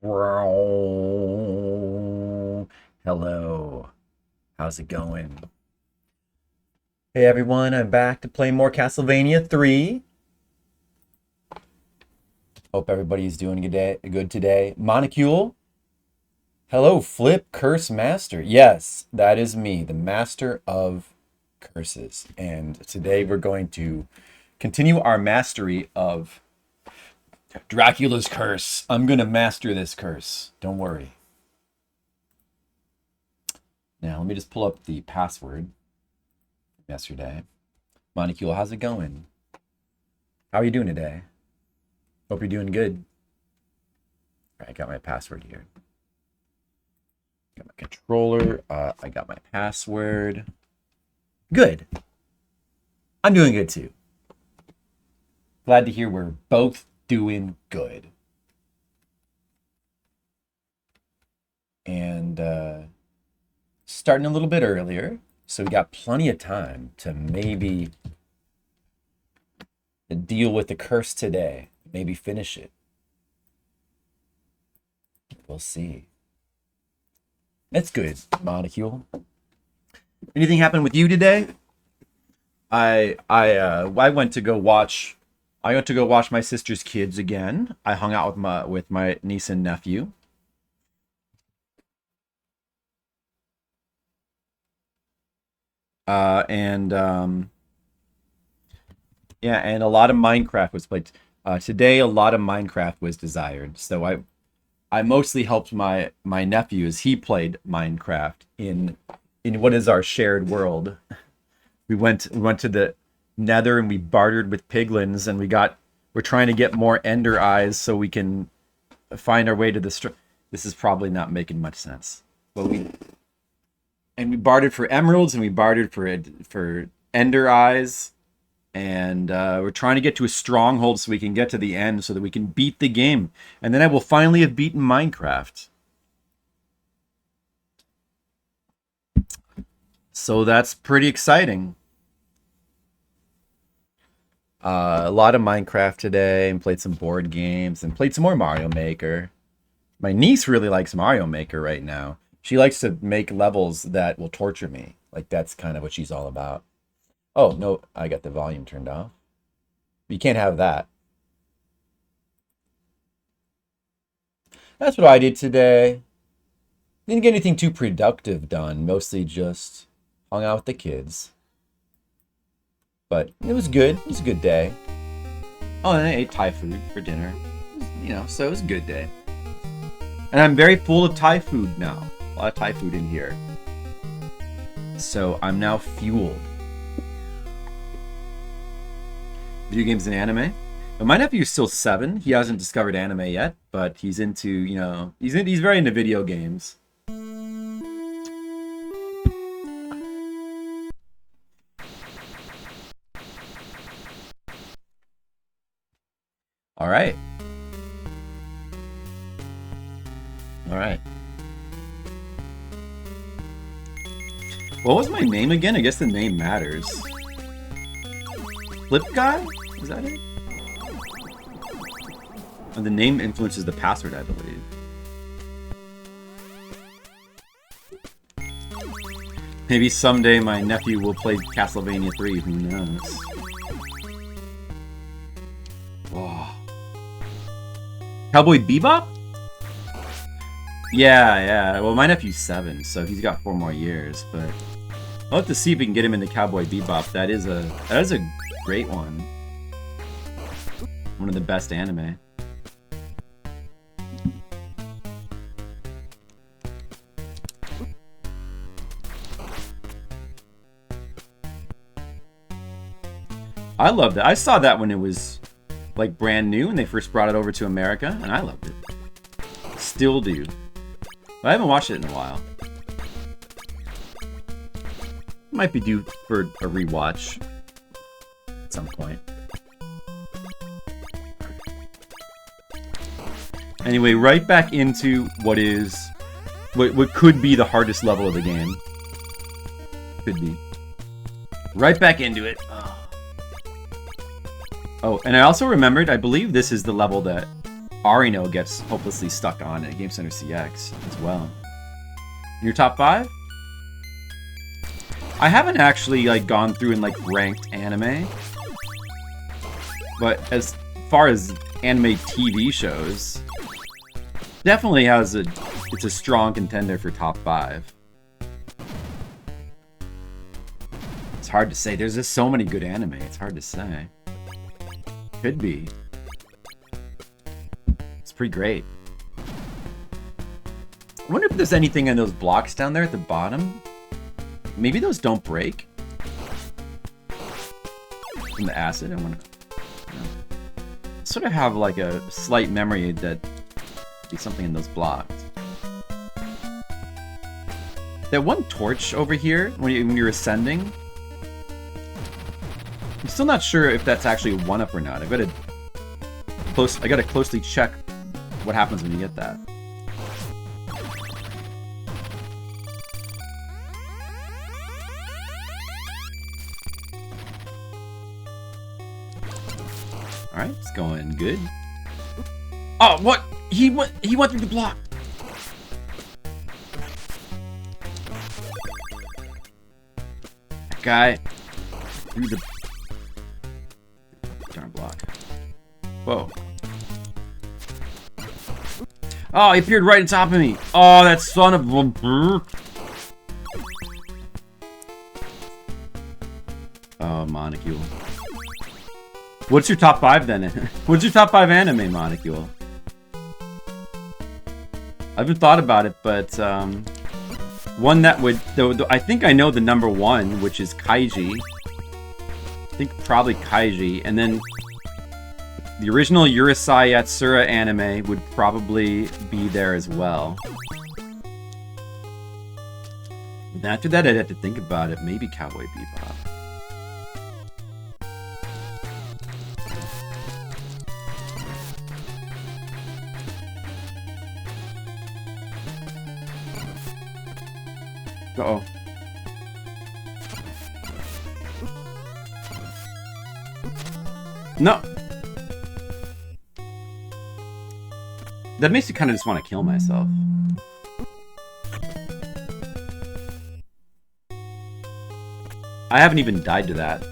Hello. How's it going? Hey everyone, I'm back to play more Castlevania 3. Hope everybody's doing good today. Monocule. Hello, Flip Curse Master. Yes, that is me, the Master of Curses. And today we're going to continue our mastery of Dracula's curse. I'm going to master this curse. Don't worry. Now, let me just pull up the password from yesterday. Monocule, how's it going? How are you doing today? Hope you're doing good. All right, I got my password here. Got my controller. I got my password. Good. I'm doing good too. Glad to hear we're both doing good. And starting a little bit earlier, so we got plenty of time to maybe deal with the curse today. Maybe finish it. We'll see. That's good, Monocule. Anything happen with you today? I went to go watch my sister's kids again. I hung out with my niece and nephew. Yeah, and a lot of Minecraft was played. Today, a lot of Minecraft was desired. So I mostly helped my nephew as he played Minecraft in what is our shared world. We went to the Nether and we bartered with piglins, and we're trying to get more Ender eyes so we can find our way to the This is probably not making much sense. But we bartered for emeralds, and we bartered for Ender eyes, and we're trying to get to a stronghold so we can get to the end so that we can beat the game, and then I will finally have beaten Minecraft. So that's pretty exciting. A lot of Minecraft today, and played some board games, and played some more Mario Maker. My niece really likes Mario Maker right now. She likes to make levels that will torture me. Like, that's kind of what she's all about. Oh, no, I got the volume turned off. You can't have that. That's what I did today. Didn't get anything too productive done. Mostly just hung out with the kids. But it was good. It was a good day. Oh, and I ate Thai food for dinner. So it was a good day. And I'm very full of Thai food now. A lot of Thai food in here. So I'm now fueled. Video games and anime. But my nephew's still 7. He hasn't discovered anime yet, but he's into, he's very into video games. All right. All right. What was my name again? I guess the name matters. Flip guy? Is that it? And the name influences the password, I believe. Maybe someday my nephew will play Castlevania 3. Who knows? Oh. Cowboy Bebop? Yeah. Well, my nephew's 7, so he's got 4 more years. But I'll have to see if we can get him into Cowboy Bebop. That is a great one. One of the best anime. I loved it. I saw that when it was like brand new and they first brought it over to America, and I loved it. Still do. But I haven't watched it in a while. Might be due for a rewatch at some point. Anyway, right back into what could be the hardest level of the game. Could be. Right back into it. Oh, and I also remembered, I believe this is the level that Arino gets hopelessly stuck on at Game Center CX as well. Your top 5? I haven't actually like gone through and like ranked anime, but as far as anime TV shows, definitely it's a strong contender for top 5. It's hard to say. There's just so many good anime. It's hard to say. Could be. It's pretty great. I wonder if there's anything in those blocks down there at the bottom. Maybe those don't break from the acid. I want to sort of have like a slight memory that be something in those blocks. That one torch over here when you're ascending. I'm still not sure if that's actually a 1-up or not. I gotta closely check what happens when you get that. Alright, it's going good. Oh, what? He went through the block. That guy through the darn block. Whoa. Oh, he appeared right on top of me. Oh, that son of a... Oh, Monocule. What's your top 5 then? What's your top 5 anime, Monocule? I haven't thought about it, but one that would... I think I know the number 1, which is Kaiji. I think probably Kaiji. And then the original Urusei Yatsura anime would probably be there as well. And after that, I'd have to think about it. Maybe Cowboy Bebop. Uh-oh. No! That makes me kind of just want to kill myself. I haven't even died to that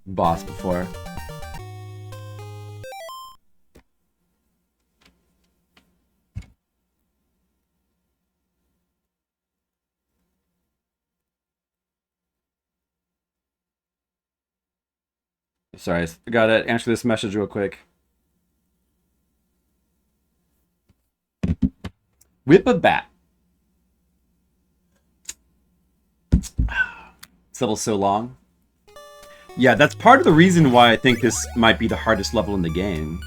boss before. Sorry, I gotta answer this message real quick. Whip a bat. This level's so long. Yeah, that's part of the reason why I think this might be the hardest level in the game.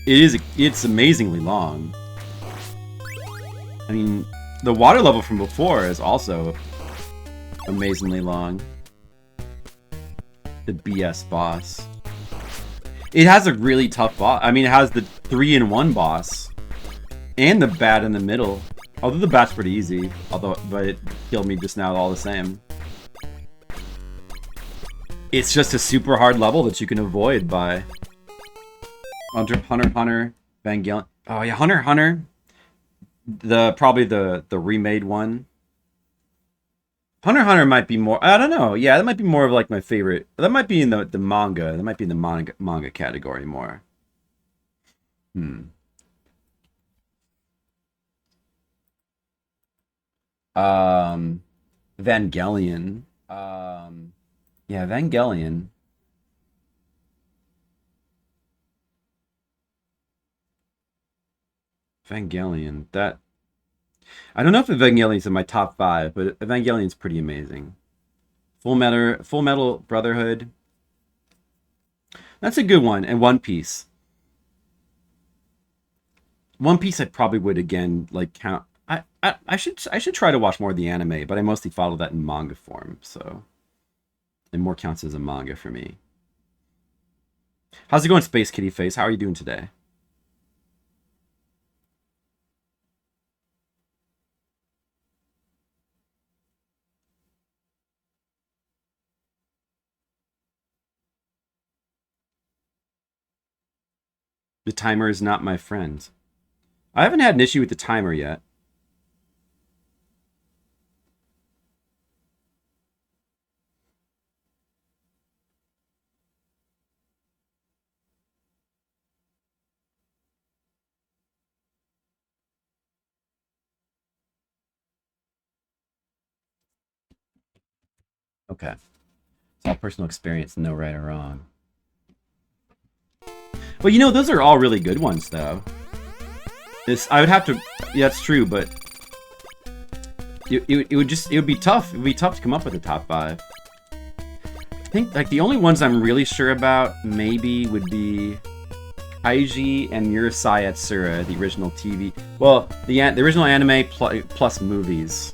It's amazingly long. I mean, the water level from before is also amazingly long. The BS boss. It has a really tough boss. I mean, it has the 3-in-1 boss. And the bat in the middle. Although the bat's pretty easy. But it killed me just now all the same. It's just a super hard level that you can avoid by... Hunter, Evangelion. Oh yeah, Hunter. Probably the remade one. Hunter might be more... I don't know. Yeah, that might be more of like my favorite. That might be in the manga. That might be in the manga category more. Evangelion. Yeah, Evangelion. That... I don't know if Evangelion's in my top 5, but Evangelion's pretty amazing. Full Metal Brotherhood. That's a good one. And One Piece. One Piece I probably would again like count. I should try to watch more of the anime, but I mostly follow that in manga form, so it more counts as a manga for me. How's it going, Space Kitty Face? How are you doing today? The timer is not my friend. I haven't had an issue with the timer yet. Okay. It's all personal experience, no right or wrong. Well, you know, those are all really good ones, though. I would have to... Yeah, that's true, but... It would be tough. It would be tough to come up with a top 5. I think, like, the only ones I'm really sure about, maybe, would be... Kaiji and Murasai Yatsura, the original TV... Well, the original anime plus movies.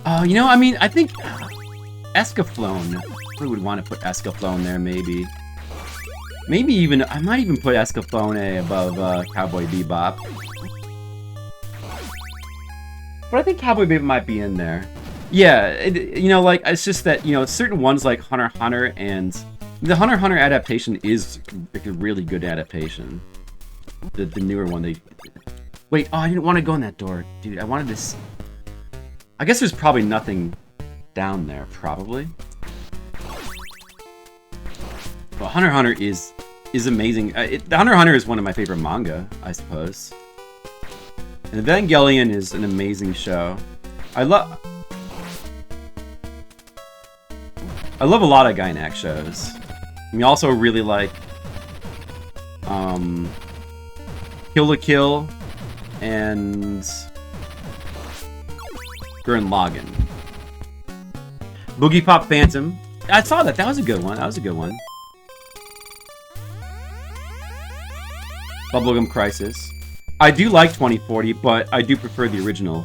Oh, you know, I mean, I think... Escaflowne. I would want to put Escaflowne there, maybe. Maybe even... I might even put Escaflowne above Cowboy Bebop. But I think Cowboy Bebop might be in there. Yeah, you know, like, it's just that, you know, certain ones like Hunter x Hunter and... The Hunter x Hunter adaptation is like a really good adaptation. The newer one, they... Wait, oh, I didn't want to go in that door. Dude, I wanted to... I guess there's probably nothing down there, probably. But Hunter x Hunter is amazing. The Hunter x Hunter is one of my favorite manga, I suppose. And Evangelion is an amazing show. I love a lot of Gainax shows. We also really like Kill la Kill and Gurren Lagann. Boogie Pop Phantom. I saw that. That was a good one. That was a good one. Bubblegum Crisis. I do like 2040, but I do prefer the original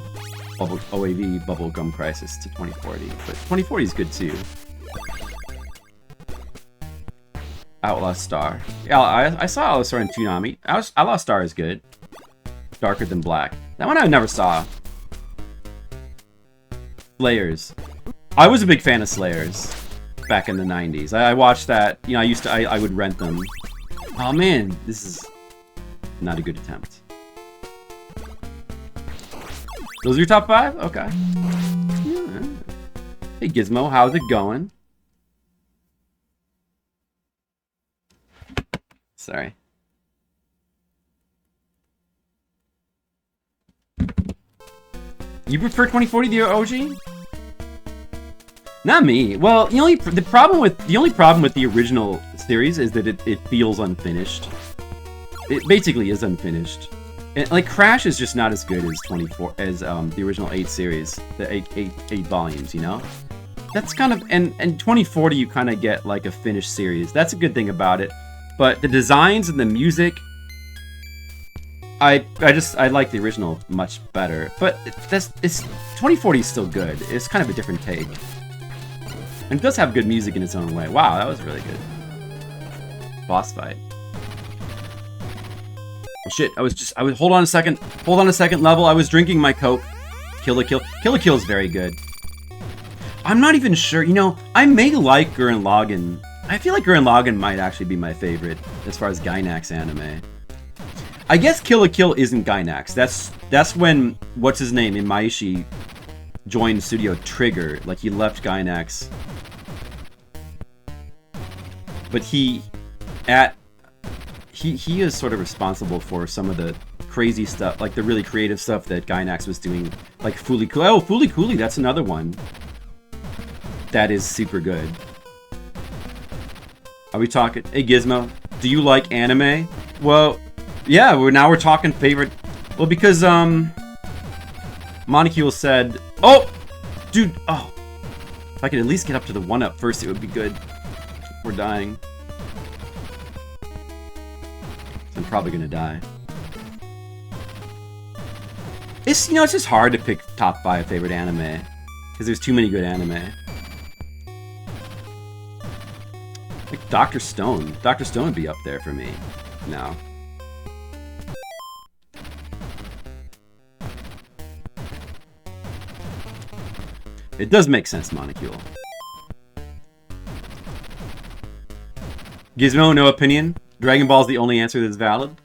OAV Bubblegum Crisis to 2040. But 2040 is good too. Outlaw Star. Yeah, I saw Outlaw Star in Toonami. Outlaw Star is good. Darker Than Black. That one I never saw. Slayers. I was a big fan of Slayers back in the 90s. I watched that. You know, I would rent them. Oh man, this is not a good attempt. Those are your top 5? Okay. Yeah. Hey Gizmo, how's it going? Sorry. You prefer 2040 the OG? Not me. Well, the only problem with the original series is that it feels unfinished. It basically is unfinished. And, like, Crash is just not as good as the original 8 series, the 8 volumes, you know? That's kind of, and 2040 you kind of get like a finished series. That's a good thing about it. But the designs and the music, I like the original much better. But 2040 is still good. It's kind of a different take. And it does have good music in its own way. Wow, that was really good. Boss fight. Oh shit, hold on a second level. I was drinking my Coke. Kill la Kill. Kill la Kill is very good. I'm not even sure, you know, I may like Gurren Lagann. I feel like Gurren Lagann might actually be my favorite as far as Gainax anime. I guess Kill la Kill isn't Gainax. That's when, what's his name, Imaishi joined Studio Trigger. Like, he left Gainax. But he is sort of responsible for some of the crazy stuff, like the really creative stuff that Gainax was doing, like Fooly Cooly. Oh, Fooly Cooly, that's another one. That is super good. Are we talking? Hey Gizmo, do you like anime? Well, yeah, we're talking favorite. Well, because Monocule said, oh, dude, oh, if I could at least get up to the 1-up first, it would be good. We're dying. I'm probably gonna die. It's, you know, it's just hard to pick top 5 favorite anime because there's too many good anime. Like Dr. Stone. Dr. Stone would be up there for me. No. It does make sense, Monocule. Gizmo, no opinion. Dragon Ball is the only answer that's valid.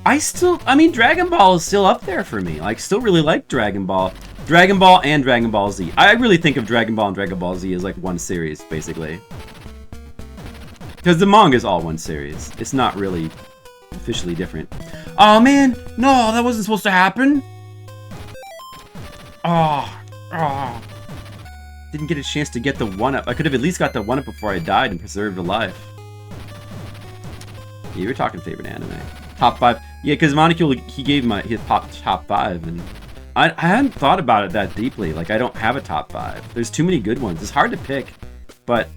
I mean, Dragon Ball is still up there for me. Like, still really like Dragon Ball. Dragon Ball and Dragon Ball Z. I really think of Dragon Ball and Dragon Ball Z as like one series, basically. Because the manga is all one series. It's not really officially different. Oh man, no, that wasn't supposed to happen. Oh. Didn't get a chance to get the 1-up. I could have at least got the 1-up before I died and preserved a life. Yeah, you were talking favorite anime. Top 5. Yeah, because Monocule, he gave his top 5, and I hadn't thought about it that deeply. Like, I don't have a top 5. There's too many good ones. It's hard to pick, but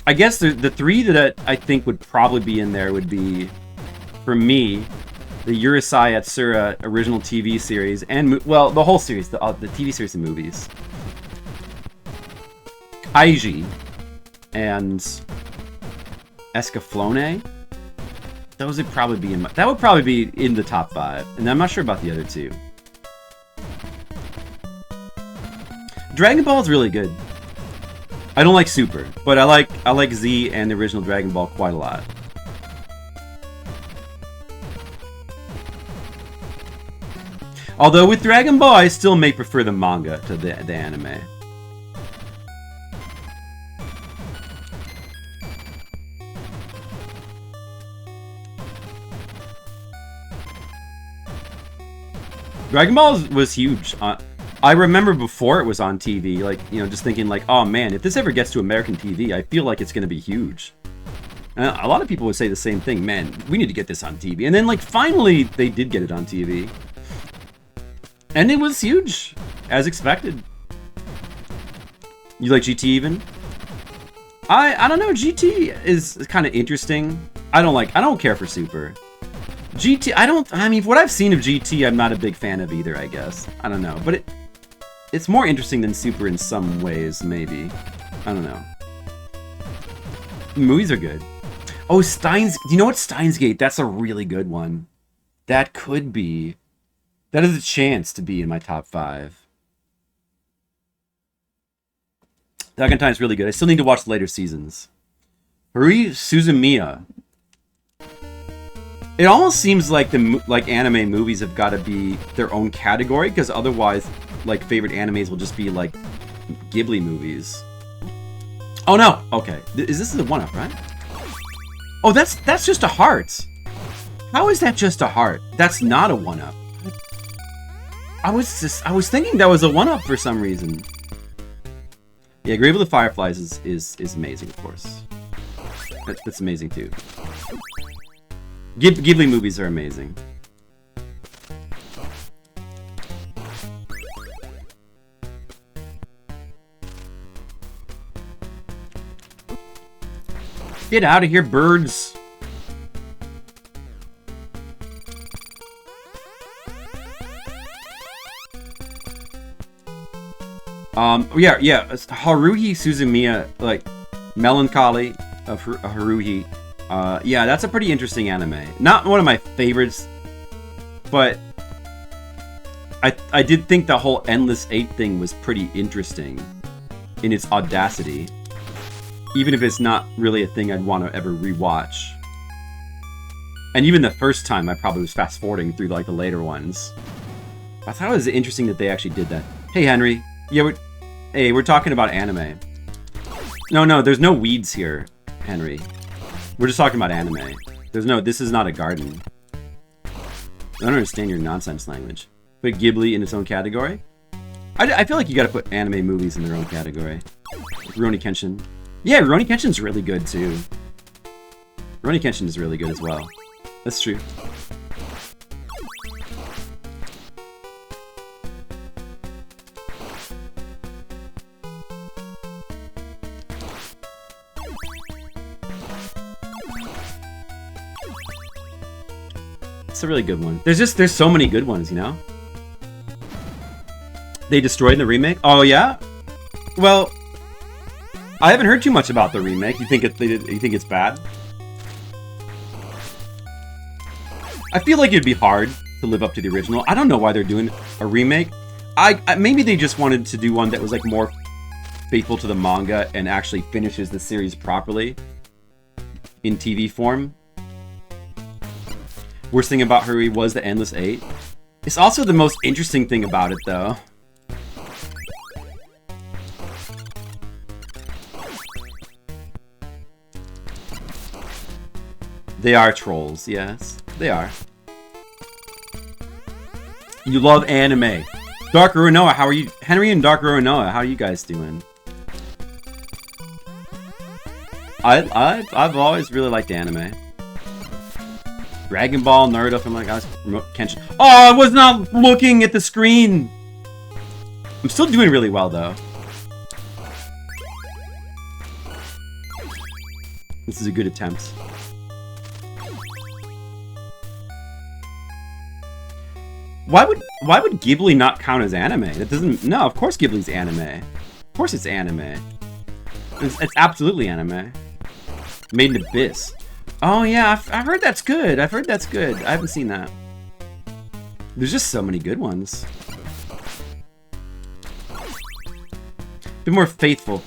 I guess the 3 that I think would probably be in there would be, for me, the Urusei Yatsura original TV series, and, well, the whole series, the TV series and movies. Kaiji and Escaflowne. Those would probably be that would probably be in the top 5, and I'm not sure about the other 2. Dragon Ball is really good. I don't like Super, but I like Z and the original Dragon Ball quite a lot. Although with Dragon Ball, I still may prefer the manga to the anime. Dragon Ball was huge. I remember before it was on TV, like, you know, just thinking like, oh man, if this ever gets to American TV, I feel like it's going to be huge. And a lot of people would say the same thing, man, we need to get this on TV. And then, like, finally, they did get it on TV. And it was huge, as expected. You like GT even? I don't know, GT is kind of interesting. I don't care for Super. GT, I mean, what I've seen of GT, I'm not a big fan of either, I guess. I don't know, but it's more interesting than Super in some ways, maybe. I don't know. The movies are good. Oh, do you know what, Steins Gate? That's a really good one. That is a chance to be in my top 5. Attack on Titan's really good. I still need to watch the later seasons. Harui Suzumiya. It almost seems like anime movies have got to be their own category, because otherwise, like, favorite animes will just be like Ghibli movies. Oh no! Okay, this the 1-up, right? Oh, that's just a heart. How is that just a heart? That's not a 1-up. I was thinking that was a 1-up for some reason. Yeah, Grave of the Fireflies is amazing, of course. That's amazing too. Ghibli movies are amazing. Get out of here, birds! Yeah, it's Haruhi Suzumiya, like, Melancholy of Haruhi. Yeah, that's a pretty interesting anime. Not one of my favorites, but I did think the whole Endless 8 thing was pretty interesting in its audacity. Even if it's not really a thing I'd want to ever rewatch. And even the first time, I probably was fast-forwarding through, like, the later ones. I thought it was interesting that they actually did that. Hey, Henry. Yeah, we're talking about anime. No, there's no weeds here, Henry. We're just talking about anime. This is not a garden. I don't understand your nonsense language. Put Ghibli in its own category? I feel like you gotta put anime movies in their own category. Rurouni Kenshin. Yeah, Rurouni Kenshin's really good, too. Rurouni Kenshin is really good as well. That's true. It's a really good one. There's so many good ones, you know? They destroyed the remake? Oh, yeah? Well, I haven't heard too much about the remake. You think it's bad? I feel like it'd be hard to live up to the original. I don't know why they're doing a remake. Maybe they just wanted to do one that was like more faithful to the manga and actually finishes the series properly. in TV form. Worst thing about her was the Endless 8. It's also the most interesting thing about it, though. They are trolls, yes. They are. You love anime. Dark Urunoa, how are you? Henry and Dark Urunoa, how are you guys doing? I've always really liked anime. Dragon Ball, Naruto, from like Kenshin. Oh, I was not looking at the screen. I'm still doing really well though. This is a good attempt. Why would Ghibli not count as anime? That doesn't. No, of course Ghibli's anime. Of course it's anime. It's absolutely anime. Made in Abyss. Oh yeah, I've heard that's good. I've heard that's good. I haven't seen that. There's just so many good ones. Bit more faithful.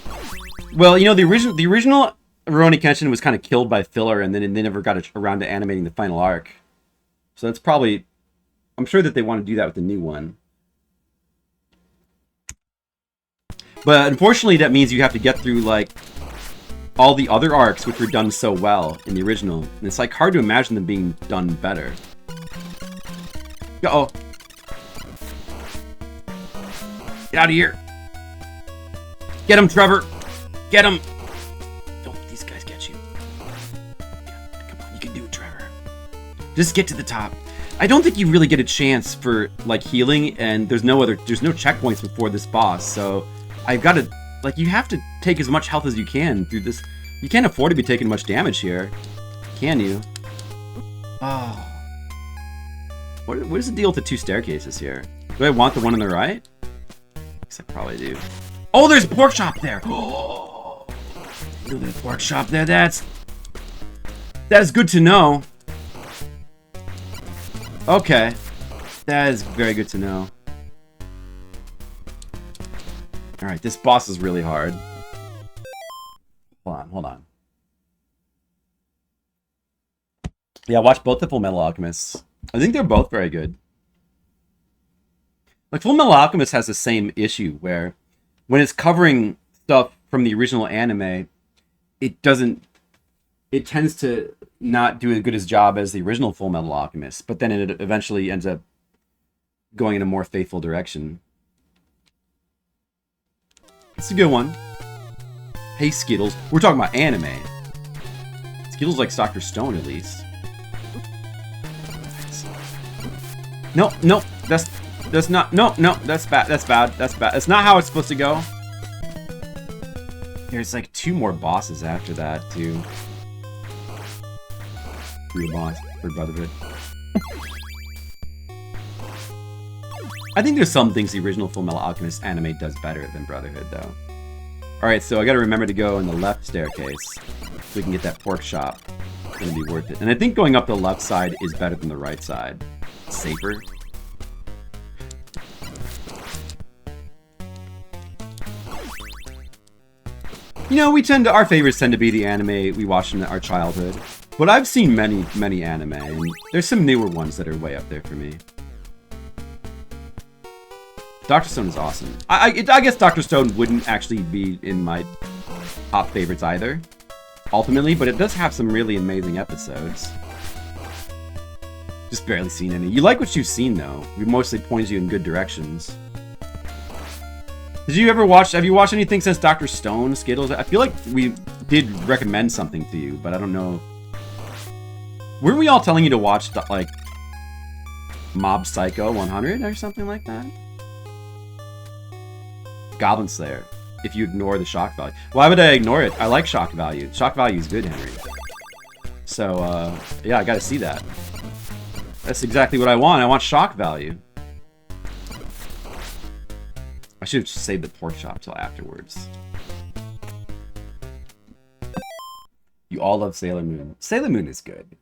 Well, you know, the original Rurouni Kenshin was kind of killed by filler, and then they never got around to animating the final arc. So that's probably. I'm sure that they want to do that with the new one. But unfortunately, that means you have to get through, like, all the other arcs, which were done so well in the original. And it's, like, hard to imagine them being done better. Uh-oh. Get out of here. Get him, Trevor. Get him. Don't let these guys get you. Come on, you can do it, Trevor. Just get to the top. I don't think you really get a chance for, like, healing, and there's no checkpoints before this boss, so I've got to, like, you have to take as much health as you can through this. You can't afford to be taking much damage here, can you? Oh. What is the deal with the two staircases here? Do I want the one on the right? I guess I probably do. Oh, there's a pork chop there! Oh, there's a pork chop there, that is good to know. Okay, that is very good to know. Alright, this boss is really hard. Hold on. Yeah, watch both the Full Metal Alchemists. I think they're both very good. Like, Full Metal Alchemist has the same issue, where when it's covering stuff from the original anime, it tends to not do as good a job as the original Full Metal Alchemist, but then it eventually ends up going in a more faithful direction. It's a good one. Hey, Skittles. We're talking about anime. Skittles likes Dr. Stone, at least. No, that's not, no, that's bad, that's bad. That's not how it's supposed to go. There's like 2 more bosses after that, too. The boss for Brotherhood. I think there's some things the original Full Metal Alchemist anime does better than Brotherhood, though. Alright, so I gotta remember to go in the left staircase so we can get that pork chop. It's gonna be worth it. And I think going up the left side is better than the right side. It's safer. You know, our favorites tend to be the anime we watched in our childhood. But I've seen many anime, and there's some newer ones that are way up there for me. Dr. Stone is awesome. I guess Dr. Stone wouldn't actually be in my top favorites either, ultimately, but it does have some really amazing episodes. Just barely seen any. You like what you've seen, though. We mostly pointed you in good directions. Have you watched anything since Dr. Stone, Skittles? I feel like we did recommend something to you, but I don't know. Weren't we all telling you to watch, like, Mob Psycho 100 or something like that? Goblin Slayer, if you ignore the shock value. Why would I ignore it? I like shock value. Shock value is good, Henry. So, yeah, I gotta see that. That's exactly what I want. I want shock value. I should have saved the pork chop till afterwards. You all love Sailor Moon. Sailor Moon is good.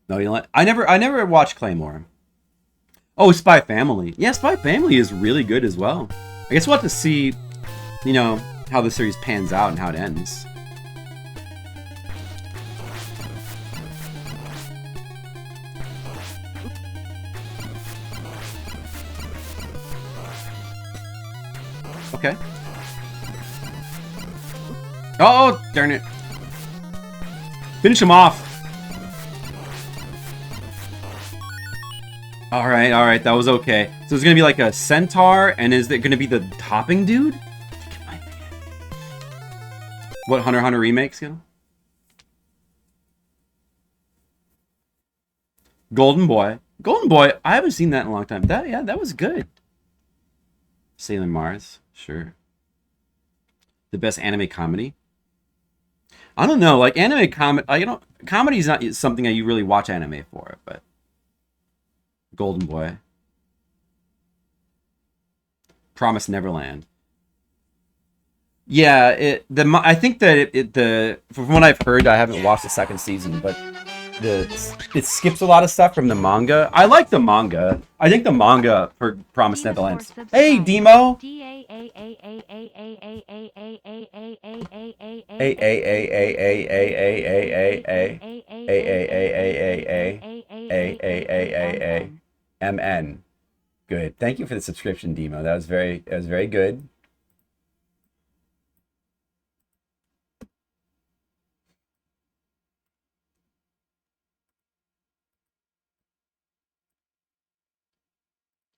No, you know what? I never watched Claymore. Oh, Spy Family. Yeah, Spy Family is really good as well. I guess we'll have to see, you know, how the series pans out and how it ends. Okay. Oh, darn it. Finish him off. Alright, that was okay. So it's gonna be like a centaur, and is it gonna be the topping dude? I think it might be it. What Hunter x Hunter remake's gonna? Golden Boy. Golden Boy, I haven't seen that in a long time. That was good. Sailor Mars, sure. The best anime comedy? I don't know, like anime comedy, comedy is not something that you really watch anime for, but Golden Boy. Promised Neverland. Yeah, I think that from what I've heard, I haven't watched the second season, but it skips a lot of stuff from the manga. I like the manga. I think the manga for Promised Neverland. Hey, Demo. MN. Good. Thank you for the subscription, Demo. That was very good.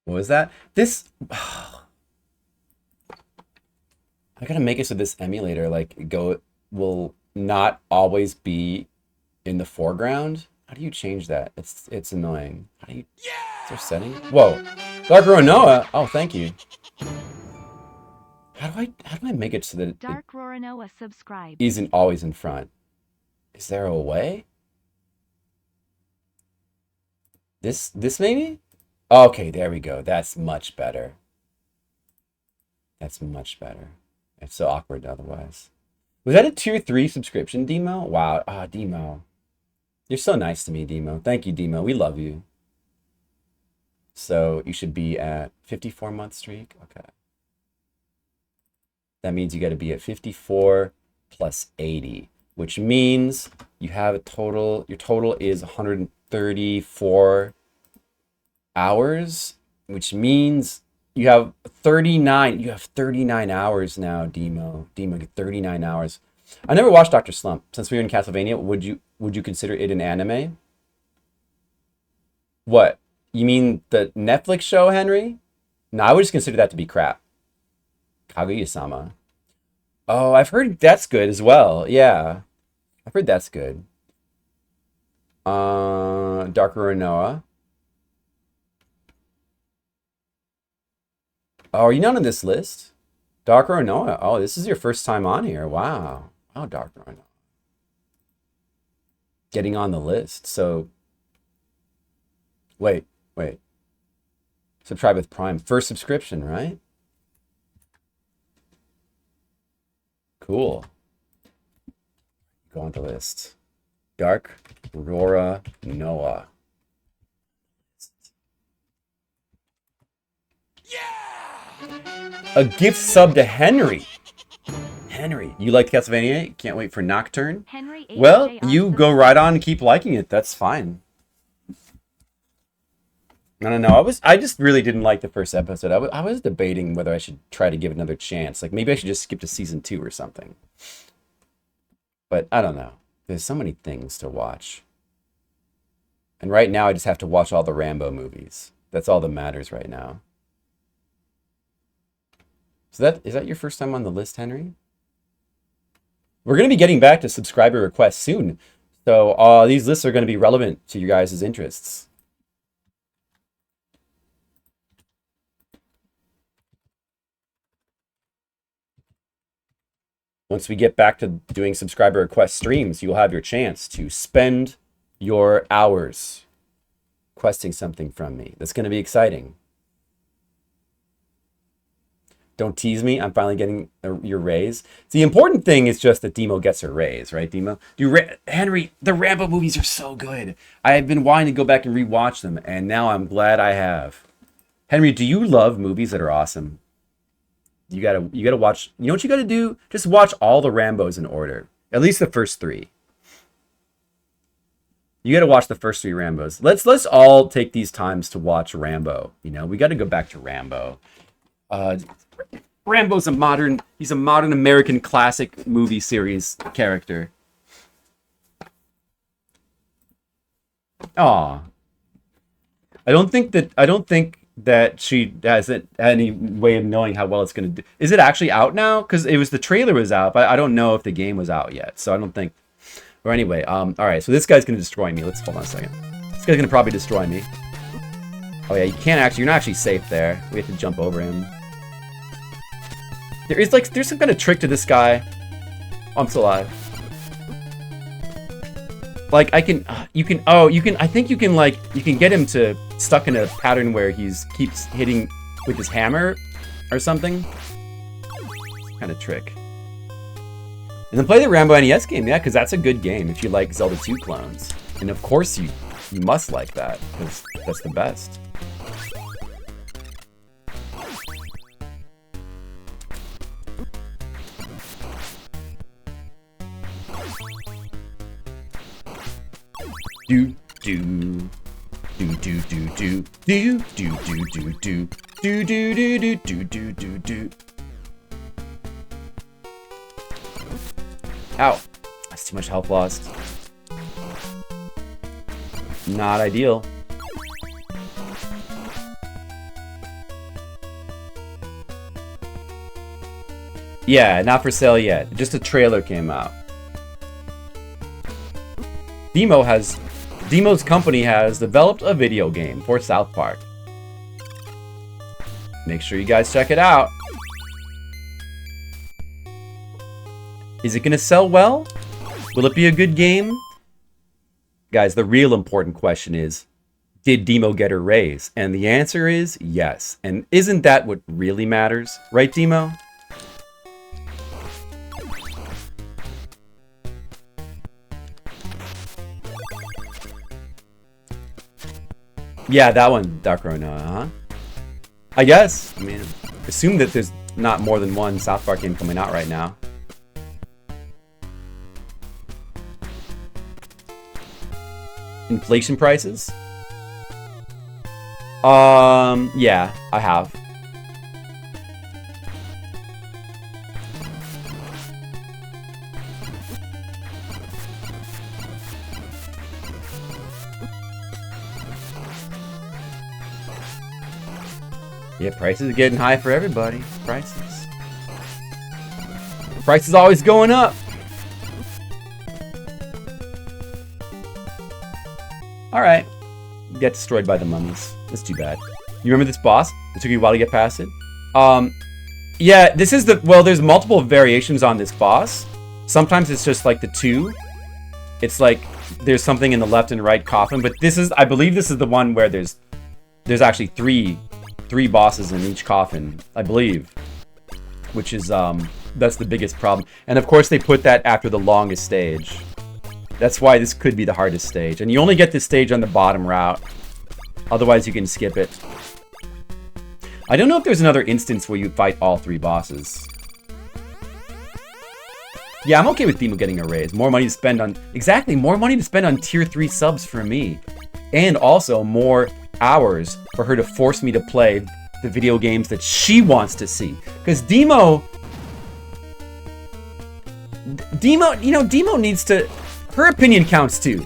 What was that? This I gotta make it so this emulator will not always be in the foreground. How do you change that? It's annoying. How do you? Yeah! Is there setting? Whoa, Dark Roronoa. Oh, thank you. How do I make it so that Dark Roronoa subscribe isn't always in front? Is there a way? This maybe? Okay, there we go. That's much better. That's much better. It's so awkward otherwise. Was that a tier 3 subscription, Demo? Wow. Ah, Demo. You're so nice to me, Demo. Thank you, Demo. We love you. So you should be at 54-month streak. Okay. That means you got to be at 54 plus 80, which means you have a total. Your total is 134 hours, which means you have 39. You have 39 hours now, Demo. Demo, 39 hours. I never watched Dr. Slump. Since we were in Castlevania, would you consider it an anime? What? You mean the Netflix show, Henry? No, I would just consider that to be crap. Kaguya-sama. Oh, I've heard that's good as well. Yeah. I've heard that's good. Dark Roronoa. Oh, are you not on this list? Dark Roronoa. Oh, this is your first time on here. Wow. Wow, Dark Roronoa. Getting on the list. So, wait. Subscribe with Prime. First subscription, right? Cool. Go on the list. Dark Roronoa. A gift sub to Henry. Henry, you like Castlevania? Can't wait for Nocturne? Henry Well, you go right on and keep liking it. That's fine. I don't know. I just really didn't like the first episode. I was debating whether I should try to give it another chance. Like maybe I should just skip to season 2 or something. But I don't know. There's so many things to watch. And right now I just have to watch all the Rambo movies. That's all that matters right now. So is that your first time on the list, Henry? We're going to be getting back to subscriber requests soon. So these lists are going to be relevant to you guys' interests. Once we get back to doing subscriber request streams, you'll have your chance to spend your hours requesting something from me. That's going to be exciting. Don't tease me. I'm finally getting your raise. The important thing is just that Demo gets her raise, right, Demo? Henry, the Rambo movies are so good. I've been wanting to go back and rewatch them, and now I'm glad I have. Henry, do you love movies that are awesome? You gotta watch. You know what you gotta do? Just watch all the Rambos in order. At least the first 3. You gotta watch the first 3 Rambos. Let's all take these times to watch Rambo. You know, we gotta go back to Rambo. Rambo's he's a modern American classic movie series character. Aw. I don't think that she hasn't any way of knowing how well it's gonna do. Is it actually out now? Because the trailer was out, but I don't know if the game was out yet. So I don't think. Or anyway, all right. So this guy's gonna destroy me. Let's hold on a second. This guy's gonna probably destroy me. Oh yeah, you're not actually safe there. We have to jump over him. There's some kind of trick to this guy. Oh, I'm still alive. Like I think you can get him to stuck in a pattern where keeps hitting with his hammer or something. Kind of trick. And then play the Rambo NES game, yeah, because that's a good game if you like Zelda 2 clones. And of course you must like that, because that's the best. Do do do do do do do do do do do do do do do do do do. Ow, that's too much health lost. Not ideal. Yeah, not for sale yet. Just a trailer came out. Demo's company has developed a video game for South Park. Make sure you guys check it out. Is it gonna sell well? Will it be a good game? Guys, the real important question is, did Demo get her raise? And the answer is yes. And isn't that what really matters? Right, Demo? Yeah, that one, Dark Rona, huh? I guess. I mean, assume that there's not more than one South Park game coming out right now. Inflation prices? Yeah, I have. Yeah, prices are getting high for everybody. Prices. Prices always going up. Alright. Get destroyed by the mummies. That's too bad. You remember this boss? It took you a while to get past it? Yeah, this is the... Well, there's multiple variations on this boss. Sometimes it's just like the 2. It's like there's something in the left and right coffin. But this is... I believe this is the one where there's actually three bosses in each coffin. I believe. Which is... That's the biggest problem. And of course they put that after the longest stage. That's why this could be the hardest stage. And you only get this stage on the bottom route. Otherwise, you can skip it. I don't know if there's another instance where you fight all 3 bosses. Yeah, I'm okay with Demo getting a raise. More money to spend on... Exactly, more money to spend on tier 3 subs for me. And also more hours for her to force me to play the video games that she wants to see. Because Demo, you know, Demo needs to... Her opinion counts too.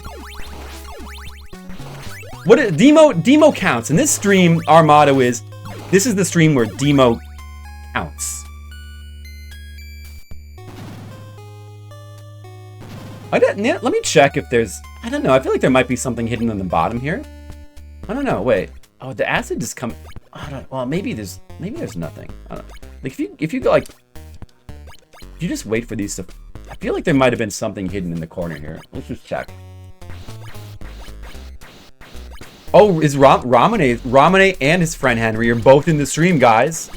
Demo counts. In this stream, our motto is, this is the stream where Demo counts. Let me check if there's... I don't know. I feel like there might be something hidden on the bottom here. I don't know. Wait. Oh, the acid is coming... Well, maybe there's nothing. I don't know. Like, if you go like... If you just wait for these to... I feel like there might have been something hidden in the corner here. Let's just check. Oh, is Ramone and his friend Henry are both in the stream, guys.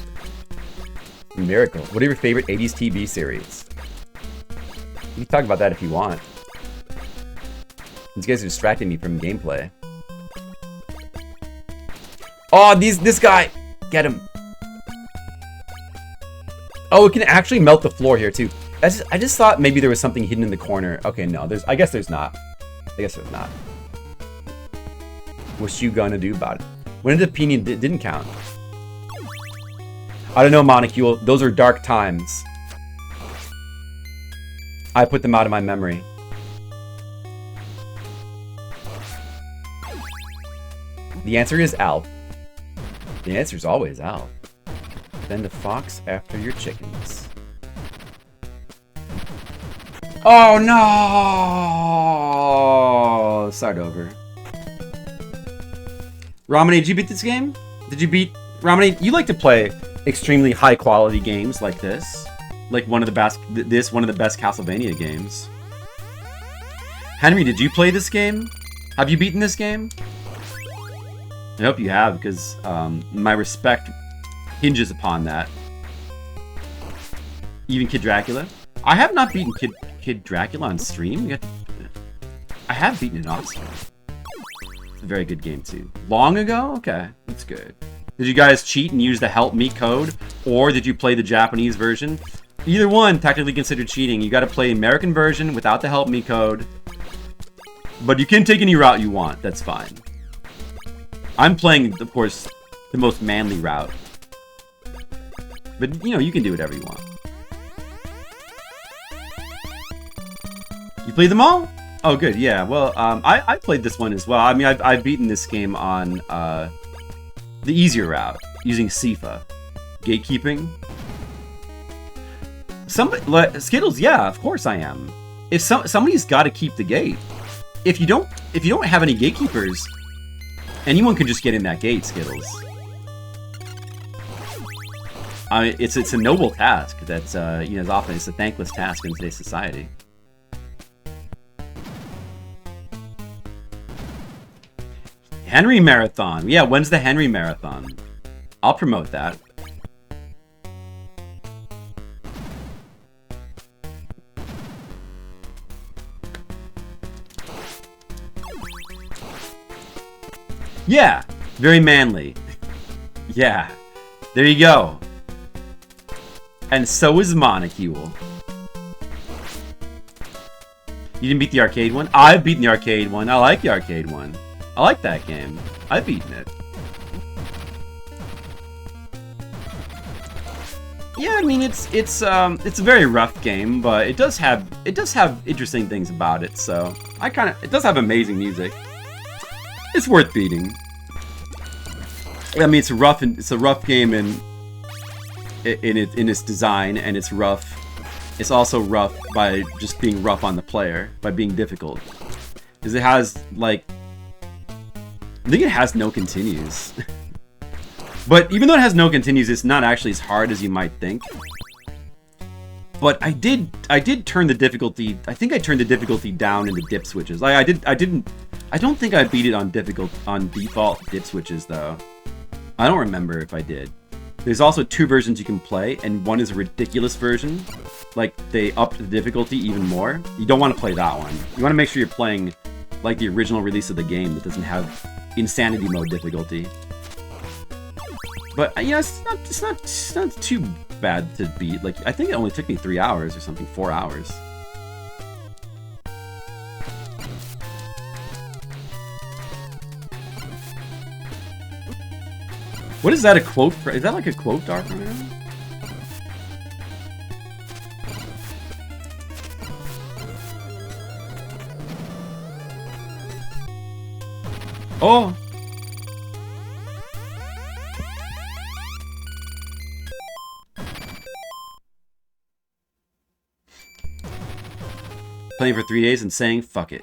Miracle. What are your favorite 80s TV series? You can talk about that if you want. These guys are distracting me from gameplay. Oh, this guy! Get him! Oh, it can actually melt the floor here too. I just thought maybe there was something hidden in the corner. Okay, no, I guess there's not. I guess there's not. What's you gonna do about it? When did opinion didn't count? I don't know, Monocule. Those are dark times. I put them out of my memory. The answer is Alf. The answer is always Alf. Then the fox after your chickens. Oh no! Start over. Ramune, did you beat this game? Did you beat... Ramune, you like to play extremely high quality games like this. Like one of the best... one of the best Castlevania games. Henry, did you play this game? Have you beaten this game? I hope you have, because my respect hinges upon that. Even Kid Dracula? I have not beaten Kid Dracula on stream. I have beaten it off stream. It's a very good game too. Long ago? Okay, that's good. Did you guys cheat and use the help me code? Or did you play the Japanese version? Either one technically considered cheating. You gotta play American version without the help me code. But you can take any route you want, that's fine. I'm playing, of course, the most manly route. But, you know, you can do whatever you want. You played them all? Oh, good, yeah. Well, I played this one as well. I mean, I've beaten this game on the easier route, using Sifa. Gatekeeping. Skittles, yeah, of course I am. If somebody's got to keep the gate. If you don't have any gatekeepers, anyone can just get in that gate, Skittles. It's a noble task. That's you know, as often it's a thankless task in today's society. Henry Marathon. Yeah, when's the Henry Marathon? I'll promote that. Yeah, very manly. Yeah, there you go. And so is Monocule. You didn't beat the arcade one? I've beaten the arcade one. I like the arcade one. I like that game. I've beaten it. Yeah, I mean it's a very rough game, but it does have interesting things about it. So it does have amazing music. It's worth beating. I mean, it's a rough game in its design, and it's rough. It's also rough by just being rough on the player, by being difficult, because it has like, I think it has no continues. But even though it has no continues, it's not actually as hard as you might think. But I did turn the difficulty. I think I turned the difficulty down into dip switches. Like I don't think I beat it on default dip switches though. I don't remember if I did. There's also 2 versions you can play, and one is a ridiculous version. Like they upped the difficulty even more. You don't want to play that one. You want to make sure you're playing like the original release of the game that doesn't have insanity mode difficulty. But you know, it's not too bad to beat. Like I think it only took me 3 hours or something, 4 hours. What is that a quote for? Is that like a quote, Dark Man? Oh! Playing for 3 days and saying fuck it.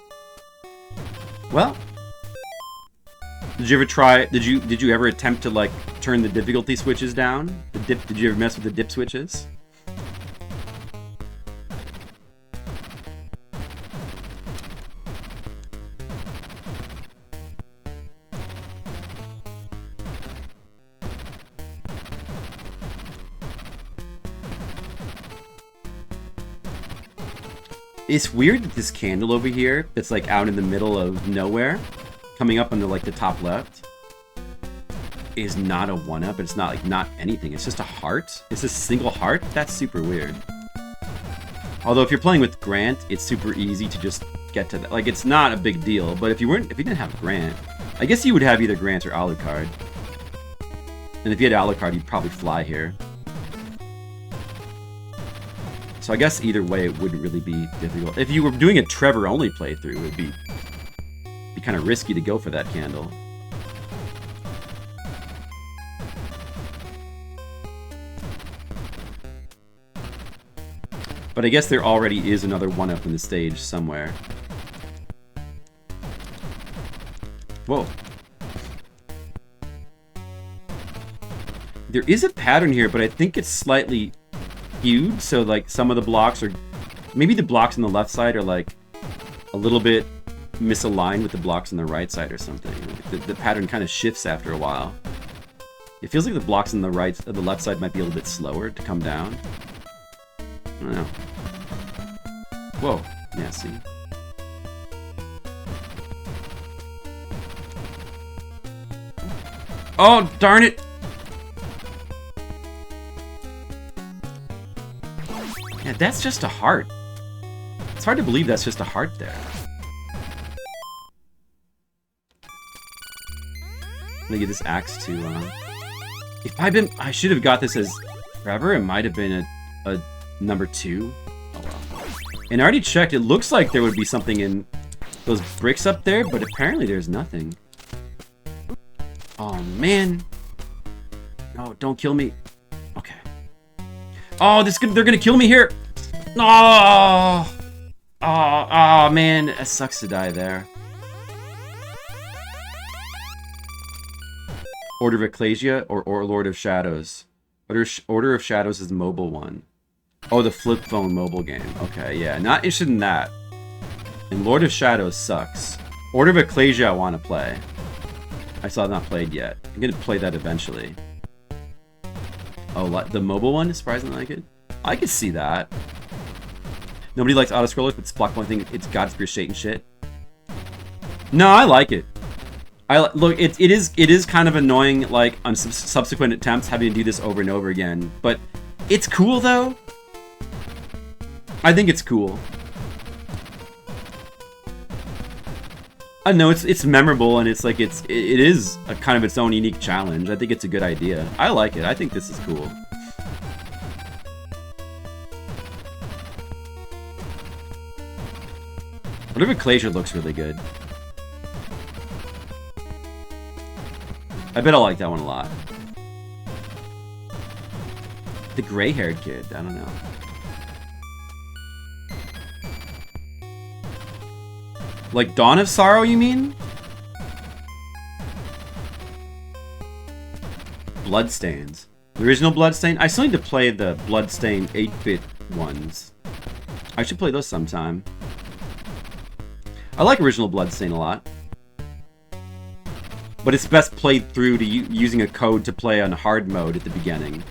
Well, did you ever try? Did you ever attempt to like turn the difficulty switches down? Did you ever mess with the dip switches? It's weird that this candle over here, that's like out in the middle of nowhere, coming up on the like the top left. is not a 1-up. It's not like not anything. It's just a heart. It's a single heart. That's super weird. Although if you're playing with Grant, it's super easy to just get to that. Like it's not a big deal. But if you didn't have Grant, I guess you would have either Grant or Alucard. And if you had Alucard, you'd probably fly here. So I guess either way, it wouldn't really be difficult. If you were doing a Trevor-only playthrough, it would be kind of risky to go for that candle. But I guess there already is another 1-up in the stage somewhere. Whoa. There is a pattern here, but I think it's slightly skewed. So, like, some of the blocks are... Maybe the blocks on the left side are, like, a little bit misaligned with the blocks on the right side or something. The pattern kind of shifts after a while. It feels like the blocks on the left side might be a little bit slower to come down. I don't know. Whoa. Yeah, see. Oh, darn it! Yeah, that's just a heart. It's hard to believe that's just a heart there. I'm gonna get this axe to, if I should have got this as Trevor, it might have been a number 2. Oh well. And I already checked, it looks like there would be something in those bricks up there, but apparently there's nothing. Oh man. No, don't kill me. Okay. Oh, they're gonna kill me here. Oh, oh man, it sucks to die there. Order of Ecclesia or Lord of Shadows? Order of Shadows is the mobile one. Oh, the flip phone mobile game. Okay, yeah, not interested in that. And Lord of Shadows sucks. Order of Ecclesia I want to play. I still have not played yet. I'm gonna play that eventually. Oh, the mobile one is surprisingly like it. I could see that. Nobody likes auto-scrollers, but it's block one thing. It's God Spear shit and shit. No, I like it. Look, it is kind of annoying, like on subsequent attempts having to do this over and over again. But it's cool though. I think it's cool. I know it's memorable and it's like it is a kind of its own unique challenge. I think it's a good idea. I like it. I think this is cool. Whatever Ecclesia looks really good. I bet I'll like that one a lot. The gray-haired kid. I don't know. Like Dawn of Sorrow, you mean? Bloodstains. The original Bloodstain? I still need to play the Bloodstain 8-bit ones. I should play those sometime. I like original Bloodstain a lot. But it's best played through to using a code to play on hard mode at the beginning.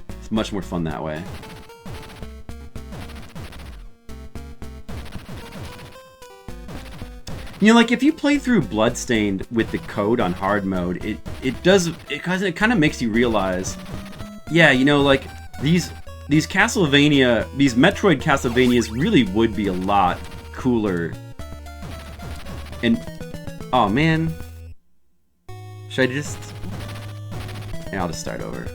It's much more fun that way. You know, like if you play through Bloodstained with the code on hard mode, it kind of makes you realize, yeah, you know, like these Metroid Castlevanias really would be a lot cooler. And oh man, should I just? Yeah, I'll just start over.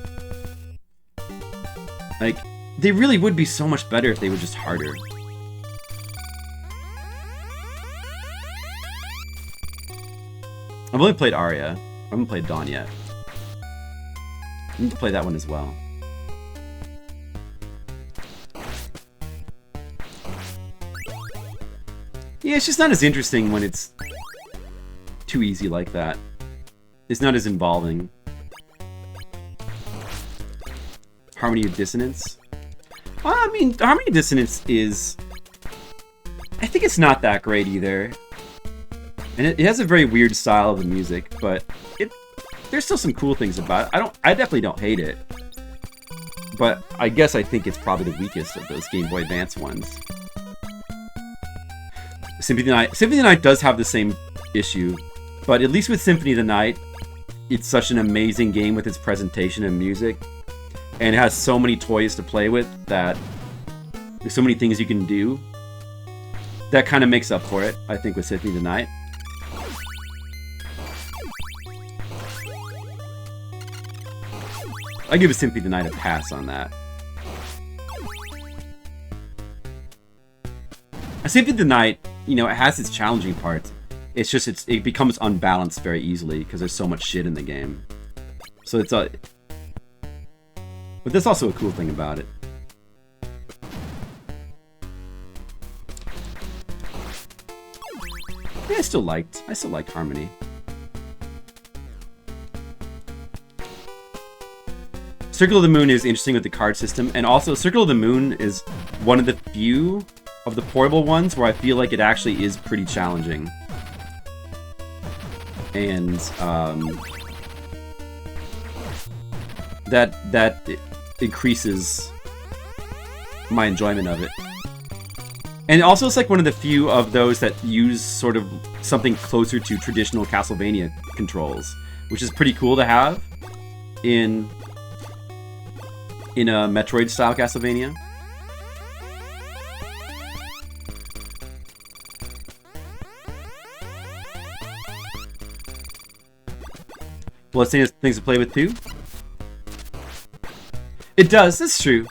Like they really would be so much better if they were just harder. I've only played Aria. I haven't played Dawn yet. I need to play that one as well. Yeah, it's just not as interesting when it's too easy like that. It's not as involving. Harmony of Dissonance? Well, I mean, Harmony of Dissonance is... I think it's not that great either. And it has a very weird style of the music, but there's still some cool things about it. I definitely don't hate it. But I guess I think it's probably the weakest of those Game Boy Advance ones. Symphony of the Night does have the same issue But at least with Symphony of the Night, it's such an amazing game with its presentation and music. And it has so many toys to play with that there's so many things you can do. That kind of makes up for it, I think, with Symphony of the Night. I give Symphony of the Night a pass on that. Symphony of the Night, you know, it has its challenging parts. It's just it becomes unbalanced very easily because there's so much shit in the game. So it's a... But that's also a cool thing about it. Yeah, I still liked Harmony. Circle of the Moon is interesting with the card system, and also Circle of the Moon is one of the few of the portable ones where I feel like it actually is pretty challenging. And that increases my enjoyment of it. And also it's like one of the few of those that use sort of something closer to traditional Castlevania controls, which is pretty cool to have in a Metroid-style Castlevania. Bloodstained has things to play with too. It does, that's true.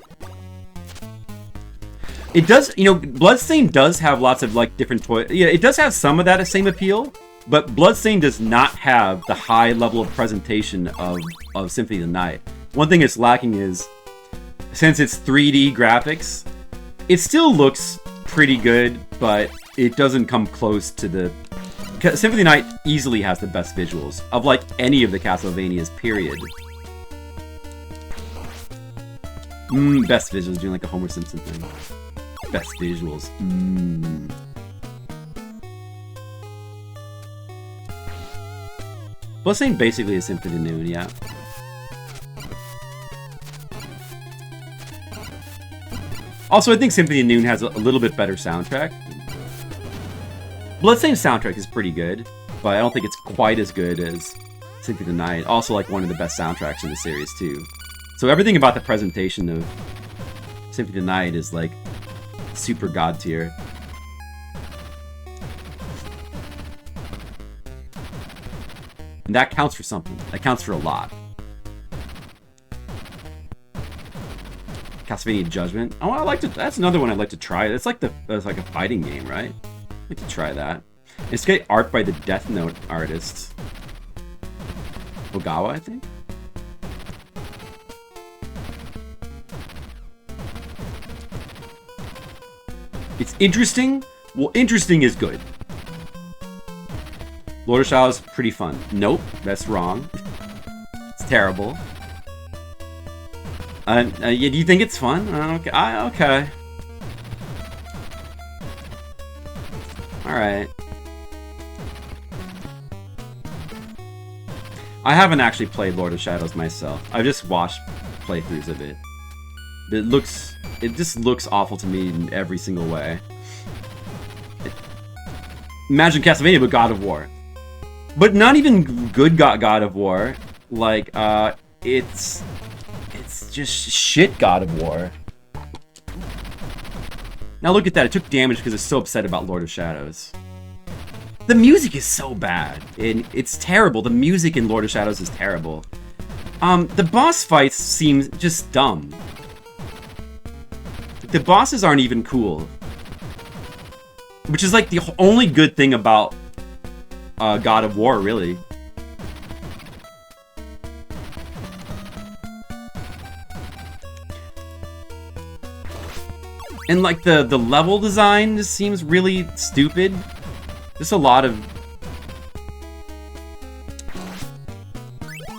It does, you know, Bloodstained does have lots of, like, different toys. Yeah, it does have some of that same appeal, but Bloodstained does not have the high level of presentation of Symphony of the Night. One thing it's lacking is, since it's 3D graphics, it still looks pretty good, but it doesn't come close to the... Symphony of the Night easily has the best visuals of, like, any of the Castlevanias, period. Best visuals, doing like a Homer Simpson thing. Best visuals. Bloodstained basically a Symphony of the Moon, yeah. Also, I think Symphony of Noon has a little bit better soundtrack. Bloodstained soundtrack is pretty good, but I don't think it's quite as good as Symphony of the Night. Also, like, one of the best soundtracks in the series, too. So everything about the presentation of Symphony of the Night is, like, super god tier. And that counts for something. That counts for a lot. Castlevania Judgment. Oh, I like to. That's another one I'd like to try. That's like a fighting game, right? I'd like to try that. It's got art by the Death Note artist Ogawa, I think. It's interesting. Well, interesting is good. Lord of Shadows, pretty fun. Nope, that's wrong. It's terrible. Yeah, do you think it's fun? Okay. Okay. Alright. I haven't actually played Lord of Shadows myself. I've just watched playthroughs of it. It just looks awful to me in every single way. Imagine Castlevania but God of War. But not even good God of War. Like, it's just shit God of War. Now look at that, it took damage because it's so upset about Lord of Shadows. The music is so bad, and it's terrible. The music in Lord of Shadows is terrible. The boss fights seem just dumb. The bosses aren't even cool. Which is like the only good thing about God of War, really. And like the level design just seems really stupid. Just a lot of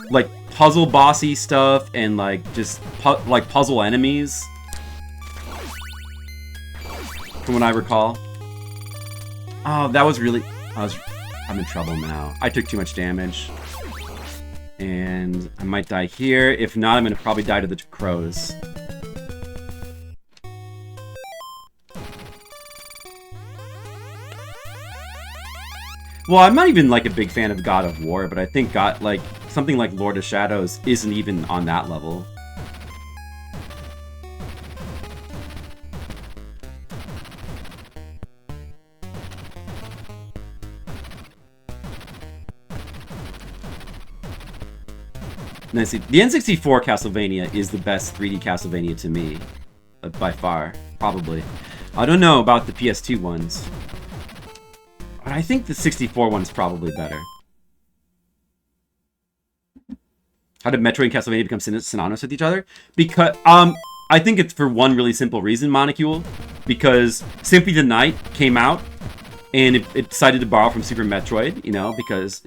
like puzzle bossy stuff and like just like puzzle enemies. From what I recall. Oh, that was really... I'm in trouble now. I took too much damage. And I might die here. If not, I'm gonna probably die to the crows. Well, I'm not even like a big fan of God of War, but I think something like Lord of Shadows isn't even on that level. Now, see, the N64 Castlevania is the best 3D Castlevania to me, by far, probably. I don't know about the PS2 ones. But I think the 64 one's probably better. How did Metroid and Castlevania become synonymous with each other? Because, I think it's for one really simple reason, Monocule. Because Symphony of the Night came out, and it decided to borrow from Super Metroid, you know, because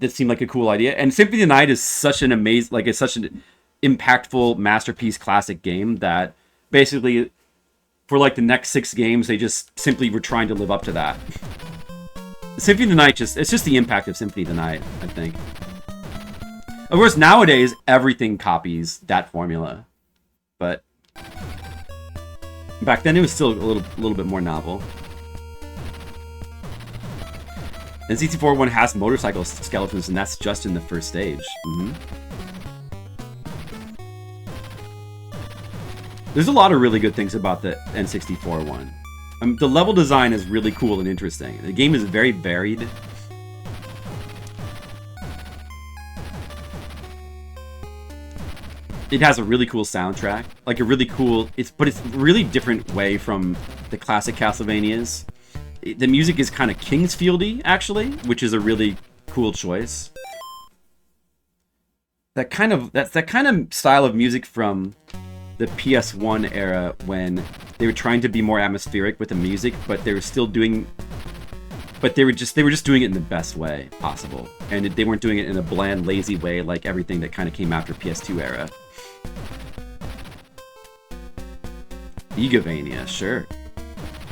that seemed like a cool idea. And Symphony of the Night is such an amazing, like, it's such an impactful masterpiece classic game that basically, for like the next 6 games, they just simply were trying to live up to that. Symphony of the Night it's just the impact of Symphony of the Night, I think. Of course, nowadays, everything copies that formula. But back then, it was still a little bit more novel. And C64 one has motorcycle skeletons, and that's just in the first stage. There's a lot of really good things about the N64 one. The level design is really cool and interesting. The game is very varied. It has a really cool soundtrack, like a really cool. But it's a really different way from the classic Castlevanias. The music is kind of Kingsfieldy, actually, which is a really cool choice. That kind of style of music from the PS1 era, when they were trying to be more atmospheric with the music, but they were still doing. But they were just doing it in the best way possible, and they weren't doing it in a bland, lazy way like everything that kind of came after PS2 era. Egavania, sure.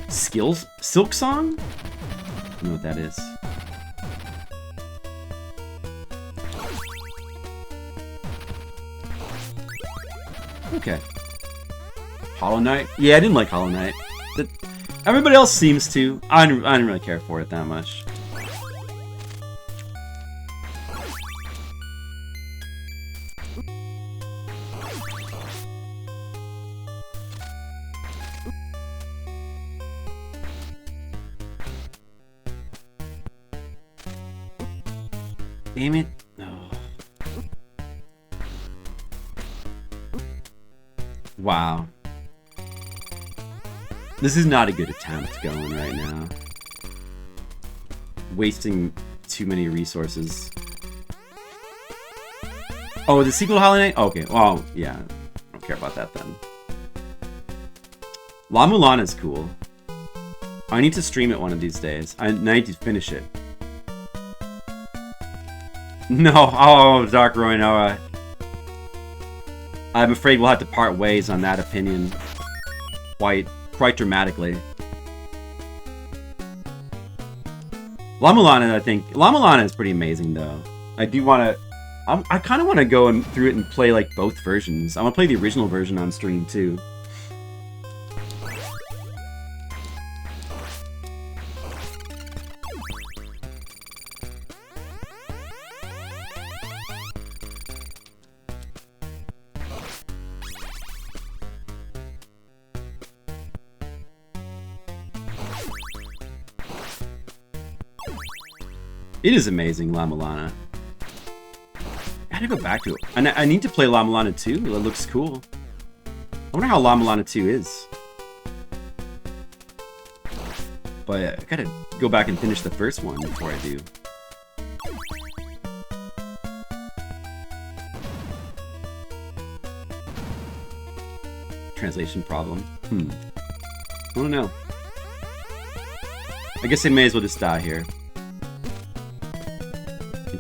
Silk Song? I don't know what that is. Okay. Hollow Knight? Yeah, I didn't like Hollow Knight. Everybody else seems to. I didn't really care for it that much. Damn it. No. Wow. This is not a good attempt going right now. Wasting too many resources. Oh, the sequel to Hollow Knight? Okay, well, yeah. I don't care about that then. La Mulana is cool. I need to stream it one of these days. I need to finish it. No, oh, Dark Roinoa. I'm afraid we'll have to part ways on that opinion. Quite dramatically. La Mulana, I think. La Mulana is pretty amazing, though. I do want to. I kind of want to go through it and play like both versions. I want to play the original version on stream too. It is amazing, La Mulana. I gotta go back to it. I need to play La Mulana 2. It looks cool. I wonder how La Mulana 2 is. But I gotta go back and finish the first one before I do. Translation problem. I don't know. I guess I may as well just die here.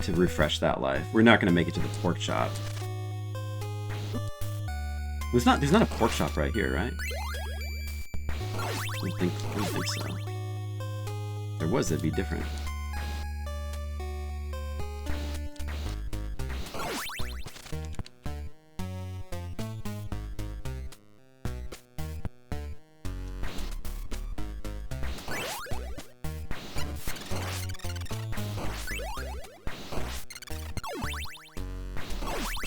To refresh that life. We're not gonna make it to the pork chop. There's not a pork chop right here, right? I don't think so. If there was, it'd be different.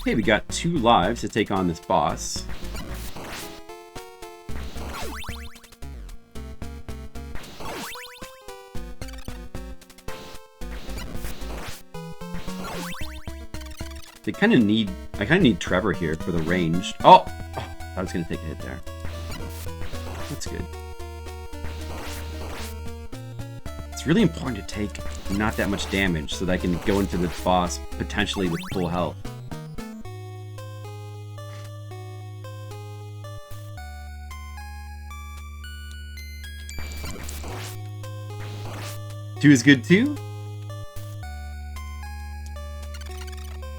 Okay, we got 2 lives to take on this boss. I kind of need Trevor here for the ranged. Oh! I was gonna take a hit there. That's good. It's really important to take not that much damage so that I can go into the boss potentially with full health. Two is good too?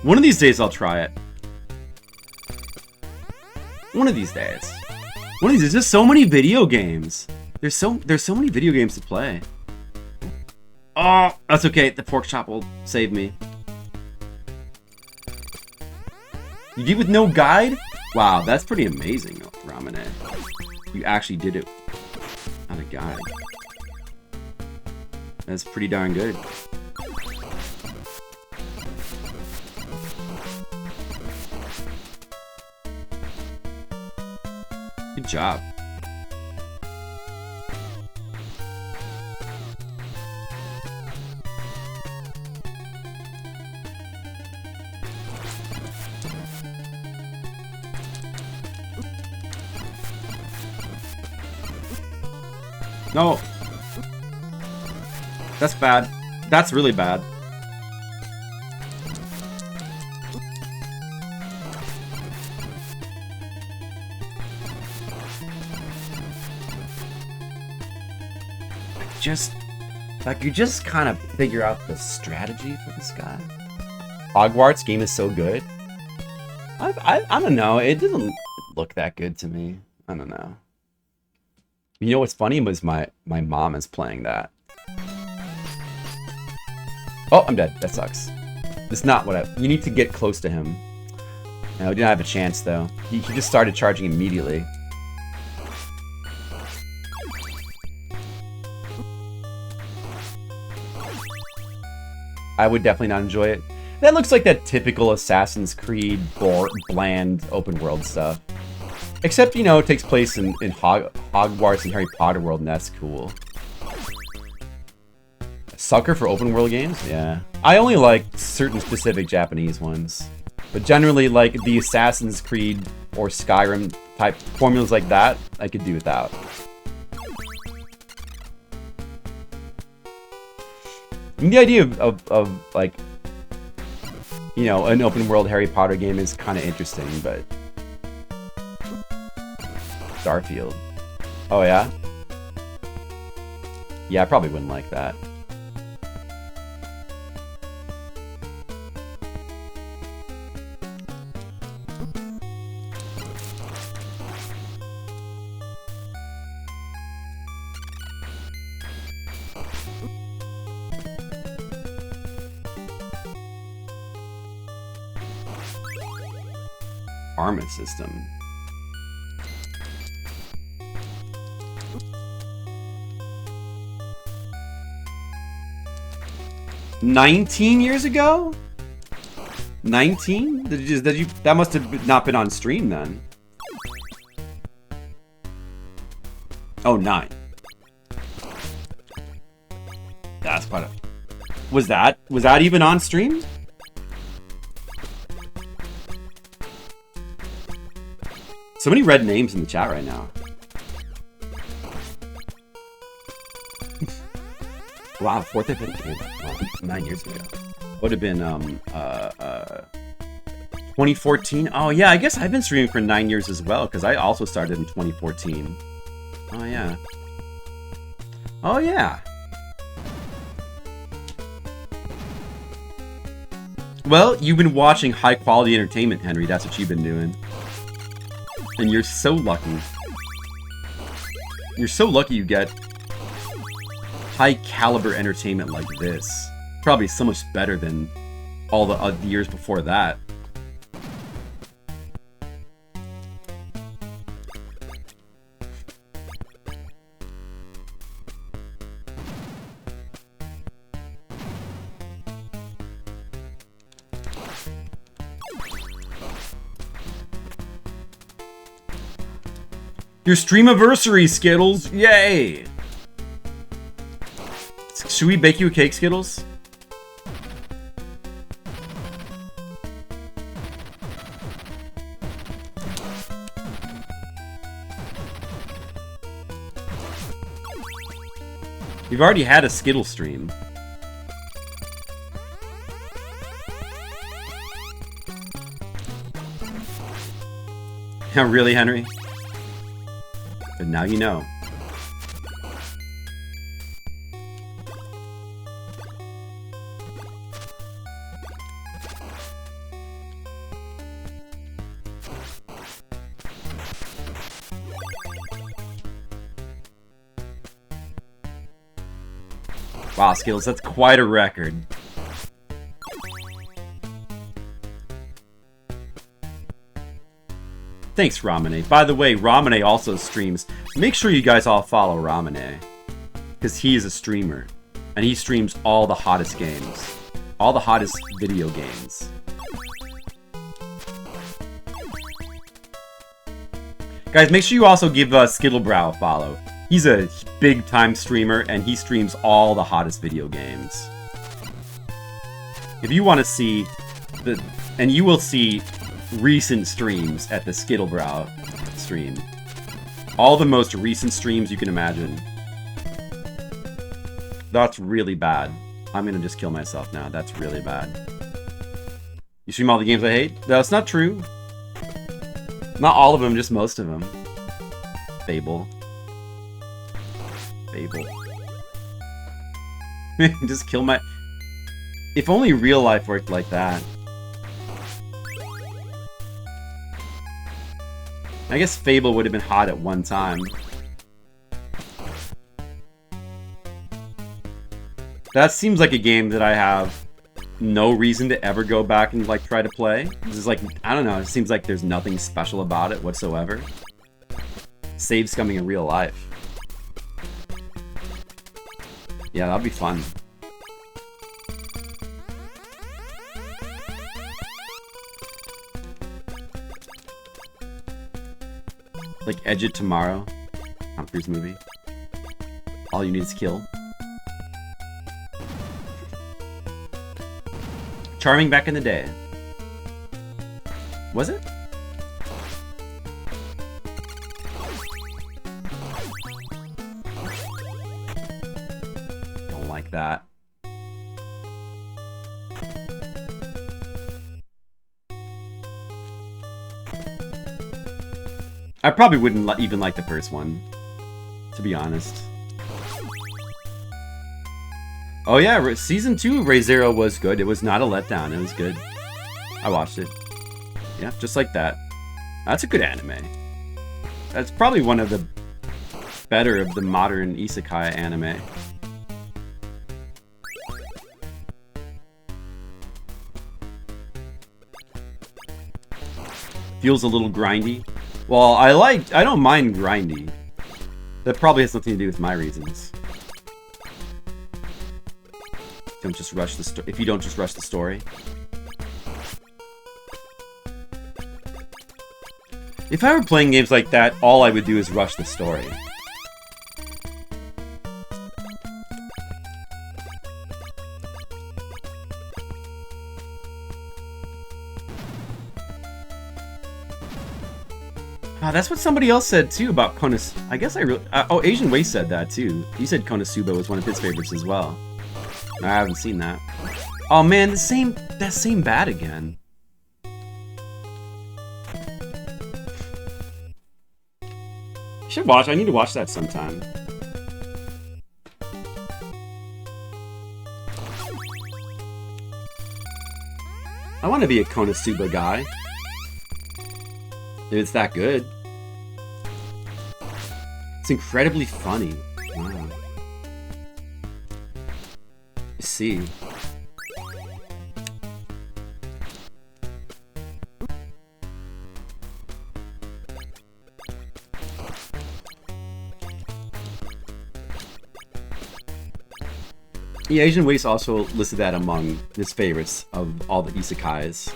One of these days I'll try it. One of these days. One of these. There's just so many video games. There's so many video games to play. Oh, that's okay. The pork chop will save me. You did with no guide? Wow, that's pretty amazing, Ramune. You actually did it on a guide. That's pretty darn good. Good job. No. That's bad. That's really bad. I could just kind of figure out the strategy for this guy. Hogwarts game is so good. I don't know. It doesn't look that good to me. I don't know. You know what's funny was my mom is playing that. Oh, I'm dead. That sucks. That's not what you need to get close to him. No, didn't have a chance though. He just started charging immediately. I would definitely not enjoy it. That looks like that typical Assassin's Creed bland open world stuff. Except, you know, it takes place in Hogwarts and Harry Potter world, and that's cool. A sucker for open world games? Yeah. I only like certain specific Japanese ones. But generally, like the Assassin's Creed or Skyrim type formulas like that, I could do without. And the idea of like, you know, an open world Harry Potter game is kind of interesting, but Starfield. Oh yeah? Yeah, I probably wouldn't like that. Armament system. $19 years ago? 19? That must have not been on stream then. Oh, 9. That's quite a... Was that even on stream? So many red names in the chat right now. Wow, 4th and 5th game. Wow, 9 years ago. Would have been 2014. Oh yeah, I guess I've been streaming for 9 years as well, because I also started in 2014. Oh yeah. Oh yeah. Well, you've been watching high quality entertainment, Henry. That's what you've been doing. And you're so lucky. You're so lucky you get high caliber entertainment like this. Probably so much better than all the years before that. Your streamiversary, Skittles! Yay! Should we bake you a cake, Skittles? We've already had a Skittle stream. Yeah, really, Henry? But now you know. Wow, Skittles, that's quite a record. Thanks, Ramane. By the way, Ramane also streams. Make sure you guys all follow Ramane. Because he is a streamer. And he streams all the hottest games. All the hottest video games. Guys, make sure you also give Skittlebrow a follow. He's a big-time streamer, and he streams all the hottest video games. If you want to see the... And you will see recent streams at the Skittlebrow stream. All the most recent streams you can imagine. That's really bad. I'm gonna just kill myself now. That's really bad. You stream all the games I hate? That's not true. Not all of them, just most of them. Fable. Fable. Just kill my... If only real life worked like that. I guess Fable would have been hot at one time. That seems like a game that I have no reason to ever go back and like try to play. This is like, I don't know, it seems like there's nothing special about it whatsoever. Save scumming in real life. Yeah, that'll be fun. Like Edge It Tomorrow. Tom Cruise movie. All you need is kill. Charming back in the day. Was it? Don't like that. I probably wouldn't even like the first one, to be honest. Oh yeah, Season 2 of Re:Zero was good. It was not a letdown. It was good. I watched it. Yeah, just like that. That's a good anime. That's probably one of the better of the modern isekai anime. Feels a little grindy. Well, I don't mind grindy. That probably has something to do with my reasons. Don't just rush the if you don't just rush the story. If I were playing games like that, all I would do is rush the story. That's what somebody else said too about Konosuba. I guess I really... oh, Asian Waste said that too. He said Konosuba was one of his favorites as well. I haven't seen that. Oh man, that same bat again. You should watch. I need to watch that sometime. I want to be a Konosuba guy. If it's that good. It's incredibly funny. Wow. Let's see. Yeah, Asian Waste also listed that among his favorites of all the isekais.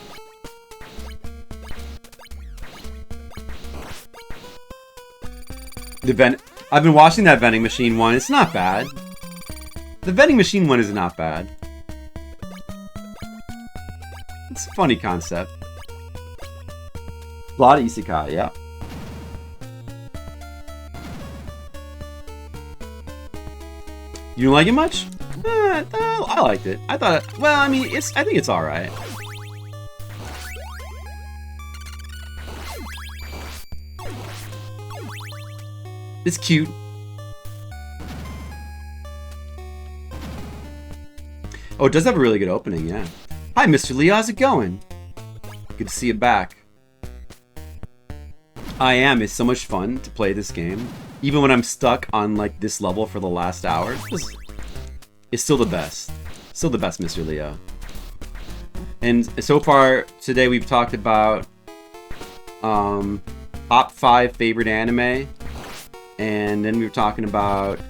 I've been watching that vending machine one. It's not bad. The vending machine one is not bad. It's a funny concept. A lot of isekai, yeah. You don't like it much? I liked it. I thought, well, I mean, I think it's alright. It's cute. Oh, it does have a really good opening, yeah. Hi, Mr. Lee, how's it going? Good to see you back. I am. It's so much fun to play this game. Even when I'm stuck on, like, this level for the last hour. It's still the best. Still the best, Mr. Leo. And so far, today we've talked about top 5 favorite anime. And then we were talking about,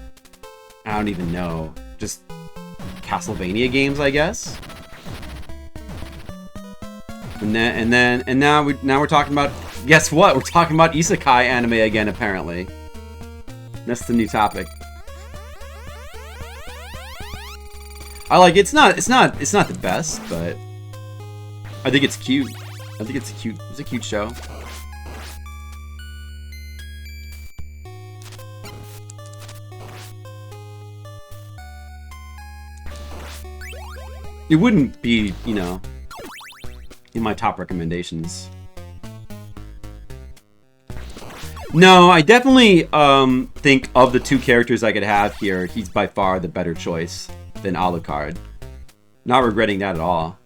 I don't even know, just Castlevania games, I guess. And now we're talking about, guess what? We're talking about isekai anime again, apparently. That's the new topic. I like it. It's not the best, but I think it's cute. I think it's a cute show. It wouldn't be, you know, in my top recommendations. No, I definitely think of the 2 characters I could have here, he's by far the better choice than Alucard. Not regretting that at all.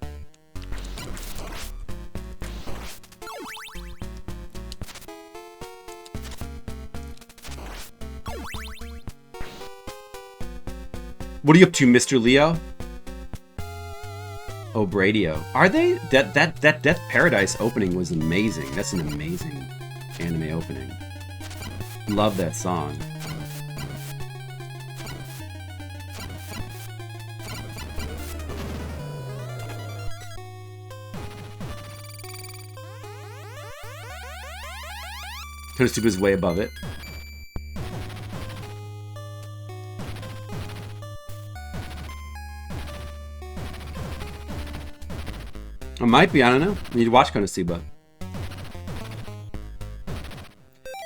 What are you up to, Mr. Leo? Oh, Bradio. Are they? That Death Paradise opening was amazing. That's an amazing anime opening. Love that song. Konosuba's way above it. It might be, I don't know. You need to watch Konosuba.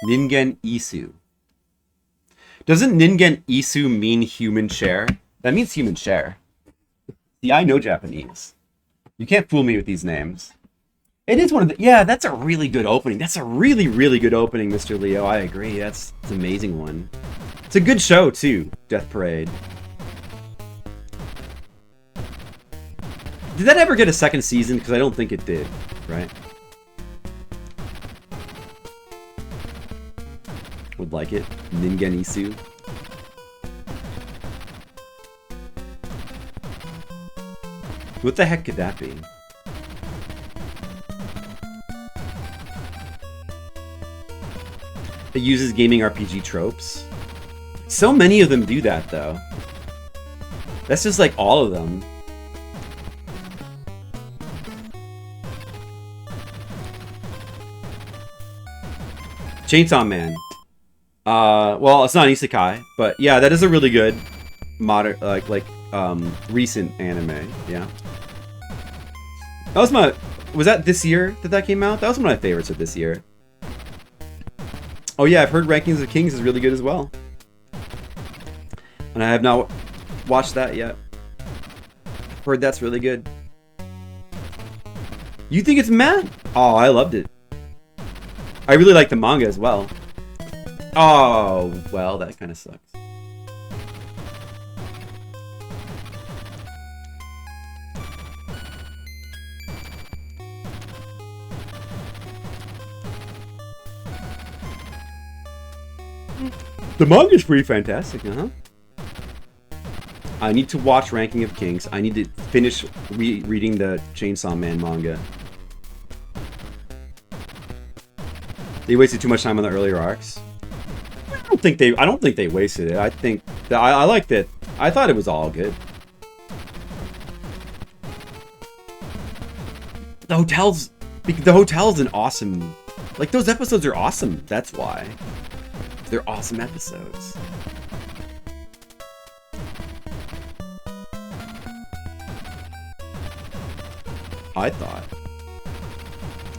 Ningen Isu. Doesn't Ningen Isu mean human share? That means human share. See, I know Japanese. You can't fool me with these names. It is one of the... Yeah, that's a really good opening. That's a really, really good opening, Mr. Leo. I agree. It's an amazing one. It's a good show, too. Death Parade. Did that ever get a second season? Because I don't think it did, right? Would like it. Ningen Isu. What the heck could that be? It uses gaming RPG tropes. So many of them do that, though. That's just like all of them. Chainsaw Man. Well, it's not an isekai, but yeah, that is a really good modern, recent anime. Yeah. That was my. Was that this year that came out? That was one of my favorites of this year. Oh yeah, I've heard Rankings of Kings is really good as well, and I have not watched that yet. Heard that's really good. You think it's meh? Oh, I loved it. I really like the manga as well. Oh, well, that kind of sucks. The manga's pretty fantastic, I need to watch Ranking of Kings. I need to finish reading the Chainsaw Man manga. They wasted too much time on the earlier arcs. I don't think they wasted it. I think that I liked it. I thought it was all good. The hotel's an awesome. Like, those episodes are awesome. That's why. They're awesome episodes. I thought.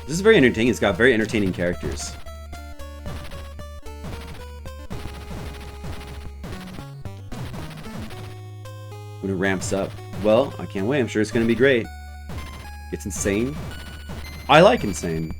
This is very entertaining. It's got very entertaining characters. When it ramps up. Well, I can't wait. I'm sure it's going to be great. It's insane. I like insane.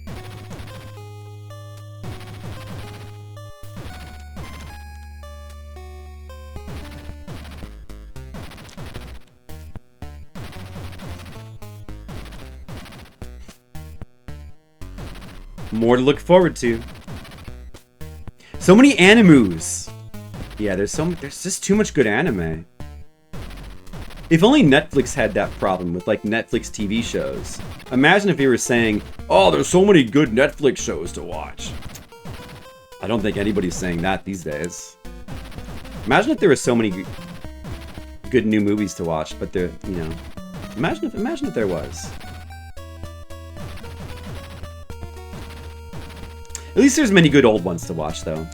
More to look forward to. So many animus. Yeah, there's just too much good anime. If only Netflix had that problem with like Netflix TV shows. Imagine if they were saying, "Oh, there's so many good Netflix shows to watch." I don't think anybody's saying that these days. Imagine if there were so many good new movies to watch, but there, you know, imagine if there was. At least there's many good old ones to watch, though.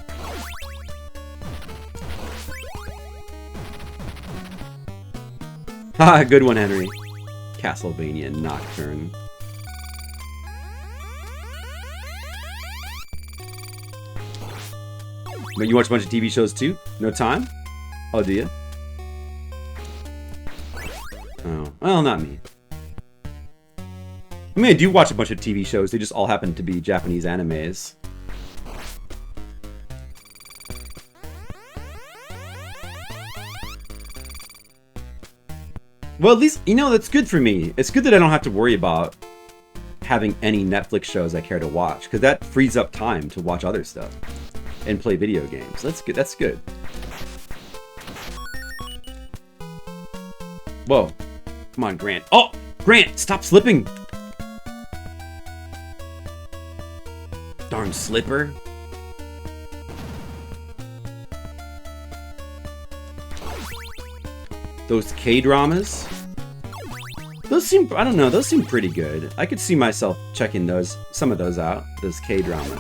Haha, good one, Henry. Castlevania Nocturne. But you watch a bunch of TV shows, too? No time? Oh, do you? Oh, well, not me. I mean, I do watch a bunch of TV shows. They just all happen to be Japanese animes. Well, at least, you know, that's good for me. It's good that I don't have to worry about having any Netflix shows I care to watch, because that frees up time to watch other stuff and play video games. That's good. That's good. Whoa. Come on, Grant. Oh! Grant, stop slipping! Darn slipper. Those K-dramas? Those seem, I don't know, those seem pretty good. I could see myself checking some of those out, those K-dramas.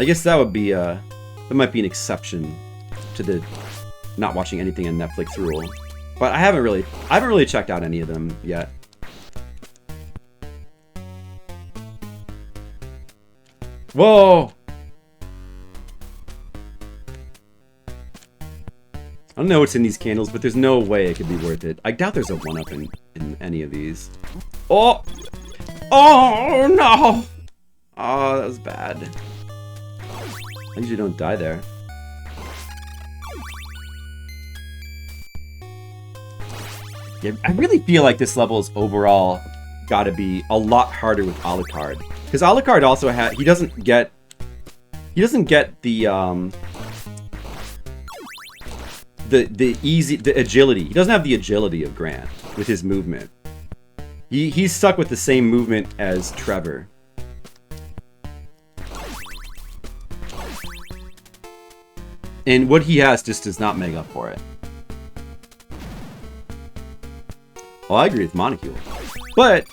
I guess that would be, that might be an exception to the not watching anything on Netflix rule. But I haven't really checked out any of them yet. Whoa! I don't know what's in these candles, but there's no way it could be worth it. I doubt there's a 1-up in any of these. Oh! Oh, no! Oh, that was bad. I usually don't die there. Yeah, I really feel like this level is overall gotta be a lot harder with Alucard. Because Alucard also he doesn't get the agility. He doesn't have the agility of Grant with his movement. He's stuck with the same movement as Trevor. And what he has just does not make up for it. Well, I agree with Monocule. But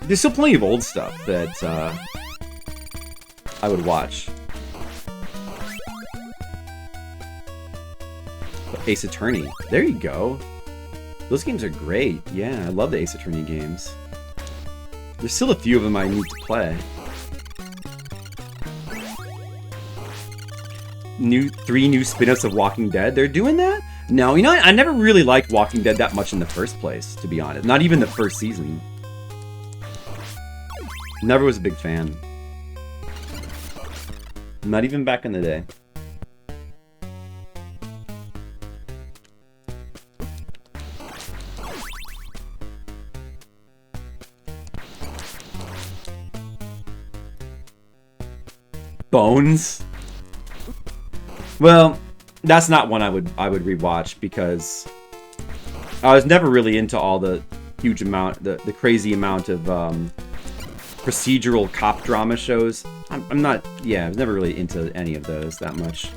there's still plenty of old stuff that I would watch. Ace Attorney. There you go. Those games are great. Yeah, I love the Ace Attorney games. There's still a few of them I need to play. 3 new spin-offs of Walking Dead. They're doing that? No, you know, I never really liked Walking Dead that much in the first place, to be honest. Not even the first season. Never was a big fan. Not even back in the day. Bones? Well, that's not one I would rewatch because I was never really into all the huge amount, the crazy amount of procedural cop drama shows. I'm not, yeah, I was never really into any of those that much.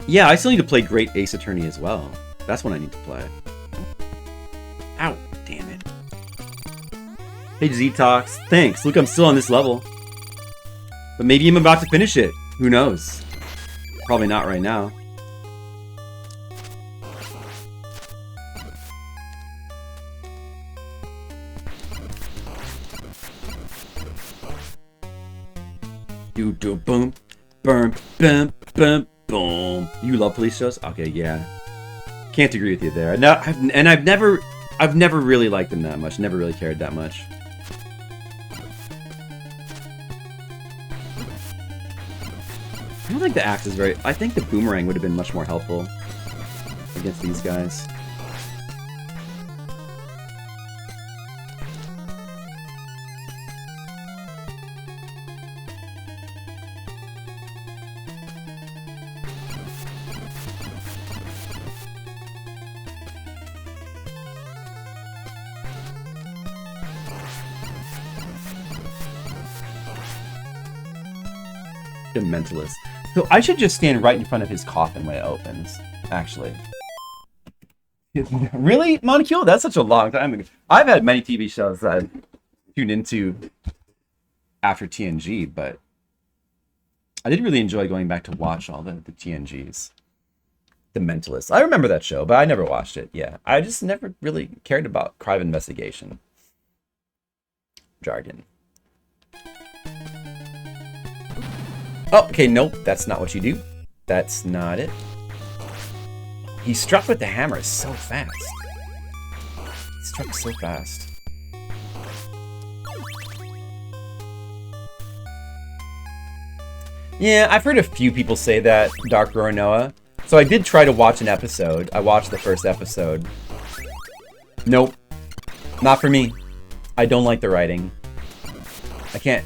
Yeah, I still need to play Great Ace Attorney as well. That's what I need to play. Ow, damn it. Hey, Z-Tox. Thanks. Look, I'm still on this level. But maybe I'm about to finish it. Who knows? Probably not right now. Do do boom, boom, boom, boom, boom. You love police shows? Okay, yeah. Can't agree with you there. No, I've never really liked them that much. Never really cared that much. I don't think the axe is very... I think the boomerang would have been much more helpful against these guys. The Mentalist. So I should just stand right in front of his coffin when it opens, actually. Really, Moncule? That's such a long time ago. I've had many TV shows that I've tuned into after TNG, but I did really enjoy going back to watch all the TNGs. The Mentalist. I remember that show, but I never watched it. Yeah, I just never really cared about crime investigation jargon. Oh, okay, nope, that's not what you do. That's not it. He struck with the hammer so fast. He struck so fast. Yeah, I've heard a few people say that, Dark Roronoa. So I did try to watch an episode. I watched the first episode. Nope. Not for me. I don't like the writing. I can't...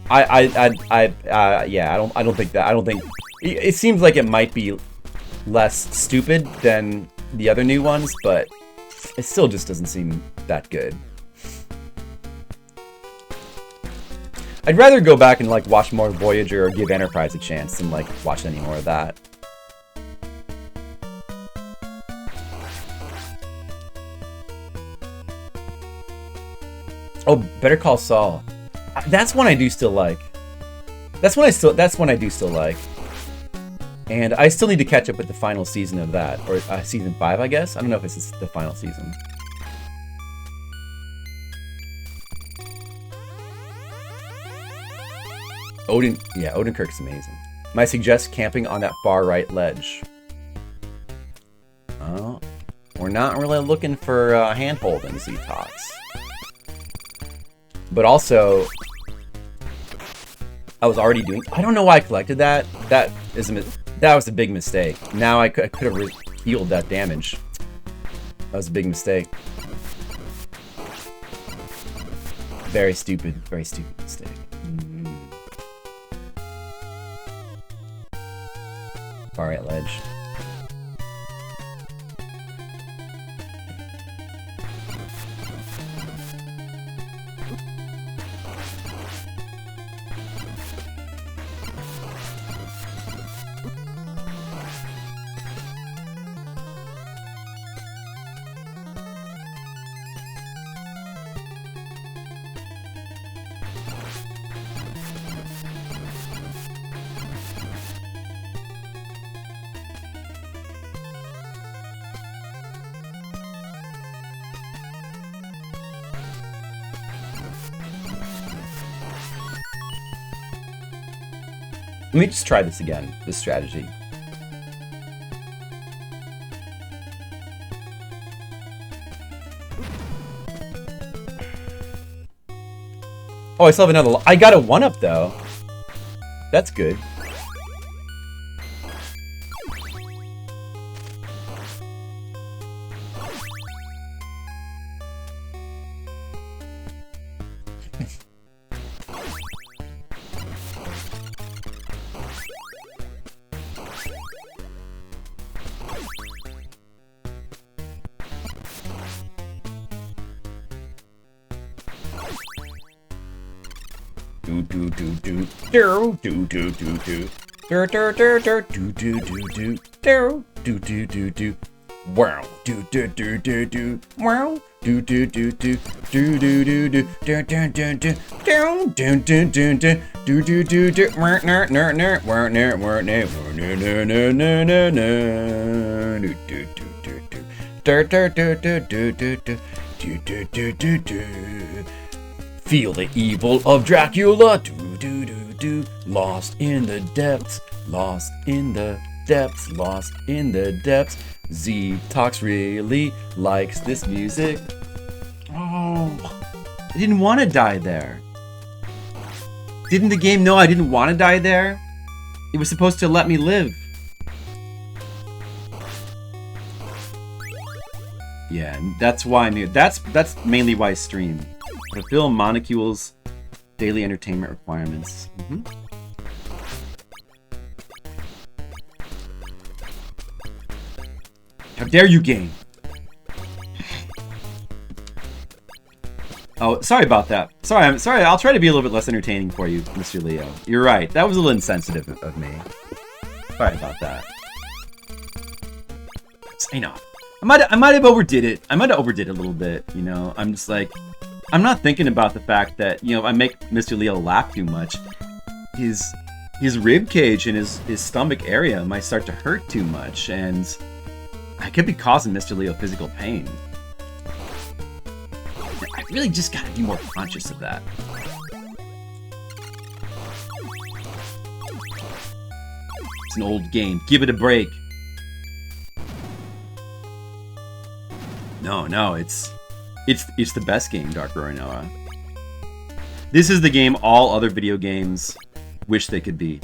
yeah, I don't think that. I don't think it seems like it might be less stupid than the other new ones, but it still just doesn't seem that good. I'd rather go back and like watch more Voyager or give Enterprise a chance than like watch any more of that. Oh, Better Call Saul. That's one I do still like. That's one I do still like. And I still need to catch up with the final season of that, or season 5, I guess. I don't know if it's the final season. Odenkirk's amazing. Might suggest camping on that far right ledge. Oh, we're not really looking for hand-holding, Z-Tox. But also, I was already doing... I don't know why I collected that. That was a big mistake. Now I could have healed that damage. That was a big mistake. Very stupid mistake. Far right ledge. Let me just try this again, this strategy. Oh, I still have another... I got a 1-up, though. That's good. Wow, do do do do do. Wow, do do do do do do do do do do do do down do do do do do do do do. Wow, ner ner ner wow ner wow ner ner ner ner ner ner ner do do do do do do do do do do do do do do do do. Feel the evil of Dracula. Do do do do. Lost in the depths. Lost in the depths. Lost in the depths. Z-Tox really likes this music. Oh, I didn't want to die there. Didn't the game know I didn't want to die there? It was supposed to let me live. Yeah, that's why I'm here. That's mainly why I stream. Fulfill Monocule's daily entertainment requirements. How dare you, game? Oh, sorry about that. I'm sorry. I'll try to be a little bit less entertaining for you, Mr. Leo. You're right. That was a little insensitive of me. Sorry about that. I know. I might have overdid it. I might have overdid it a little bit. You know, I'm just like, I'm not thinking about the fact that, you know, if I make Mr. Leo laugh too much, his rib cage and his stomach area might start to hurt too much, and I could be causing Mr. Leo physical pain. I really just gotta be more conscious of that. It's an old game. Give it a break. No, it's the best game, Dark Roronoa. This is the game all other video games wish they could be.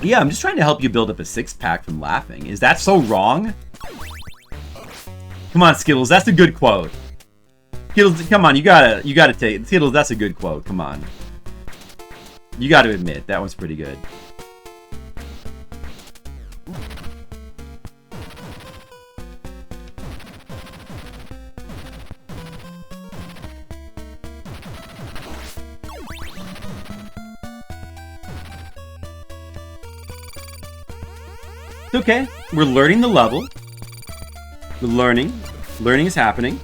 Yeah, I'm just trying to help you build up a six-pack from laughing. Is that so wrong? Come on, Skittles, that's a good quote. Skittles, come on, you gotta take it. Skittles, that's a good quote. Come on. You gotta admit, that one's pretty good. It's okay. We're learning the level. We're learning. Learning is happening.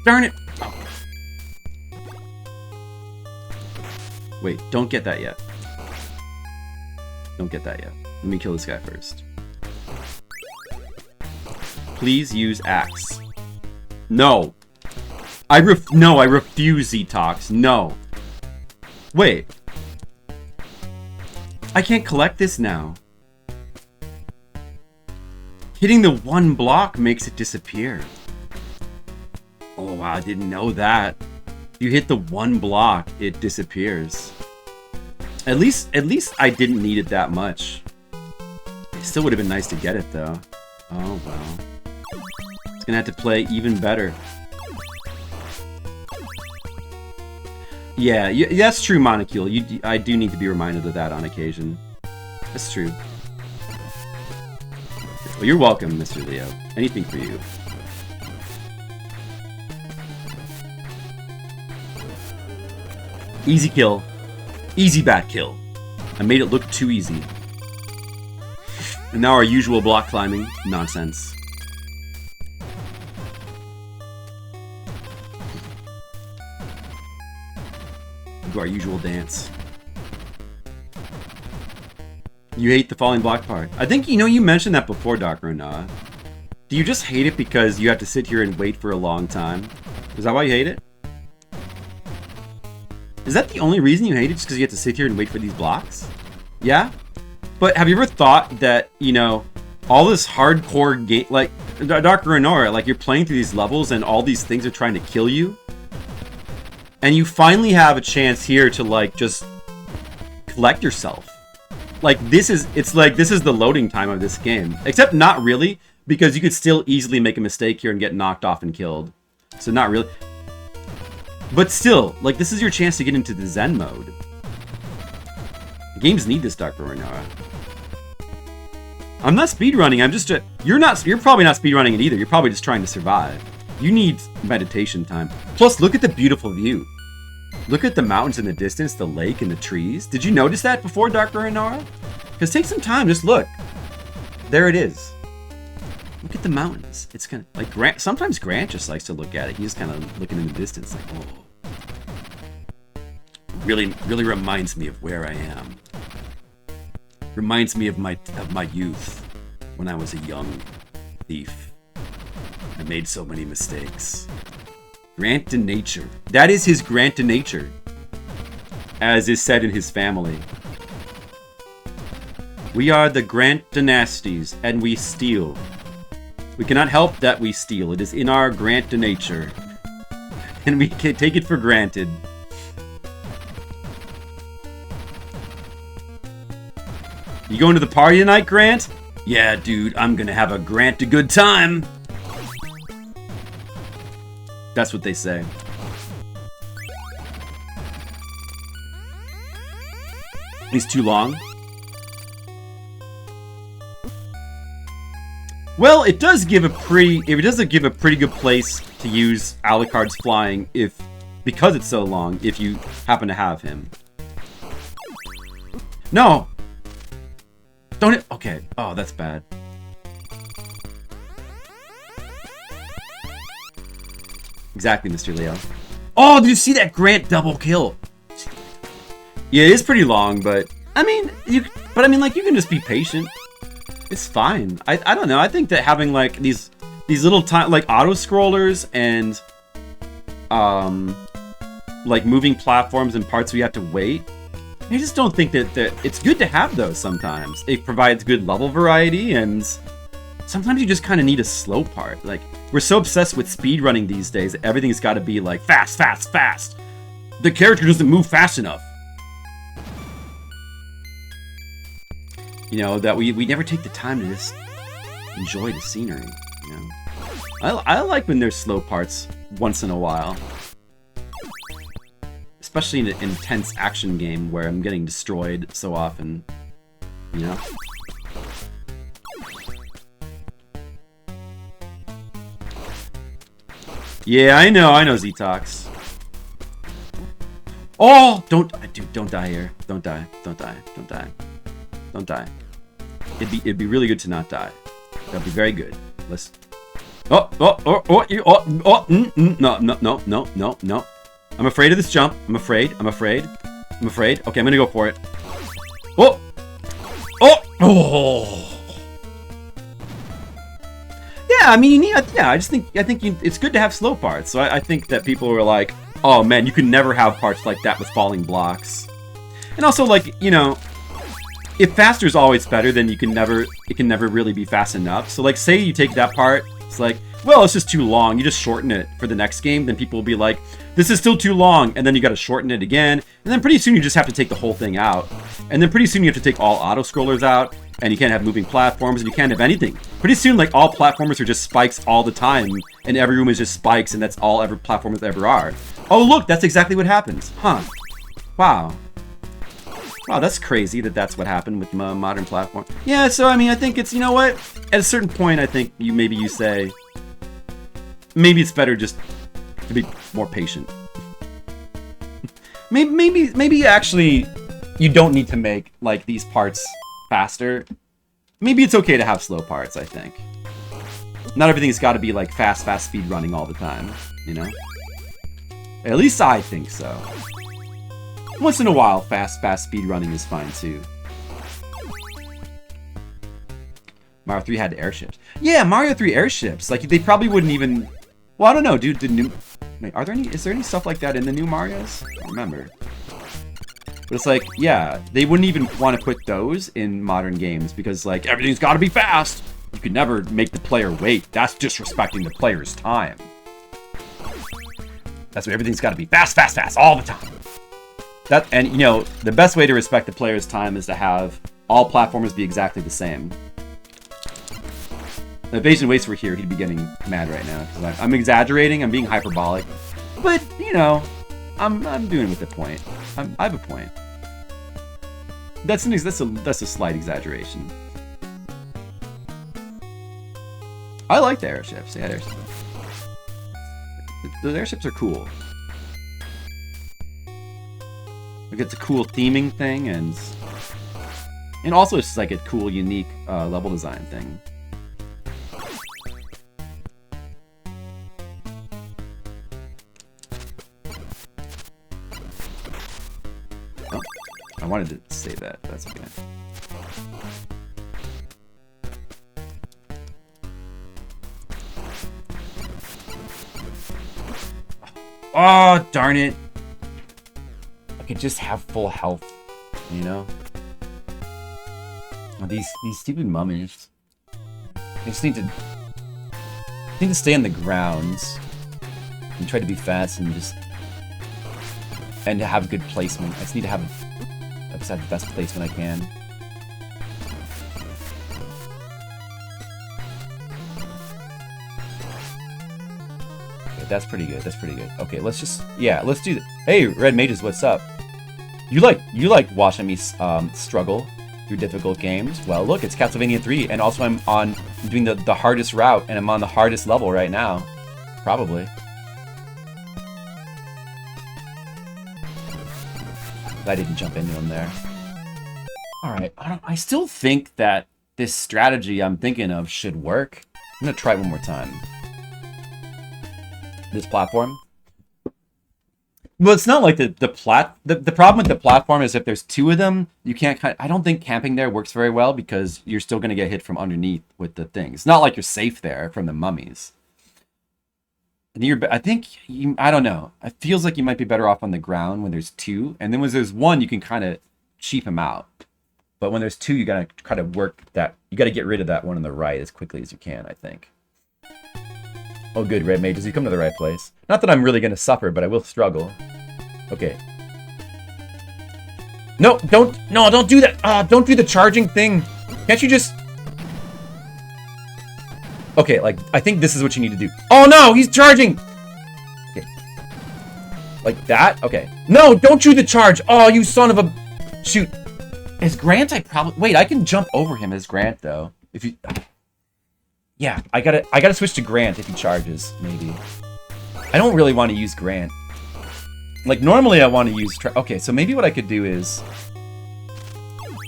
Darn it! Oh. Wait, don't get that yet. Don't get that yet. Let me kill this guy first. Please use axe. No. I refuse, Z-Tox. No. Wait. I can't collect this now. Hitting the one block makes it disappear. Oh, wow, I didn't know that. If you hit the one block, it disappears. At least I didn't need it that much. It still would have been nice to get it, though. Oh, well. It's gonna have to play even better. Yeah, that's true, Monocule. I do need to be reminded of that on occasion. That's true. Well, you're welcome, Mr. Leo. Anything for you. Easy kill. Easy bat kill. I made it look too easy. And now our usual block climbing nonsense. Our usual dance. You hate the falling block part. I think, you mentioned that before, Dark Roronoa. Do you just hate it because you have to sit here and wait for a long time? Is that why you hate it? Is that the only reason you hate it, just because you have to sit here and wait for these blocks? Yeah? But have you ever thought that, all this hardcore game, like, Dark Roronoa, like, you're playing through these levels and all these things are trying to kill you? And you finally have a chance here to, like, just collect yourself. Like, this is the loading time of this game. Except not really, because you could still easily make a mistake here and get knocked off and killed. So not really. But still, like, this is your chance to get into the Zen mode. The games need this, Dark Roronoa. I'm not speedrunning, I'm just you're probably not speedrunning it either. You're probably just trying to survive. You need meditation time. Plus, look at the beautiful view. Look at the mountains in the distance, the lake and the trees. Did you notice that before, Dr. Inara? Because take some time, just look. There it is. Look at the mountains. It's kind of like Grant. Sometimes Grant just likes to look at it. He's kind of looking in the distance, like, oh. Really reminds me of where I am. Reminds me of my youth when I was a young thief. I made so many mistakes. Grant to nature. That is his grant to nature, as is said in his family. We are the Grant dynasties, and we steal. We cannot help that we steal. It is in our grant to nature, and we can take it for granted. You going to the party tonight, Grant? Yeah, dude, I'm gonna have a Grant a good time. That's what they say. He's too long. Well, it does give a pretty good place to use Alucard's flying because it's so long, if you happen to have him. No! Don't it? Okay. Oh, that's bad. Exactly, Mr. Leo. Oh, did you see that Grant double kill? Yeah, it is pretty long, but I mean, you can just be patient. It's fine. I don't know. I think that having like these little like auto scrollers and like moving platforms and parts where you have to wait. I just don't think that it's good to have those sometimes. It provides good level variety, and sometimes you just kind of need a slow part. Like, we're so obsessed with speedrunning these days that everything's got to be like fast, fast, fast. The character doesn't move fast enough. You know, that we never take the time to just enjoy the scenery, you know. I like when there's slow parts once in a while. Especially in an intense action game where I'm getting destroyed so often, you know? Yeah, I know, Zetox. Oh! Dude, don't die here. Don't die. Don't die. Don't die. Don't die. It'd be really good to not die. That'd be very good. Let's... No. I'm afraid of this jump. I'm afraid. Okay, I'm gonna go for it. Oh! Yeah, I mean, yeah, I think it's good to have slow parts. So I think that people were like, oh man, you can never have parts like that with falling blocks. And also, like, you know, if faster is always better, then it can never really be fast enough. So like, say you take that part, it's like, well, it's just too long. You just shorten it for the next game, then people will be like, this is still too long, and then you got to shorten it again, and then pretty soon you just have to take the whole thing out, and then pretty soon you have to take all auto scrollers out, and you can't have moving platforms, and you can't have anything. Pretty soon, like, all platformers are just spikes all the time, and every room is just spikes, and that's all every platformers ever are. Oh, look, that's exactly what happens. Huh. Wow. Wow, that's crazy that that's what happened with modern platform. Yeah, so, I mean, I think it's, you know what? At a certain point, I think you say, maybe it's better just to be more patient. maybe actually you don't need to make like these parts faster. Maybe it's okay to have slow parts, I think. Not everything's got to be like fast speed running all the time, you know? At least I think so. Once in a while, fast speed running is fine too. Mario 3 had airships. Yeah, Mario 3 airships. Like, they probably wouldn't even... Well, I don't know, dude. Wait, is there any stuff like that in the new Marios? I don't remember. But it's like, yeah, they wouldn't even want to put those in modern games because, like, everything's got to be fast. You could never make the player wait. That's disrespecting the player's time. That's why everything's got to be fast, all the time. And, you know, the best way to respect the player's time is to have all platformers be exactly the same. If Asian Waste were here, he'd be getting mad right now. Because I'm exaggerating, I'm being hyperbolic. But, you know, I'm doing it with a point. I have a point. That's a slight exaggeration. I like the airships. They had airships. those airships are cool. Like it's a cool theming thing, and also it's like a cool, unique level design thing. Oh, I wanted to save that. But that's okay. Oh, darn it. I could just have full health, you know? Oh, these stupid mummies. They just need to stay on the ground and try to be fast and to have good placement. I just need to have the best placement I can. That's pretty good. That's pretty good. Okay, let's just let's do that. Hey, Red Mages, what's up? You like watching me struggle through difficult games? Well, look, it's Castlevania 3, and also I'm doing the hardest route, and I'm on the hardest level right now, probably. I didn't jump into him there. All right, I still think that this strategy I'm thinking of should work. I'm gonna try it one more time. This platform. Well, it's not like the problem with the platform is if there's two of them, you can't I don't think camping there works very well because you're still going to get hit from underneath with the thing. It's not like you're safe there from the mummies. And I don't know. It feels like you might be better off on the ground when there's two, and then when there's one, you can kind of cheap him out. But when there's two, you got to kind of work that. You got to get rid of that one on the right as quickly as you can, I think. Oh, good, Red Mages, you come to the right place. Not that I'm really going to suffer, but I will struggle. Okay. No, don't do that. Don't do the charging thing. Can't you just... Okay, like, I think this is what you need to do. Oh, no, he's charging. Okay. Like that? Okay. No, don't do the charge. Oh, you son of a... Shoot. As Grant, Wait, I can jump over him as Grant, though. If you... Yeah, I gotta switch to Grant if he charges, maybe. I don't really want to use Grant. Like, normally I want to use... Okay, so maybe what I could do is...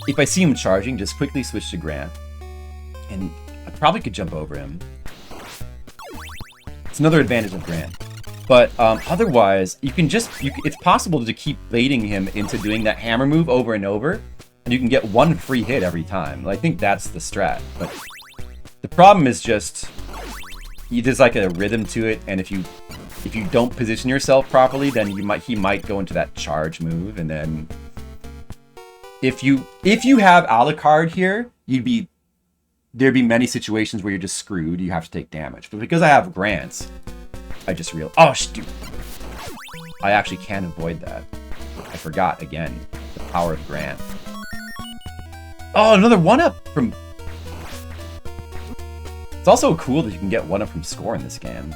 If I see him charging, just quickly switch to Grant. And I probably could jump over him. It's another advantage of Grant. But otherwise, it's possible to keep baiting him into doing that hammer move over and over. And you can get one free hit every time. I think that's the strat. But... The problem is just there's like a rhythm to it, and if you don't position yourself properly, then he might go into that charge move, and then if you have Alucard here, there'd be many situations where you're just screwed. You have to take damage, but because I have Grants, I just realized, oh shoot, I actually can avoid that. I forgot again the power of Grant. Oh, another 1-up from. It's also cool that you can get 1-up from score in this game.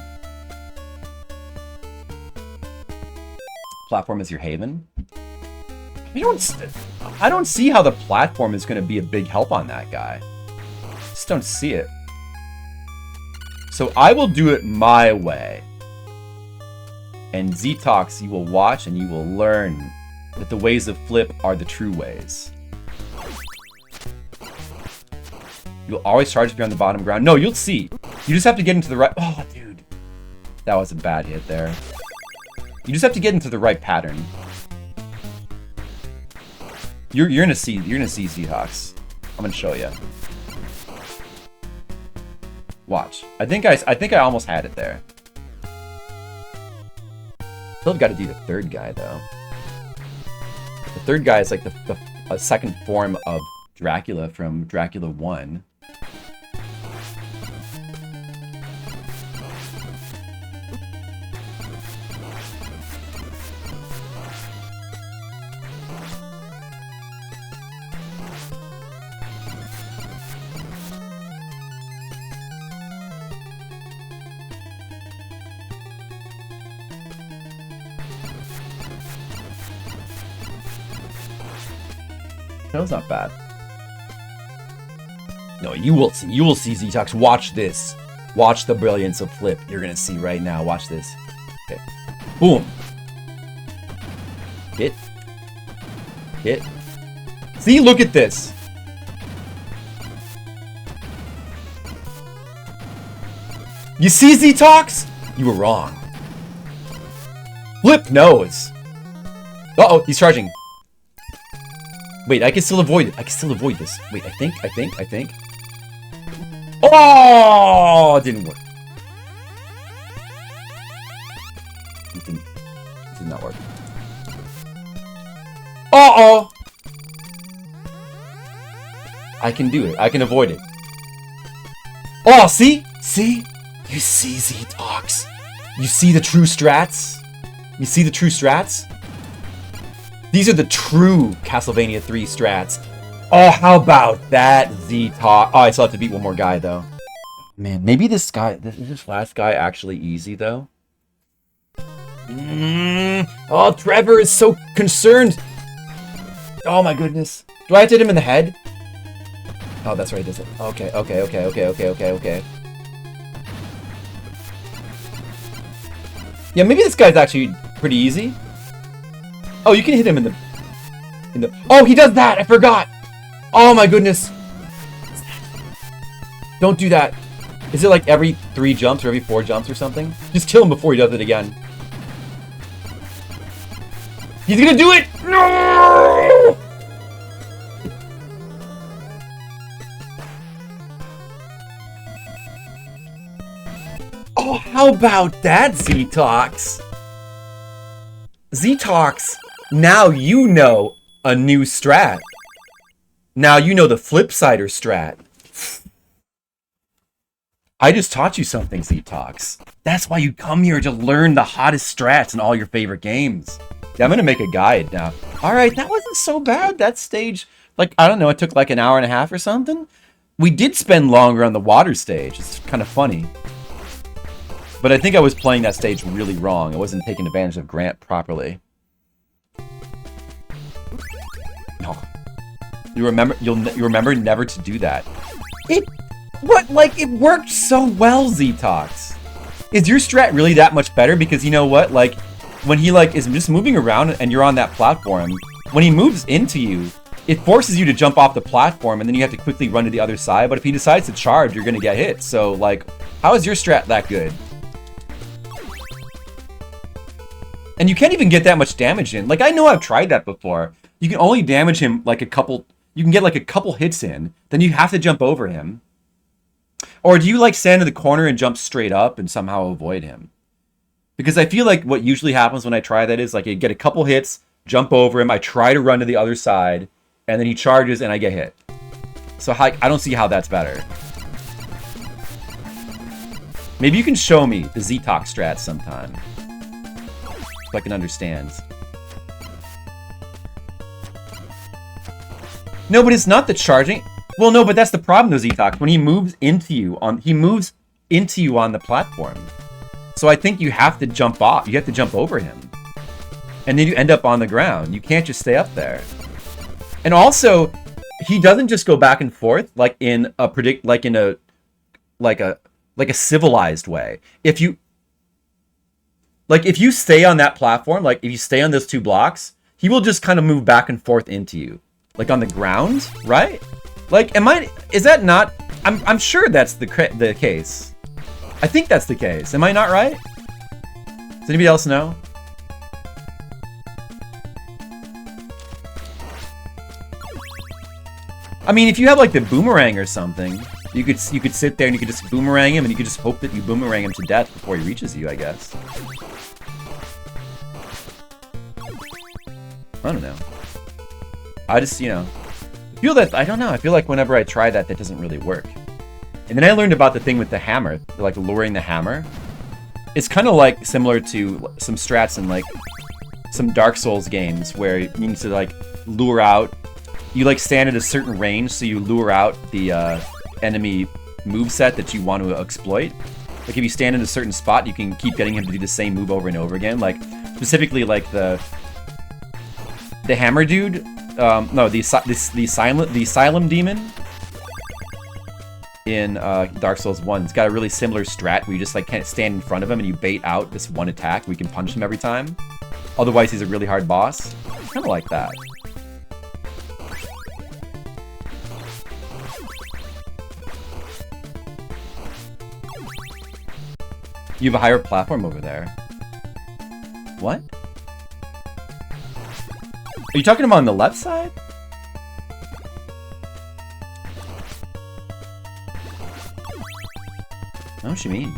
Platform is your haven. I don't see how the platform is going to be a big help on that guy. Just don't see it. So I will do it my way. And Z-Tox, you will watch and you will learn that the ways of Flip are the true ways. You'll always charge if you're on the bottom ground. No, you'll see. You just have to get into the right... Oh, dude. That was a bad hit there. You just have to get into the right pattern. You're gonna see Z-Tox. I'm gonna show you. Watch. I think I almost had it there. Still got to do the third guy though. The third guy is like a second form of Dracula from Dracula 1. That was not bad. No, you will see Z-Tox. Watch this. Watch the brilliance of Flip. You're gonna see right now. Watch this. Okay. Boom. Hit. Hit. See, look at this. You see, Z-Tox? You were wrong. Flip nose. Uh-oh, he's charging. Wait, I can still avoid it. I can still avoid this. Wait, I think. Oh, it didn't work. It did not work. Uh-oh. I can do it. I can avoid it. Oh, see? See? You see, Z-Tox. You see the true strats? You see the true strats? These are the true Castlevania 3 strats. Oh, how about that, Z-Tox? Oh, I still have to beat one more guy, though. Man, maybe this last guy actually easy, though? Oh, Trevor is so concerned. Oh, my goodness. Do I have to hit him in the head? Oh, that's right, he does it. Okay. Yeah, maybe this guy's actually pretty easy. Oh, you can hit him in the... Oh, he does that! I forgot! Oh my goodness! Don't do that. Is it like every 3 jumps or every 4 jumps or something? Just kill him before he does it again. He's gonna do it! No! Oh, how about that, Z-Tox? Z-Tox, now you know a new strat. Now you know the Flipsider strat. I just taught you something, Z-Tox. That's why you come here to learn the hottest strats in all your favorite games. Yeah, I'm gonna make a guide now. Alright, that wasn't so bad. That stage, like, I don't know, it took like an hour and a half or something. We did spend longer on the water stage. It's kind of funny. But I think I was playing that stage really wrong. I wasn't taking advantage of Grant properly. No. You remember never to do that. It worked so well, Z-Tox. Is your strat really that much better? Because you know what? Like, when he like is just moving around and you're on that platform, when he moves into you, it forces you to jump off the platform and then you have to quickly run to the other side. But if he decides to charge, you're gonna get hit. So like, how is your strat that good? And you can't even get that much damage in. Like, I know I've tried that before. You can only damage him like a couple... You can get like a couple hits in. Then you have to jump over him. Or do you like stand in the corner and jump straight up and somehow avoid him? Because I feel like what usually happens when I try that is like I get a couple hits, jump over him, I try to run to the other side, and then he charges and I get hit. So I don't see how that's better. Maybe you can show me the Z-Tox strats sometime. So I can understand. No, but it's not the charging. Well, no, but that's the problem though, Z-Tox. When he moves into you on the platform. So I think you have to jump off. You have to jump over him. And then you end up on the ground. You can't just stay up there. And also, he doesn't just go back and forth like in a civilized way. If you stay on that platform, like if you stay on those 2 blocks, he will just kind of move back and forth into you. Like on the ground, right? Like, is that not, I'm sure that's the case. I think that's the case. Am I not right? Does anybody else know? I mean, if you have like the boomerang or something, you could sit there and you could just boomerang him and you could just hope that you boomerang him to death before he reaches you, I guess. I don't know. I just, feel that, I don't know, I feel like whenever I try that doesn't really work. And then I learned about the thing with the hammer, like luring the hammer. It's kind of like similar to some strats in like some Dark Souls games where you need to like lure out, you like stand at a certain range so you lure out the enemy moveset that you want to exploit. Like if you stand in a certain spot, you can keep getting him to do the same move over and over again. Like specifically like the hammer dude. No, the Asylum Demon. in Dark Souls 1. It's got a really similar strat where you just like can't stand in front of him and you bait out this one attack where you can punch him every time. Otherwise, he's a really hard boss. Kind of like that. You have a higher platform over there. What? Are you talking about on the left side? I know what you mean.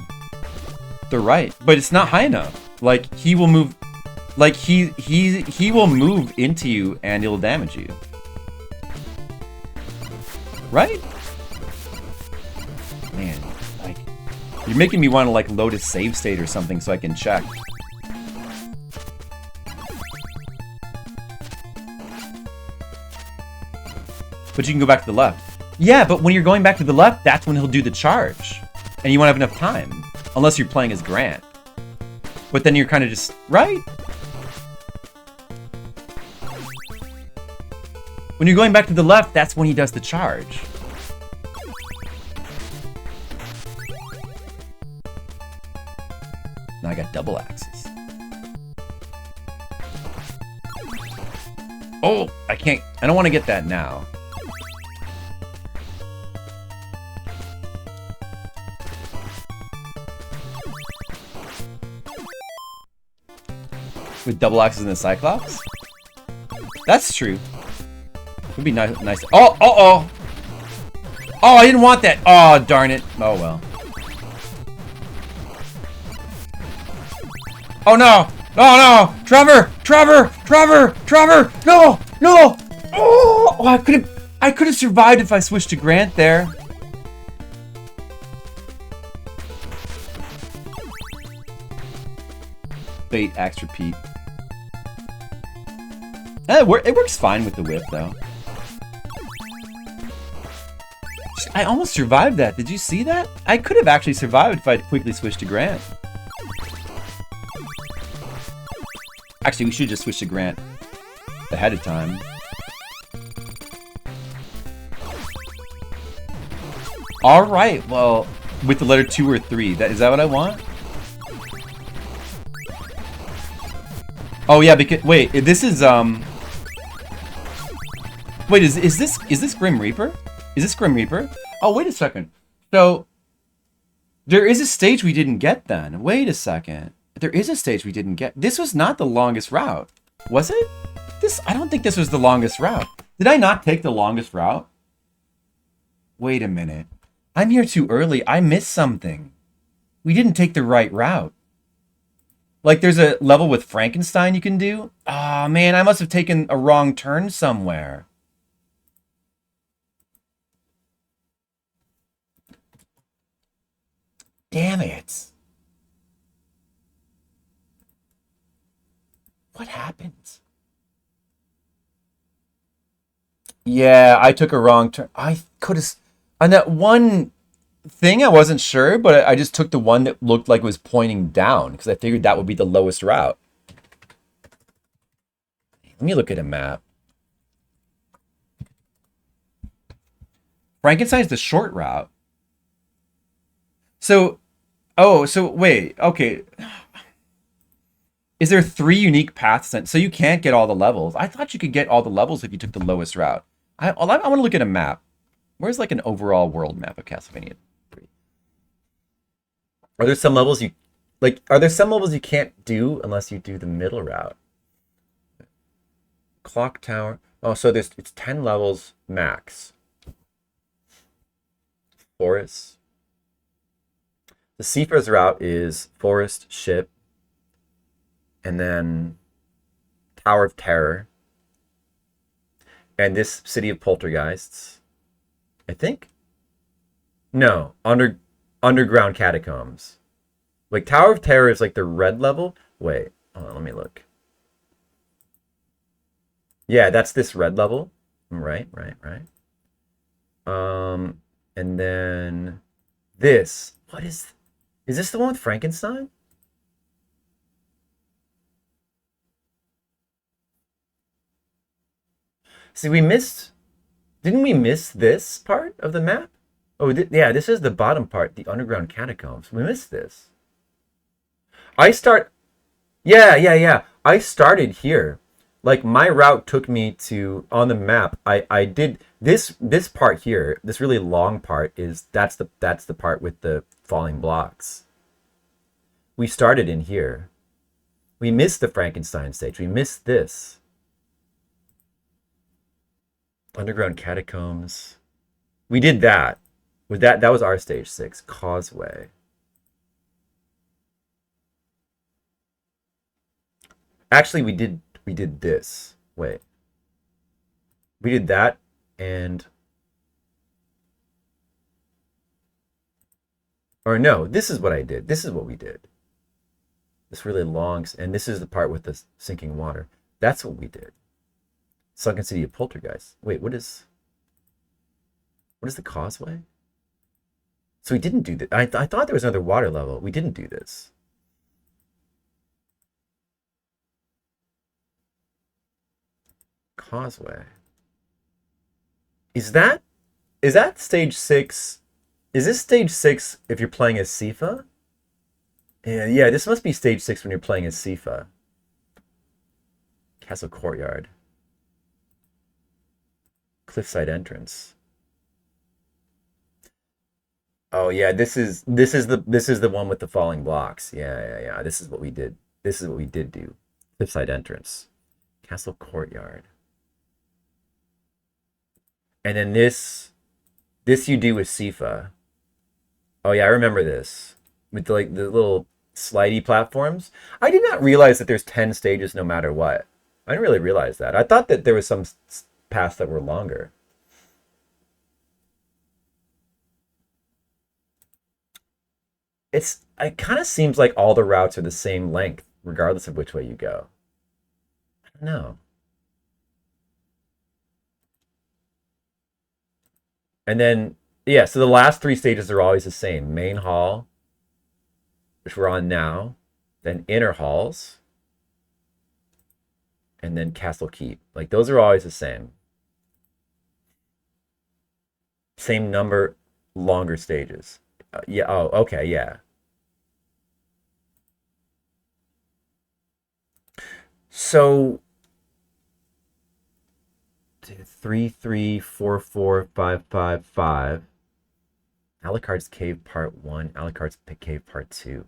The right, but it's not high enough. Like he will move, like he will move into you and he'll damage you. Right? Man, like you're making me want to like load a save state or something so I can check. But you can go back to the left. Yeah, but when you're going back to the left, that's when he'll do the charge. And you won't have enough time. Unless you're playing as Grant. But then you're kind of just... Right? When you're going back to the left, that's when he does the charge. Now I got double axes. Oh, I can't... I don't want to get that now. With double axes in the Cyclops? That's true. Would be nice. Oh, I didn't want that. Oh, darn it. Oh, well. Oh, no. No. Trevor. No. Oh, I could have survived if I switched to Grant there. Bait, axe, repeat. It works fine with the whip, though. I almost survived that. Did you see that? I could have actually survived if I'd quickly switched to Grant. Actually, we should just switch to Grant ahead of time. Alright, well, with the letter 2 or 3. Is that what I want? Oh yeah, because wait, this is wait, is this Grim Reaper? Is this Grim Reaper? Oh, wait a second. So there is a stage we didn't get then. Wait a second. There is a stage we didn't get. This was not the longest route. Was it? I don't think this was the longest route. Did I not take the longest route? Wait a minute. I'm here too early. I missed something. We didn't take the right route. Like, there's a level with Frankenstein you can do. Oh, man, I must have taken a wrong turn somewhere. Damn it. What happened? Yeah, I took a wrong turn. I could have... On that one thing, I wasn't sure, but I just took the one that looked like it was pointing down because I figured that would be the lowest route. Let me look at a map. Frankenstein's the short route. So, so wait, okay. Is there 3 unique paths? So you can't get all the levels. I thought you could get all the levels if you took the lowest route. I want to look at a map. Where's like an overall world map of Castlevania 3? Are there some levels you can't do unless you do the middle route? Clock Tower. Oh, so it's 10 levels max. Forest. The Seafar's route is Forest, Ship, and then Tower of Terror. And this City of Poltergeists. I think? No, underground catacombs. Like Tower of Terror is like the red level. Wait, hold on, let me look. Yeah, that's this red level. Right. And then this. What is this the one with Frankenstein? See, didn't we miss this part of the map? Oh, yeah, this is the bottom part, the underground catacombs. We missed this. I start. Yeah, yeah, yeah. I started here. Like my route took me to on the map. I did this part here. This really long part is that's the part with the falling blocks. We started in here. We missed the Frankenstein stage. We missed this. Underground catacombs. We did that. With that was our stage 6, Causeway. Actually, we did this. Wait. We did that and or no, this is what I did. This is what we did. This really long and this is the part with the sinking water. That's what we did. Sunken City of Poltergeist. Wait, what is the Causeway? So we didn't do that. I thought there was another water level. We didn't do this. Causeway. Is that stage 6? Is this stage 6 if you're playing as Sifa? Yeah, this must be stage 6 when you're playing as Sifa. Castle Courtyard. Cliffside entrance. Oh yeah, this is the one with the falling blocks. Yeah. This is what we did. This is what we did do. Cliffside entrance. Castle Courtyard. And then this you do with Sifa. Oh yeah, I remember this. With the little slidey platforms. I did not realize that there's 10 stages no matter what. I didn't really realize that. I thought that there was some paths that were longer. It kind of seems like all the routes are the same length, regardless of which way you go. I don't know. And then, yeah, so the last 3 stages are always the same. Main hall, which we're on now, then inner halls, and then Castle Keep. Like, those are always the same. Same number, longer stages. Yeah, oh, okay, yeah. So 3, 3, 4, 4, 5, 5, 5. Alucard's Cave Part 1, Alucard's Cave Part 2.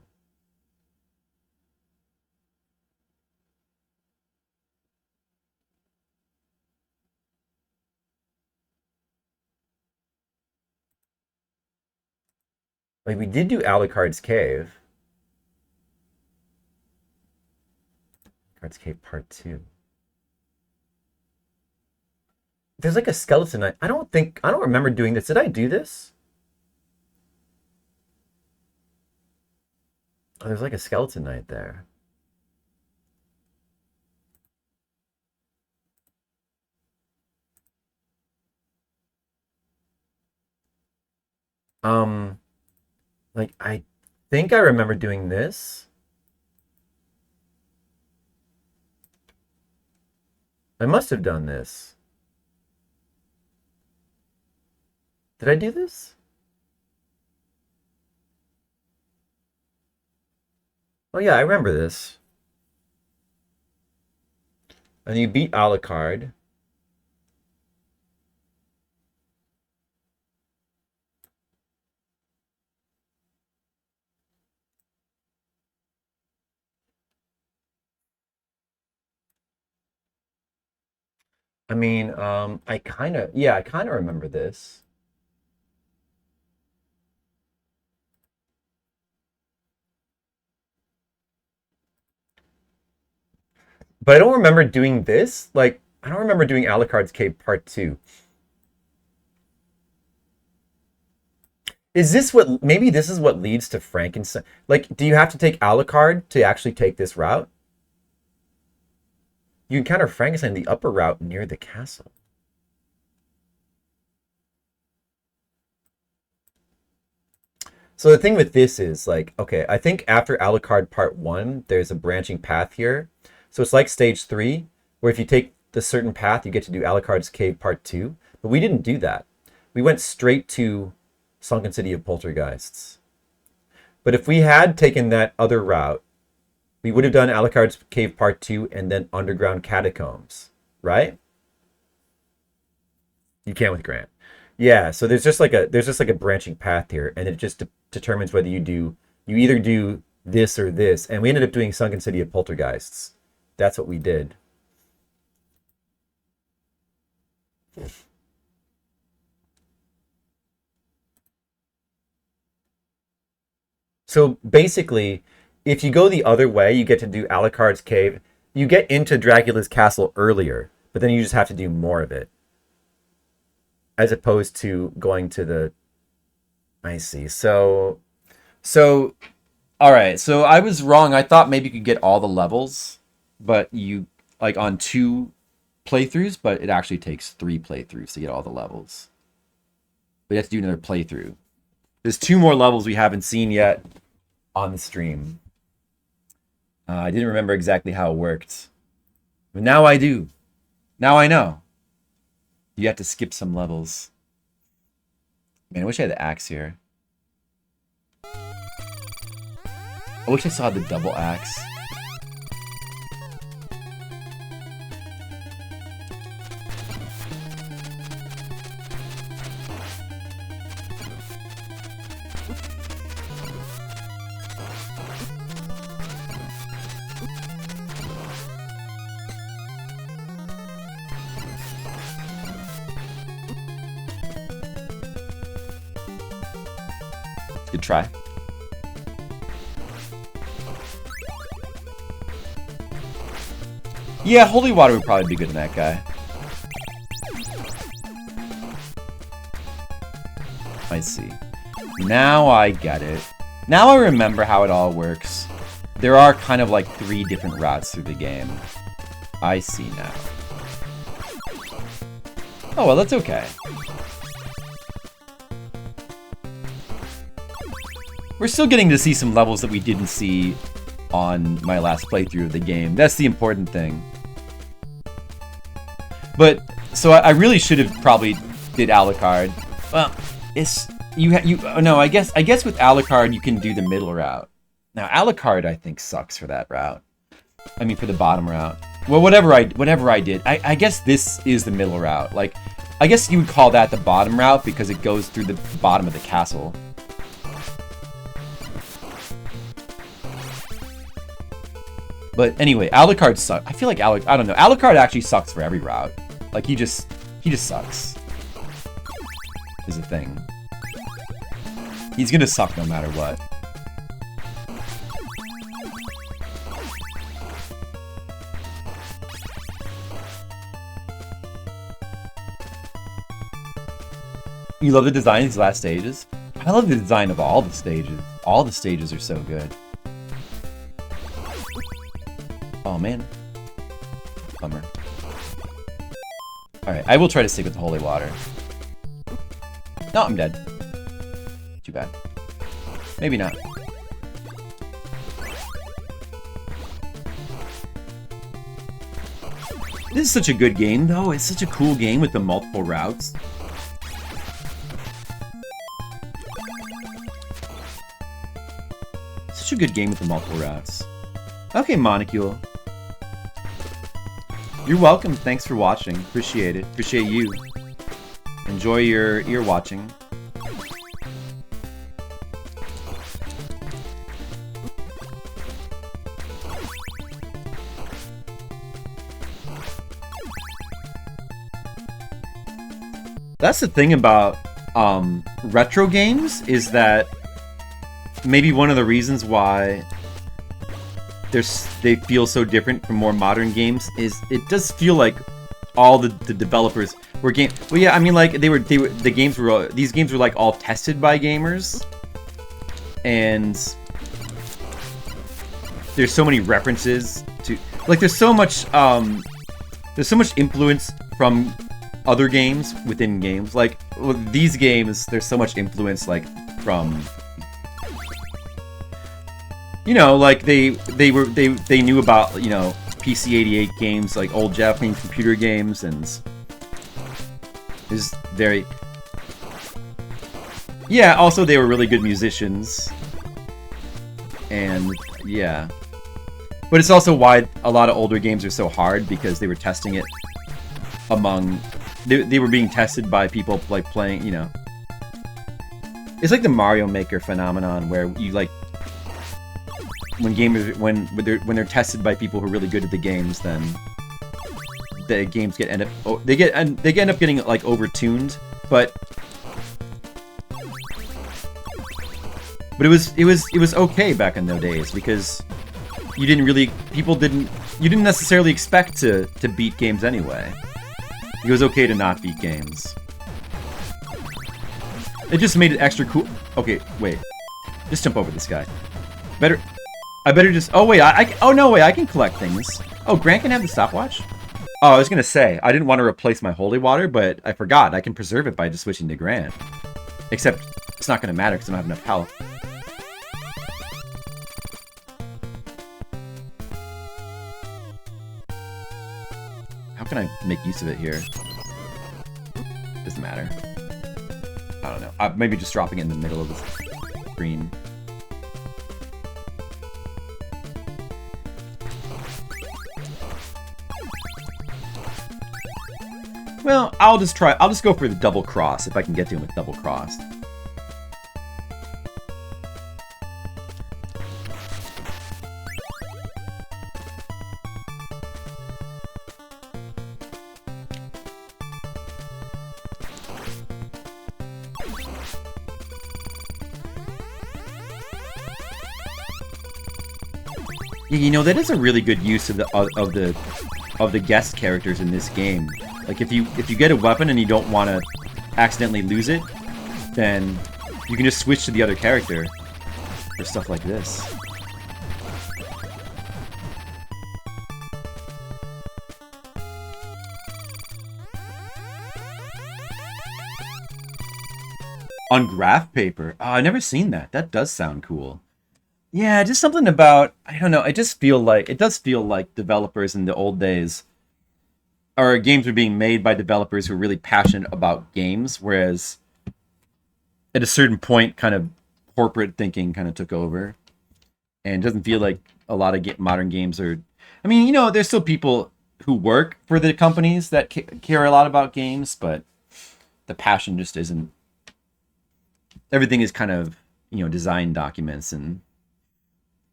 Like, we did do Alucard's Cave. Alucard's Cave Part 2. There's like a skeleton. I don't remember doing this. Did I do this? Oh, there's like a skeleton knight there. Like I think I remember doing this. I must have done this. Did I do this? Oh yeah, I remember this. And you beat Alucard. I mean, I kind of remember this. But I don't remember doing this. Like, I don't remember doing Alucard's Cave Part 2. Is this what, maybe this is what leads to Frankenstein? Like, do you have to take Alucard to actually take this route? You encounter Frankenstein the upper route near the castle. So the thing with this is, like, okay, I think after Alucard Part 1, there's a branching path here. So it's like stage 3, where if you take the certain path, you get to do Alucard's Cave Part 2. But we didn't do that. We went straight to Sunken City of Poltergeists. But if we had taken that other route, we would have done Alucard's Cave Part 2 and then Underground Catacombs, right? You can with Grant. Yeah, so there's just like a branching path here, and it just determines whether you either do this or this, and we ended up doing Sunken City of Poltergeists. That's what we did. So basically, if you go the other way, you get to do Alucard's Cave. You get into Dracula's castle earlier, but then you just have to do more of it. As opposed to going to the... I see. So, all right. So I was wrong. I thought maybe you could get all the levels, but you, like, on 2 playthroughs, but it actually takes 3 playthroughs to get all the levels. But you have to do another playthrough. There's 2 more levels we haven't seen yet on the stream. I didn't remember exactly how it worked. But now I do. Now I know. You have to skip some levels. Man, I wish I had the axe here. I wish I saw the double axe. Good try. Yeah, holy water would probably be good in that guy. I see. Now I get it. Now I remember how it all works. There are kind of like 3 different routes through the game. I see now. Oh, well, that's okay. We're still getting to see some levels that we didn't see on my last playthrough of the game. That's the important thing. But, so I really should have probably did Alucard. Well, no, I guess with Alucard you can do the middle route. Now, Alucard I think sucks for that route. I mean, for the bottom route. Well, whatever I did, I guess this is the middle route. Like, I guess you would call that the bottom route because it goes through the bottom of the castle. But anyway, Alucard sucks. I feel like I don't know. Alucard actually sucks for every route. Like, he just sucks. Is a thing. He's gonna suck no matter what. You love the design of these last stages? I love the design of all the stages. All the stages are so good. Oh, man. Bummer. Alright, I will try to stick with the holy water. No, I'm dead. Too bad. Maybe not. This is such a good game, though. It's such a cool game with the multiple routes. Such a good game with the multiple routes. Okay, Monocule. You're welcome. Thanks for watching. Appreciate it. Appreciate you. Enjoy your watching. That's the thing about retro games, is that maybe one of the reasons why they feel so different from more modern games is it does feel like all the developers were well, yeah, I mean, like these games were like all tested by gamers, and there's so many references to, like, there's so much influence from other games within games. Like, well, these games, there's so much influence, like, from, you know, like they knew about, you know, PC-88 games, like old Japanese computer games, and there's Yeah, also they were really good musicians. And yeah. But it's also why a lot of older games are so hard, because they were testing it among... They were being tested by people like playing, you know... It's like the Mario Maker phenomenon, where you like... When gamers... When they're tested by people who are really good at the games, then... The games end up getting like overtuned, but it was okay back in those days, because you didn't necessarily expect to beat games anyway. It was okay to not beat games. It just made it extra cool. Okay, wait. Just jump over this guy. I better just... Oh, wait. Oh, no, wait. I can collect things. Oh, Grant can have the stopwatch? Oh, I was gonna say, I didn't want to replace my holy water, but I forgot. I can preserve it by just switching to Grant. Except, it's not gonna matter because I don't have enough health. How can I make use of it here? Doesn't matter. I don't know. Maybe just dropping it in the middle of the screen. Well, I'll just go for the double cross if I can get to him with double cross. Yeah, you know, that is a really good use of the guest characters in this game. Like, if you get a weapon and you don't want to accidentally lose it, then you can just switch to the other character for stuff like this. On graph paper? Oh, I've never seen that. That does sound cool. Yeah, just something about, I don't know, it does feel like developers in the old days, or games were being made by developers who were really passionate about games, whereas at a certain point, kind of corporate thinking kind of took over. And it doesn't feel like a lot of modern games are... I mean, you know, there's still people who work for the companies that care a lot about games, but the passion just isn't... Everything is kind of, you know, design documents and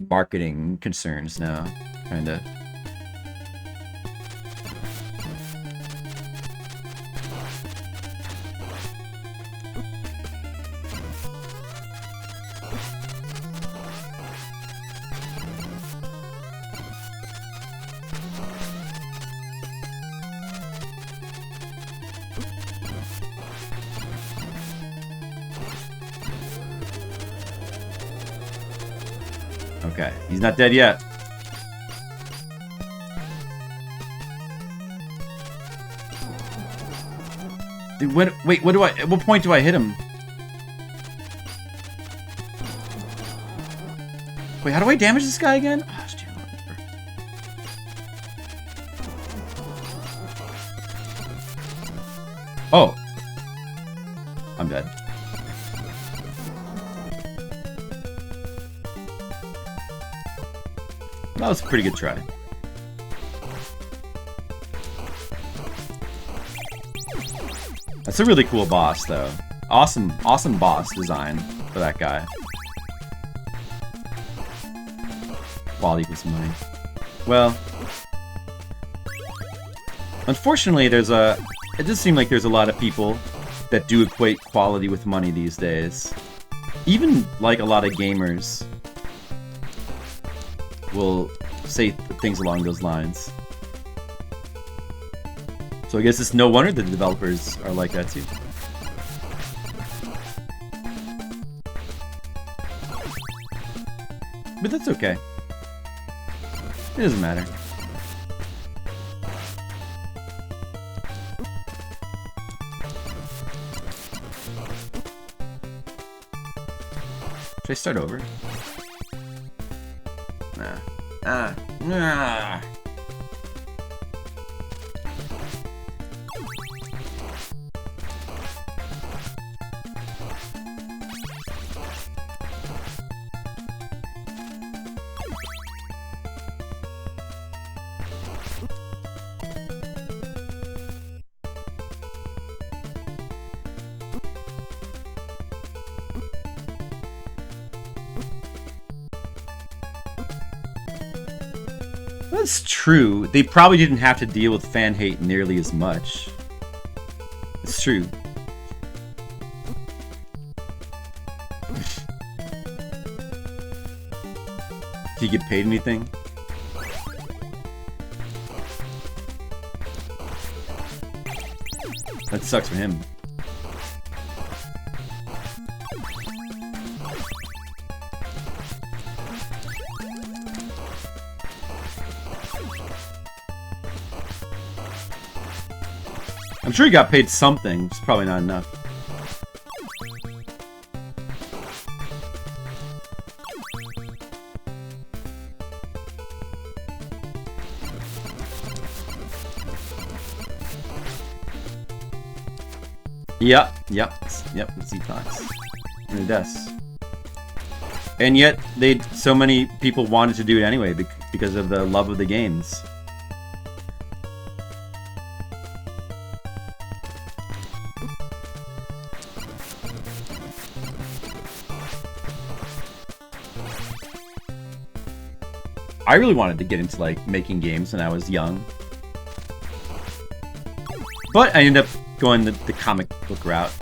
marketing concerns now, kind of. Okay, he's not dead yet. Dude, wait, at what point do I hit him? Wait, how do I damage this guy again? Oh, it's oh. I'm dead. That was a pretty good try. That's a really cool boss, though. Awesome boss design for that guy. Quality equals money. Well, unfortunately, it does seem like there's a lot of people that do equate quality with money these days. Even, like, a lot of gamers will say things along those lines. So I guess it's no wonder that the developers are like that too. But that's okay. It doesn't matter. Should I start over? Nah. That's true. They probably didn't have to deal with fan hate nearly as much. It's true. Do you get paid anything? That sucks for him. I'm sure he got paid something, it's probably not enough. Yep, it's Etox. And it does. And yet, so many people wanted to do it anyway because of the love of the games. I really wanted to get into, like, making games when I was young. But I ended up going the comic book route.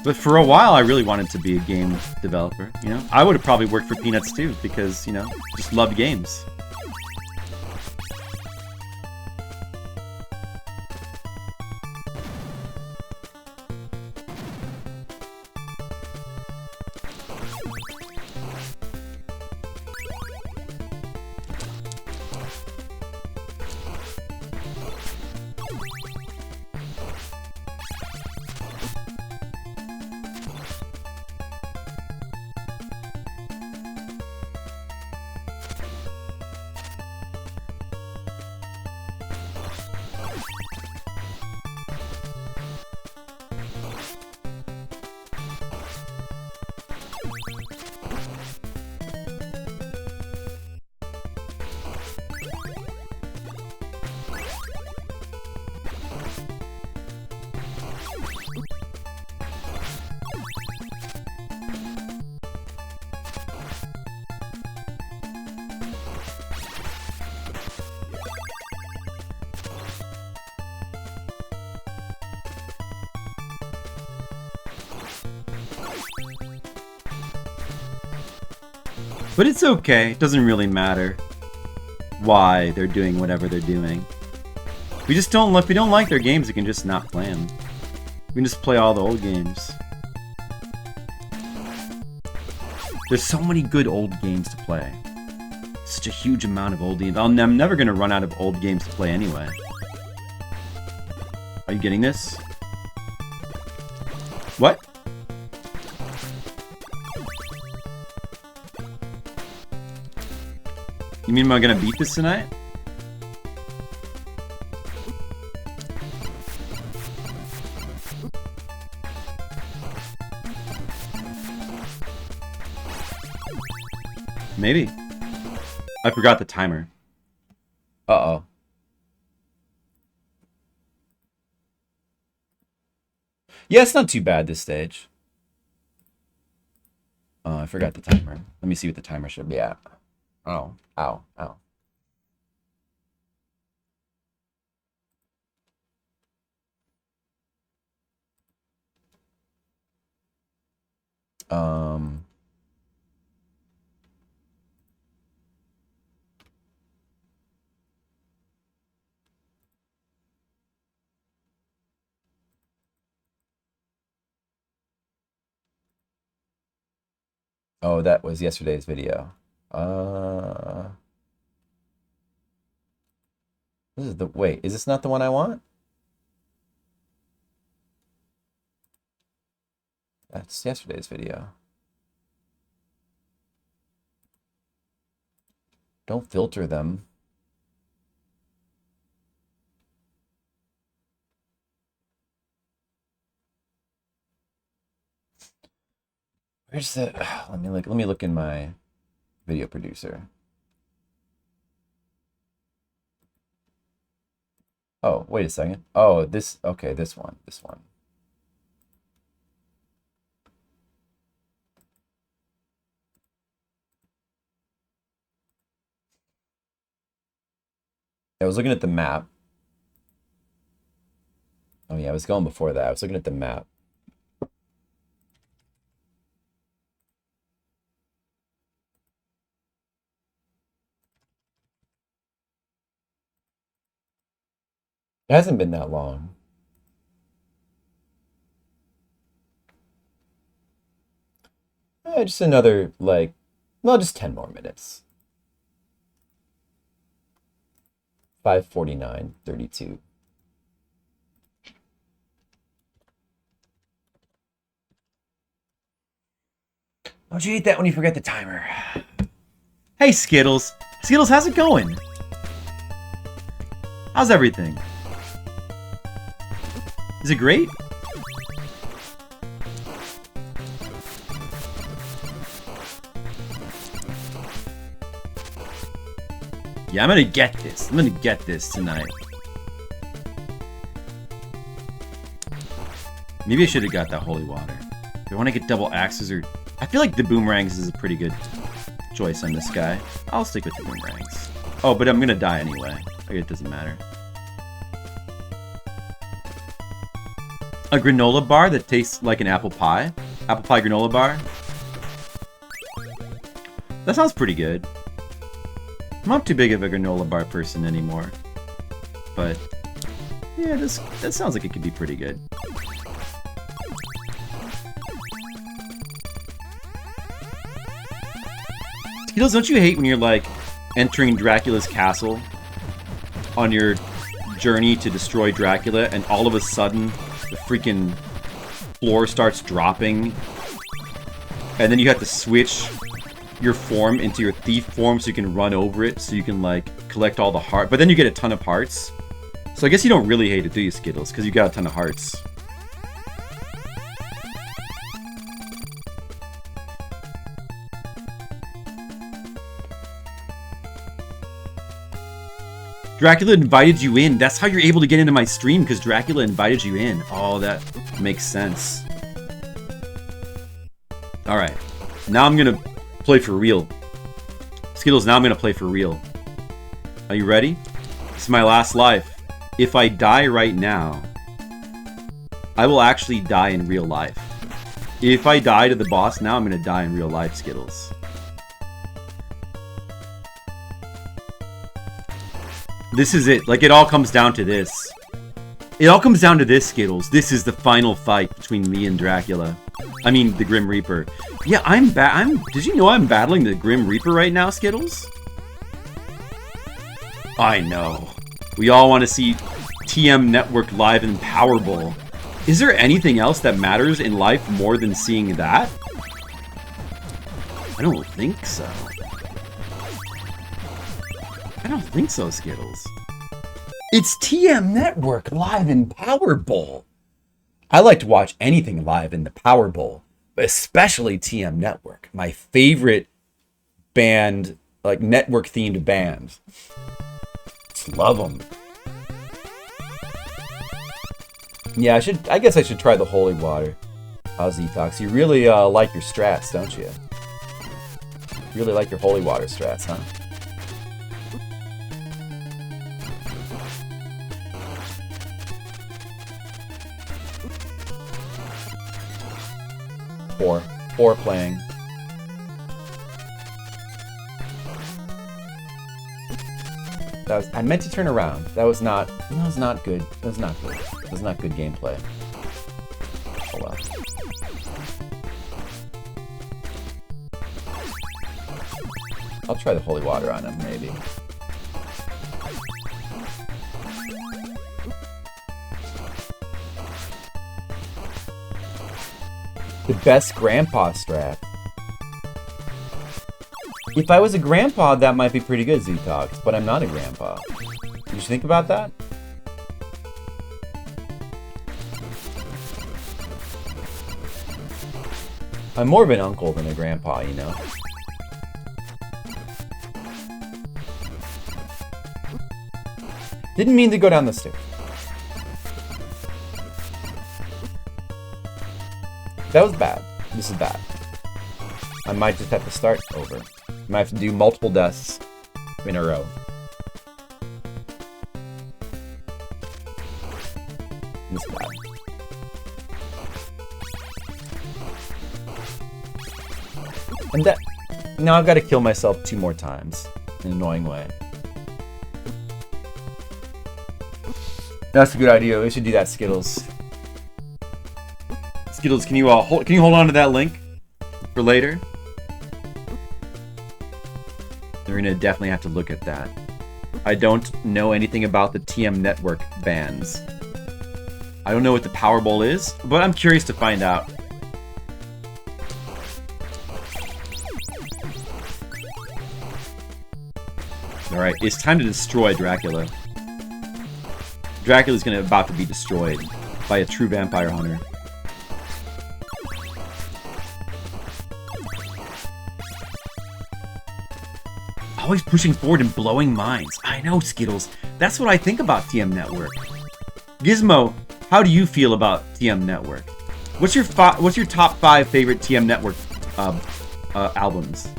But for a while, I really wanted to be a game developer, you know? I would have probably worked for Peanuts too, because, you know, just loved games. But it's okay. It doesn't really matter why they're doing whatever they're doing. We just don't if we don't like their games, we can just not play them. We can just play all the old games. There's so many good old games to play. Such a huge amount of old games. I'm never gonna run out of old games to play anyway. Are you getting this? What? You mean am I gonna beat this tonight? Maybe. I forgot the timer. Uh-oh. Yeah, it's not too bad this stage. Oh, I forgot the timer. Let me see what the timer should be at. Oh, ow, ow. Oh, that was yesterday's video. This is wait, is this not the one I want? That's yesterday's video. Don't filter them. Where's the let me look in my video producer. Oh, wait a second. Oh, okay, this one. I was looking at the map. Oh yeah, I was going before that. I was looking at the map. It hasn't been that long. Just another, like, well, just 10 more minutes. 5:49:32. Don't you hate that when you forget the timer? Hey, Skittles. Skittles, how's it going? How's everything? Is it great? Yeah, I'm gonna get this. I'm gonna get this tonight. Maybe I should have got that holy water. Do I want to get double axes or... I feel like the boomerangs is a pretty good choice on this guy. I'll stick with the boomerangs. Oh, but I'm gonna die anyway. It doesn't matter. A granola bar that tastes like an apple pie? Apple pie granola bar? That sounds pretty good. I'm not too big of a granola bar person anymore. But, yeah, that sounds like it could be pretty good. Skittles, don't you hate when you're, like, entering Dracula's castle on your journey to destroy Dracula, and all of a sudden, the freaking floor starts dropping, and then you have to switch your form into your thief form so you can run over it, so you can, like, collect all the hearts. But then you get a ton of hearts. So I guess you don't really hate it, do you, Skittles? Because you got a ton of hearts. Dracula invited you in. That's how you're able to get into my stream, because Dracula invited you in. Oh, that makes sense. Alright. Now I'm gonna play for real. Skittles, now I'm gonna play for real. Are you ready? This is my last life. If I die right now, I will actually die in real life. If I die to the boss now, I'm gonna die in real life, Skittles. This is it. Like, it all comes down to this. It all comes down to this, Skittles. This is the final fight between me and Dracula. I mean, the Grim Reaper. Yeah, did you know I'm battling the Grim Reaper right now, Skittles? I know. We all want to see TM Network live in Powerball. Is there anything else that matters in life more than seeing that? I don't think so. I don't think so, Skittles. It's TM Network live in Powerball. I like to watch anything live in the Powerball, but especially TM Network. My favorite band, like network-themed band. Just love them. Yeah, I guess I should try the holy water. Zetox, you really like your strats, don't you? You really like your holy water strats, huh? Four playing. I meant to turn around. That was not good. That was not good. That was not good gameplay. Oh well. I'll try the holy water on him, maybe. The best grandpa strat. If I was a grandpa, that might be pretty good, Zetox, but I'm not a grandpa. Did you think about that? I'm more of an uncle than a grandpa, you know? Didn't mean to go down the stairs. That was bad. This is bad. I might just have to start over. I might have to do multiple deaths in a row. This guy. And that... Now I've got to kill myself 2 more times. In an annoying way. That's a good idea. We should do that, Skittles. Skittles, can you hold on to that link for later? We're gonna definitely have to look at that. I don't know anything about the TM Network bands. I don't know what the Powerball is, but I'm curious to find out. Alright, it's time to destroy Dracula. Dracula's about to be destroyed by a true vampire hunter. Always pushing forward and blowing minds. I know, Skittles. That's what I think about TM Network. Gizmo, how do you feel about TM Network? What's your top 5 favorite TM Network albums?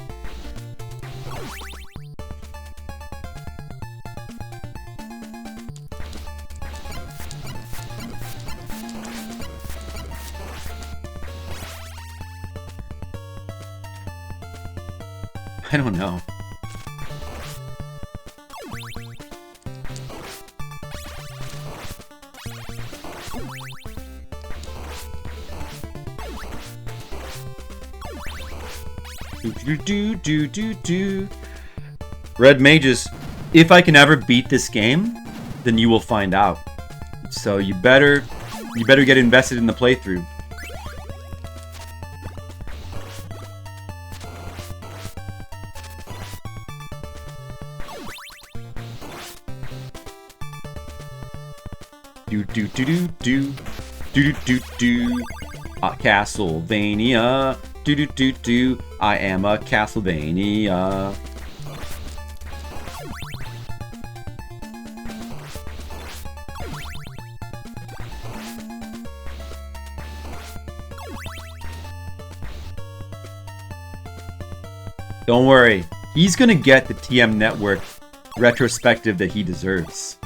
I don't know. Red Mages, if I can ever beat this game, then you will find out. So you better get invested in the playthrough. Castlevania. I am a Castlevania. Don't worry, he's gonna get the TM Network retrospective that he deserves.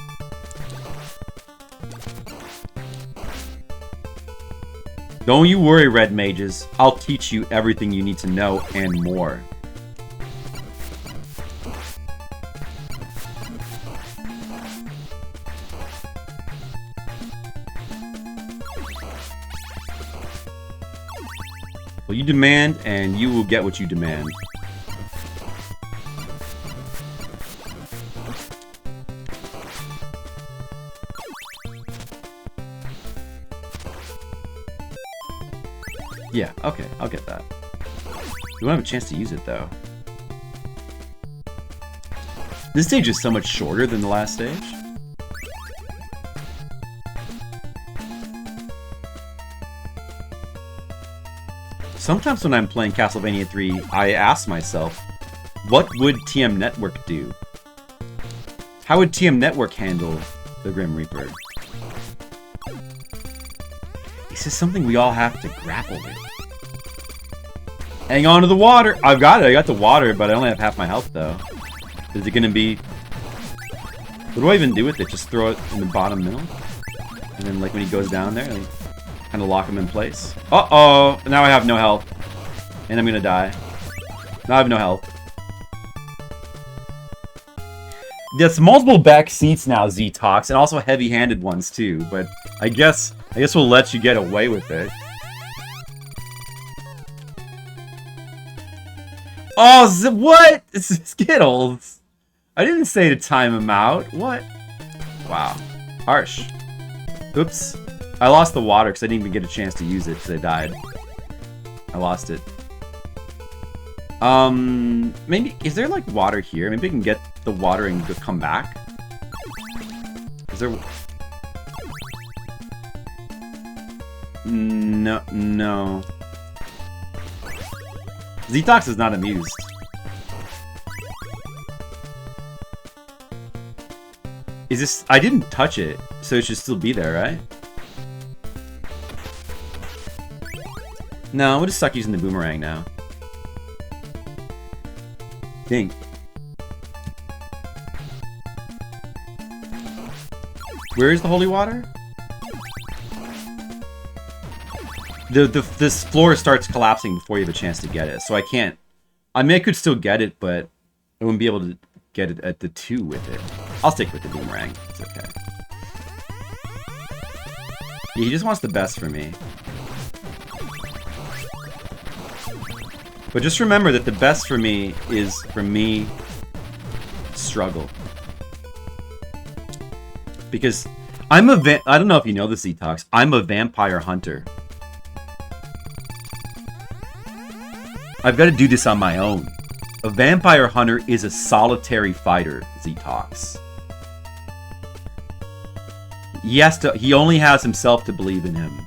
Don't you worry, Red Mages. I'll teach you everything you need to know and more. Well, you demand, and you will get what you demand. Yeah, okay, I'll get that. We won't have a chance to use it, though. This stage is so much shorter than the last stage. Sometimes when I'm playing Castlevania 3, I ask myself, what would TM Network do? How would TM Network handle the Grim Reaper? This is something we all have to grapple with. Hang on to the water! I've got it, I got the water, but I only have half my health, though. Is it gonna be... What do I even do with it? Just throw it in the bottom middle? And then, like, when he goes down there, like, kind of lock him in place. Uh-oh! Now I have no health. And I'm gonna die. Now I have no health. There's multiple back seats now, Z-Tox, and also heavy-handed ones, too. But I guess we'll let you get away with it. Oh, what? It's Skittles. I didn't say to time him out. What? Wow. Harsh. Oops. I lost the water because I didn't even get a chance to use it because I died. I lost it. Maybe... Is there, like, water here? Maybe I can get the water and come back? Is there... No. Z-Tox is not amused. Is this... I didn't touch it, so it should still be there, right? No, we'll just suck using the boomerang now. Ding. Where is the holy water? this floor starts collapsing before you have a chance to get it. So I can't. I mean, I could still get it, but I wouldn't be able to get it at the 2 with it. I'll stick with the boomerang. It's okay. Yeah, he just wants the best for me. But just remember that the best for me is, for me, struggle. Because I'm a I don't know if you know this, Detox. I'm a vampire hunter. I've got to do this on my own. A vampire hunter is a solitary fighter, Detox. He only has himself to believe in him.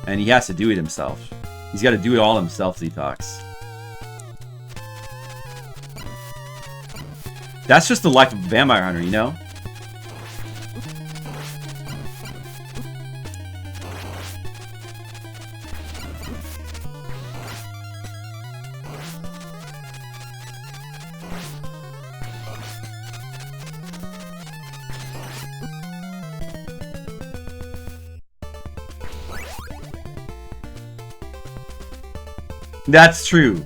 And he has to do it himself. He's got to do it all himself, Detox. That's just the life of a vampire hunter, you know? That's true.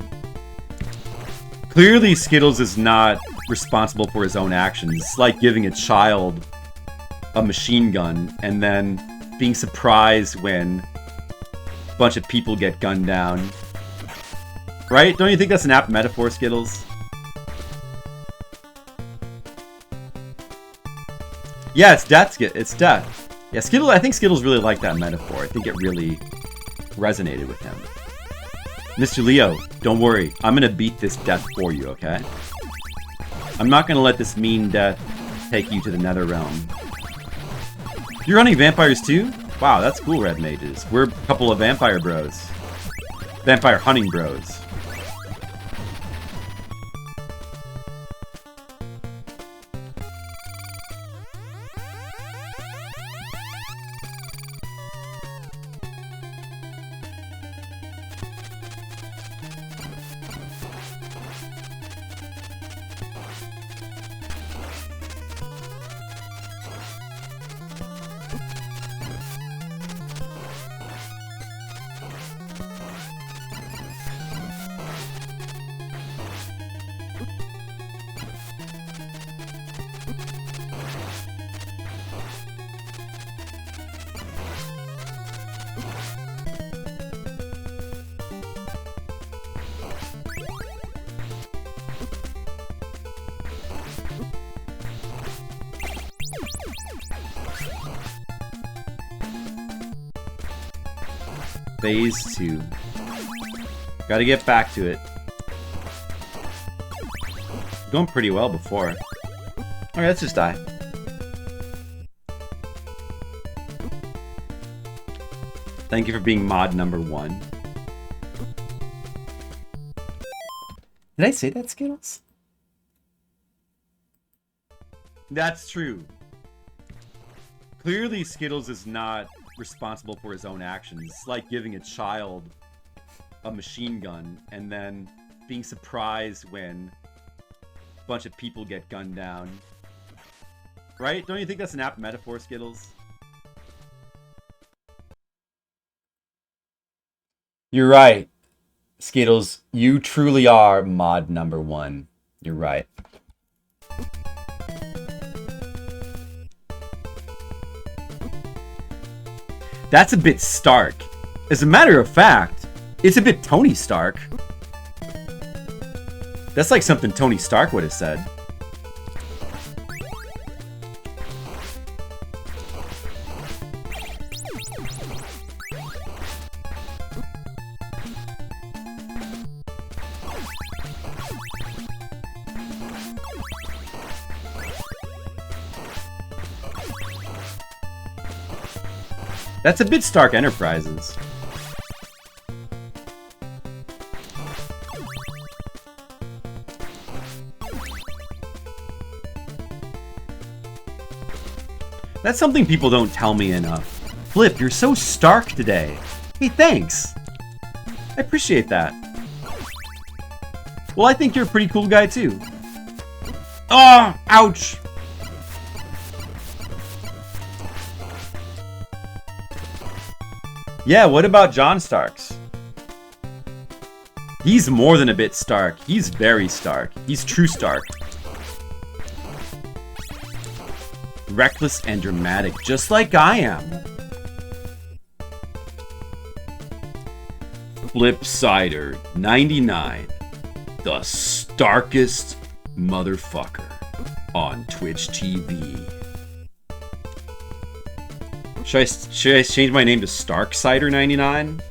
Clearly, Skittles is not responsible for his own actions. It's like giving a child a machine gun and then being surprised when a bunch of people get gunned down. Right? Don't you think that's an apt metaphor, Skittles? Yeah, it's death. It's death. Yeah, Skittles. I think Skittles really liked that metaphor. I think it really resonated with him. Mr. Leo, don't worry. I'm gonna beat this death for you, okay? I'm not gonna let this mean death take you to the nether realm. You're running vampires too? Wow, that's cool, Red Mages. We're a couple of vampire bros. Vampire hunting bros. Phase 2. Gotta get back to it. Going pretty well before. Alright, let's just die. Thank you for being mod number 1. Did I say that, Skittles? That's true. Clearly, Skittles is not responsible for his own actions. It's like giving a child a machine gun and then being surprised when a bunch of people get gunned down. Right? Don't you think that's an apt metaphor, Skittles? You're right, Skittles. You truly are mod number 1. You're right. That's a bit stark. As a matter of fact, it's a bit Tony Stark. That's like something Tony Stark would have said. That's a bit Stark Enterprises. That's something people don't tell me enough. Flip, you're so stark today. Hey, thanks. I appreciate that. Well, I think you're a pretty cool guy too. Oh, ouch. Yeah, what about John Starks? He's more than a bit Stark. He's very Stark. He's true Stark. Reckless and dramatic, just like I am. Flipsider 99, the Starkest motherfucker on Twitch TV. Should I change my name to Starksider 99?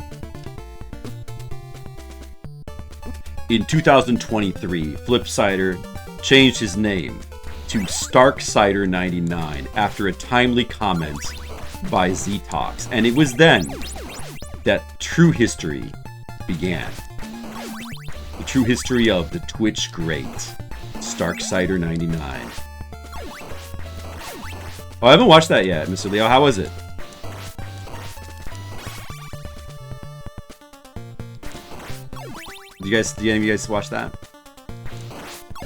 In 2023, Flipsider changed his name to Starksider 99 after a timely comment by Z-Talks, and it was then that true history began. The true history of the Twitch great, Starksider 99. Oh, I haven't watched that yet, Mr. Leo. How was it? Did any of you guys watch that?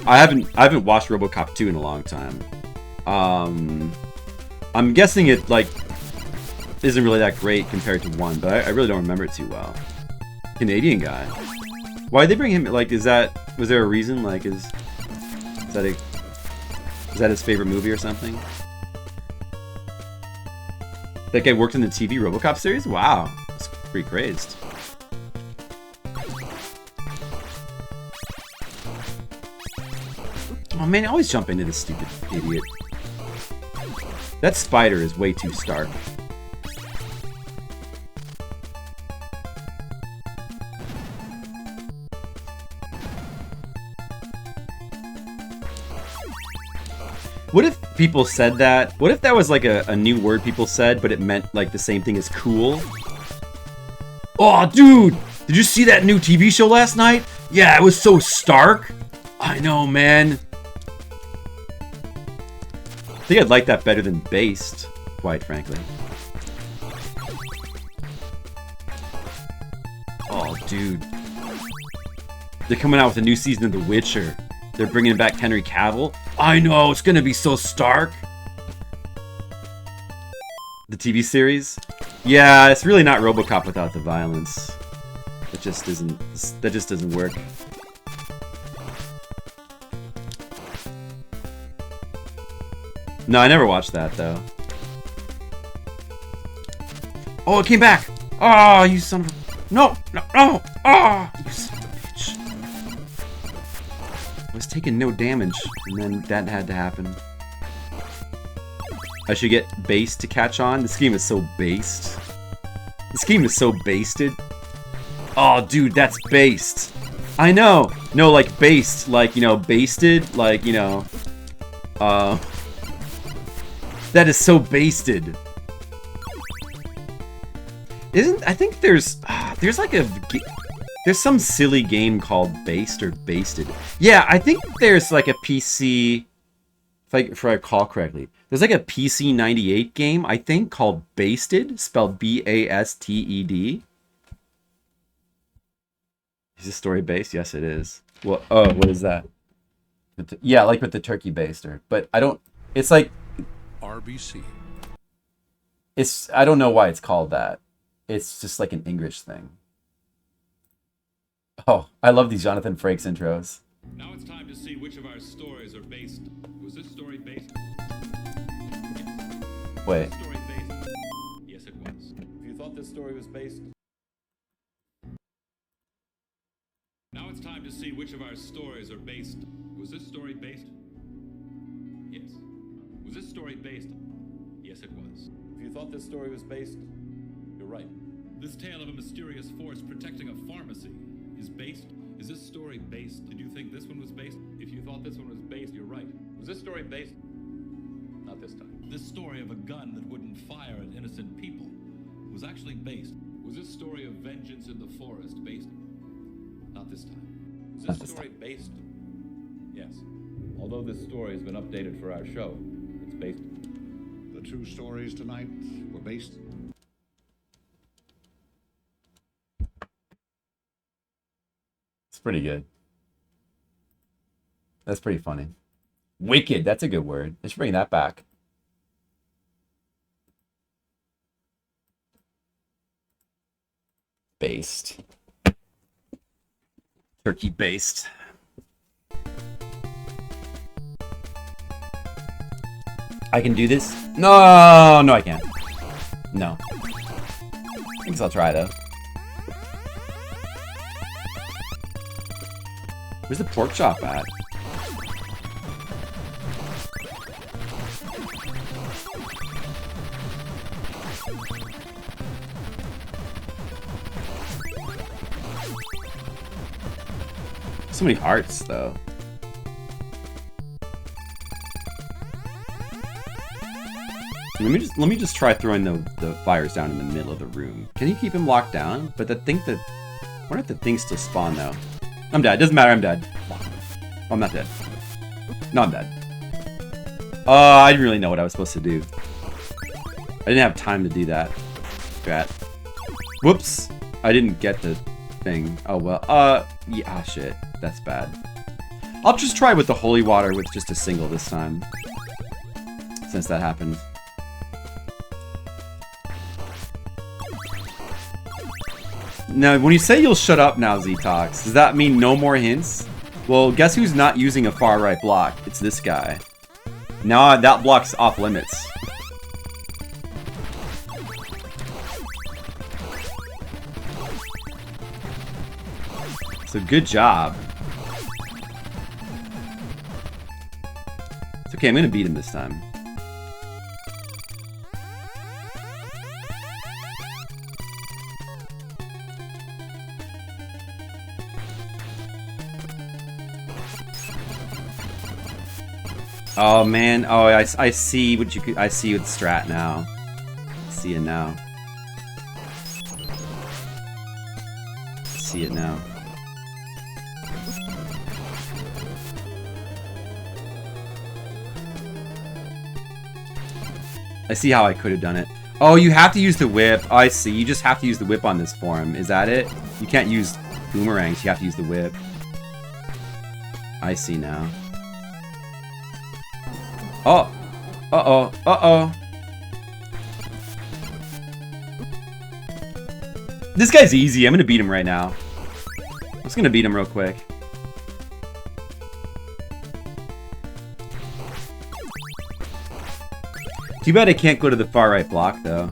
I haven't watched RoboCop 2 in a long time. I'm guessing it like isn't really that great compared to 1, but I really don't remember it too well. Canadian guy. Why did they bring him? Like, was there a reason? Like, is that his favorite movie or something? That guy worked in the TV RoboCop series? Wow, that's pretty crazed. Oh man, I always jump into this stupid idiot. That spider is way too Stark. What if people said that? What if that was like a new word people said, but it meant like the same thing as cool? Oh, dude! Did you see that new TV show last night? Yeah, it was so Stark. I know, man. I think I'd like that better than based, quite frankly. Oh, dude. They're coming out with a new season of The Witcher. They're bringing back Henry Cavill. I know, it's gonna be so Stark. The TV series? Yeah, it's really not RoboCop without the violence. That just doesn't work. No, I never watched that, though. Oh, it came back! Oh, you son of a... No! No! No! Oh! You son of a bitch. I was taking no damage, and then that had to happen. I should get based to catch on? This game is so based. This game is so basted. Oh, dude, that's based. I know! No, like based. Like, you know, basted. Like, you know... That is so basted. I think there's like there's some silly game called Based or Basted. Yeah, I think there's like a PC, if I recall correctly, there's like a PC 98 game, I think, called Basted, spelled B-A-S-T-E-D. Is this story based? Yes, it is. Well, oh, what is that? Yeah, like with the turkey baster, but I don't. It's like RBC. I don't know why it's called that. It's just like an English thing. Oh, I love these Jonathan Frakes intros. Now it's time to see which of our stories are based. Was this story based? Yes. Wait. Was this story based? Yes, it was. If you thought this story was based. Now it's time to see which of our stories are based. Was this story based? Yes. Was this story based? Yes, it was. If you thought this story was based, you're right. This tale of a mysterious force protecting a pharmacy is based. Is this story based? Did you think this one was based? If you thought this one was based, you're right. Was this story based? Not this time. This story of a gun that wouldn't fire at innocent people was actually based. Was this story of vengeance in the forest based? Not this time. Was this story based? Yes. Although this story has been updated for our show, it's based. The two stories tonight were based. It's pretty good. That's pretty funny. Wicked, that's a good word. They should bring that back. based. Turkey based. I can do this. No, no, I can't. No. I guess I'll try though. Where's the pork chop at? So many hearts, though. Let me just try throwing the fires down in the middle of the room. Can you keep him locked down? But the thing that, I wonder if the things still spawn though. I'm dead. Doesn't matter. I'm dead. Oh, I'm not dead. No, I'm dead. I didn't really know what I was supposed to do. I didn't have time to do that. Drat. Whoops. I didn't get the thing. Oh well. Yeah. Ah, shit. That's bad. I'll just try with the holy water with just a single this time. Since that happened. Now, when you say you'll shut up now, Z-Tox, does that mean no more hints? Well, guess who's not using a far right block? It's this guy. Now that block's off limits. So good job. It's okay, I'm gonna beat him this time. Oh man, oh I see what you could, I see with strat now. I see it now. I see it now. I see how I could have done it. Oh, you have to use the whip. Oh, I see. You just have to use the whip on this form. Is that it? You can't use boomerangs. You have to use the whip. I see now. Oh. Uh-oh. Uh-oh. This guy's easy. I'm gonna beat him right now. I'm just gonna beat him real quick. Too bad I can't go to the far right block, though.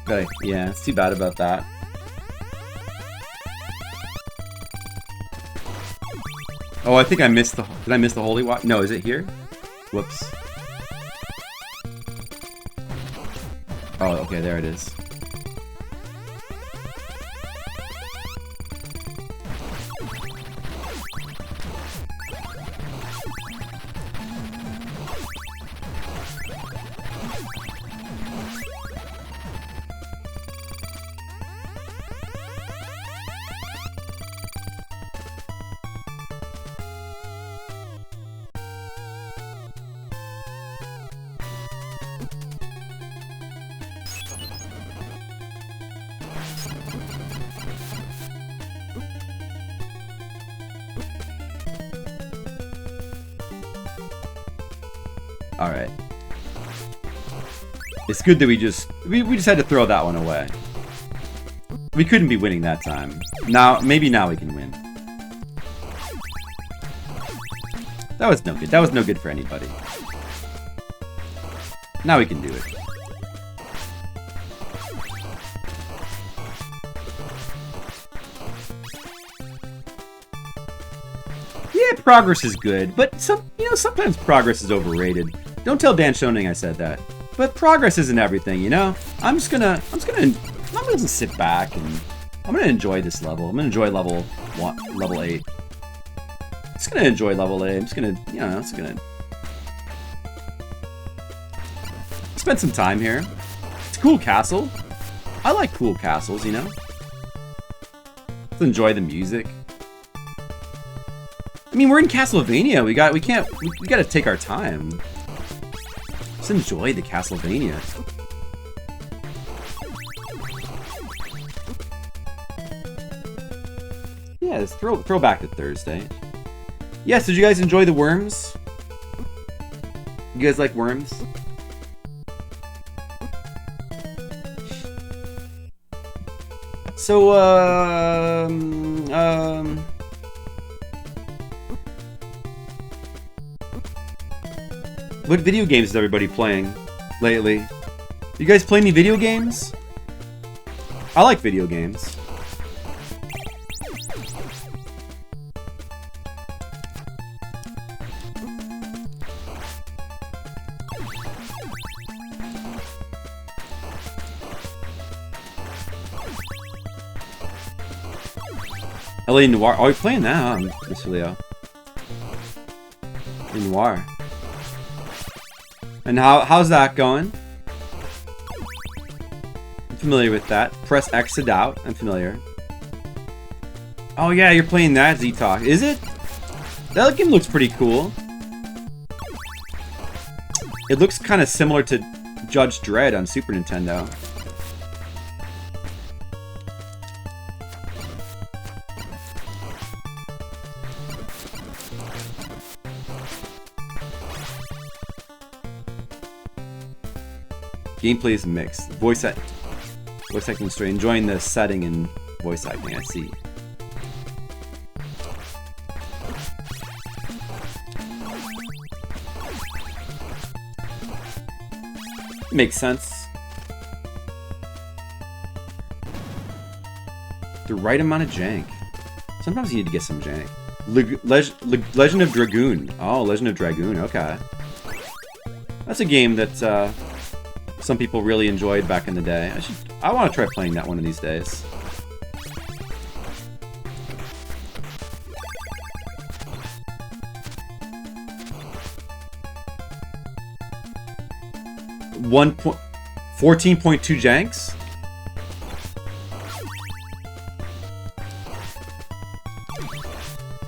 But yeah, it's too bad about that. Oh, I think I missed the... Did I miss the holy water? No, is it here? Whoops. Oh, okay, there it is. Alright. It's good that we just had to throw that one away. We couldn't be winning that time. Now, maybe now we can win. That was no good. That was no good for anybody. Now we can do it. Yeah, progress is good, but sometimes progress is overrated. Don't tell Dan Schoening I said that. But progress isn't everything, you know? I'm gonna sit back and I'm gonna enjoy this level. I'm gonna enjoy level 8. Just gonna enjoy level 8. I'm just gonna, spend some time here. It's a cool castle. I like cool castles, you know? Just enjoy the music. I mean, we're in Castlevania. We gotta take our time. Just enjoy the Castlevania. Yeah, let's throw back to Thursday. Yes, did you guys enjoy the worms? You guys like worms? So, what video games is everybody playing lately? You guys play any video games? I like video games. LA Noir. Oh, you're playing that, huh, Mr. Leo? Noir. And how's that going? I'm familiar with that. Press X to doubt. I'm familiar. Oh yeah, you're playing that, Z-Talk. Is it? That game looks pretty cool. It looks kind of similar to Judge Dredd on Super Nintendo. Gameplay is mixed. Voice acting story. Enjoying the setting and voice acting, I see. Makes sense. The right amount of jank. Sometimes you need to get some jank. Legend of Dragoon. Oh, Legend of Dragoon. Okay. That's a game that some people really enjoyed back in the day. I want to try playing that one of these days. One 14.2 janks.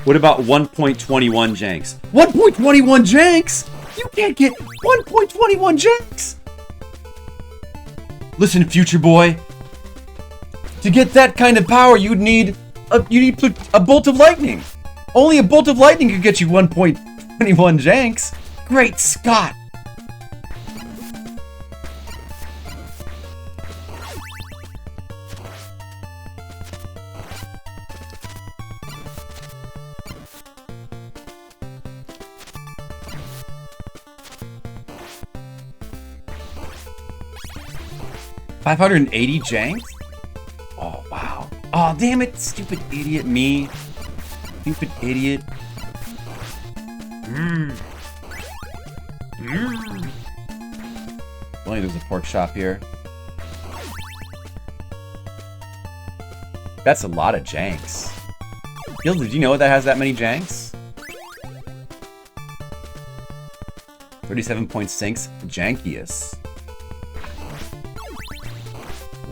What about 1.21 janks? 1.21 janks? You can't get 1.21 janks! Listen, future boy. To get that kind of power, you'd need a bolt of lightning. Only a bolt of lightning could get you 1.21 janks. Great Scott! $580 janks? Oh, wow. Oh, damn it. Stupid idiot me. Stupid idiot. Only there's a pork shop here. That's a lot of janks. Gil, did you know that has that many janks? 37.6 jankiest.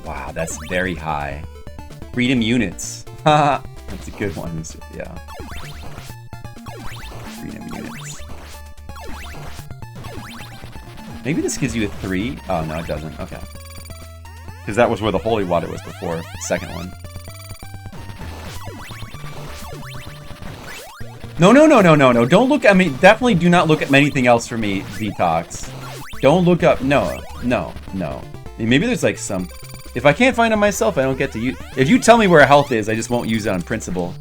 Wow, that's very high. Freedom units. Haha, that's a good one. Yeah. Freedom units. Maybe this gives you a 3? Oh, no, it doesn't. Okay. Because that was where the holy water was before. The second one. No. Don't look at me. Definitely do not look at anything else for me, Detox. Don't look up. No. Maybe there's like some... If I can't find it myself, I don't get to use... If you tell me where health is, I just won't use it on principle.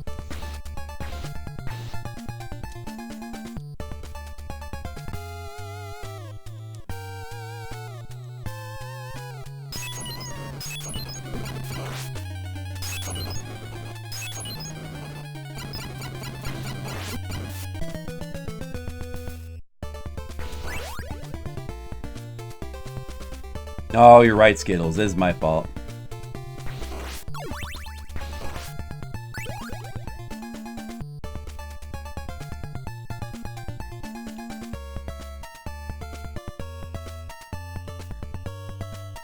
Oh, you're right, Skittles. This is my fault.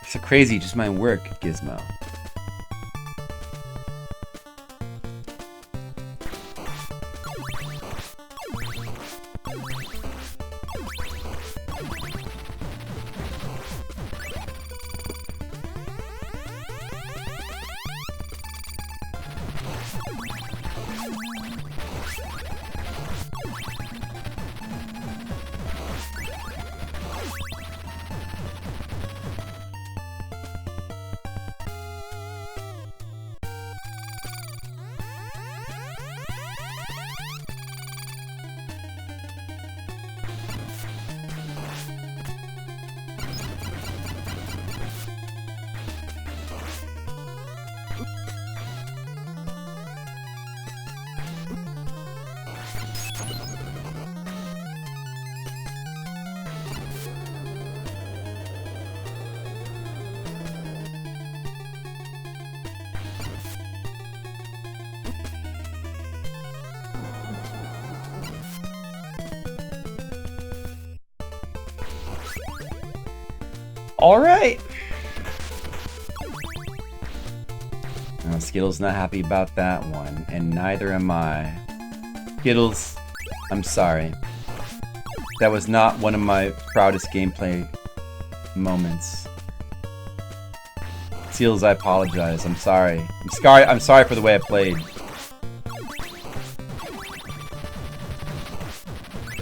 It's so crazy, just my work, Gizmo. Alright. Skittles not happy about that one, and neither am I. Skittles, I'm sorry. That was not one of my proudest gameplay moments. Seals, I apologize. I'm sorry. I'm sorry for the way I played.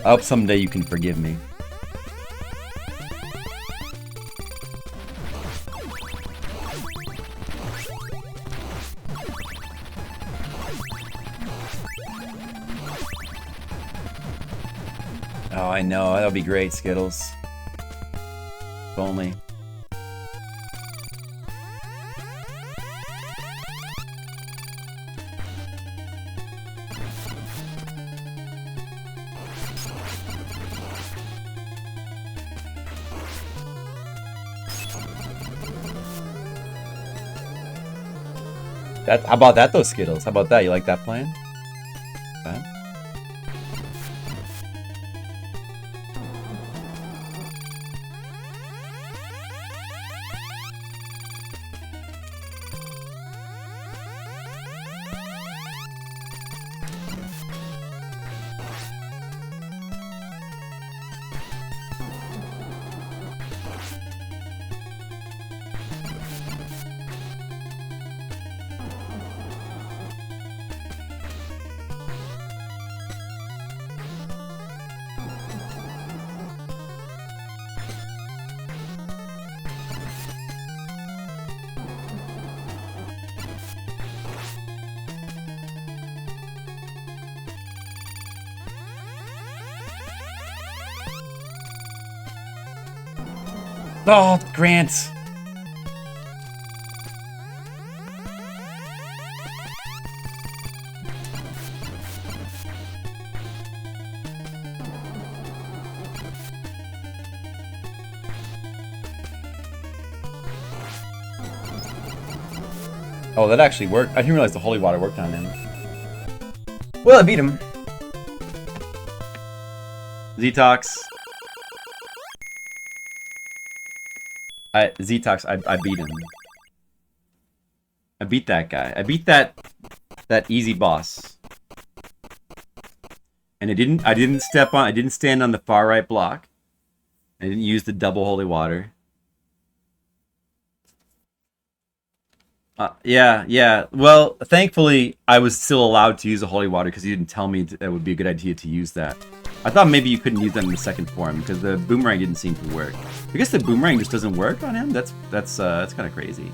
I hope someday you can forgive me. Oh, I know. That'll be great, Skittles. If only. How about that, though, Skittles? How about that? You like that plan? Okay. Oh, Grant! Oh, that actually worked. I didn't realize the holy water worked on him. Well, I beat him. Zetox. Zetox, I beat him. I beat that guy. I beat that easy boss. And I didn't stand on the far right block. I didn't use the double holy water. Yeah. Well, thankfully, I was still allowed to use the holy water because you didn't tell me that it would be a good idea to use that. I thought maybe you couldn't use that in the second form because the boomerang didn't seem to work. I guess the boomerang just doesn't work on him. That's kind of crazy.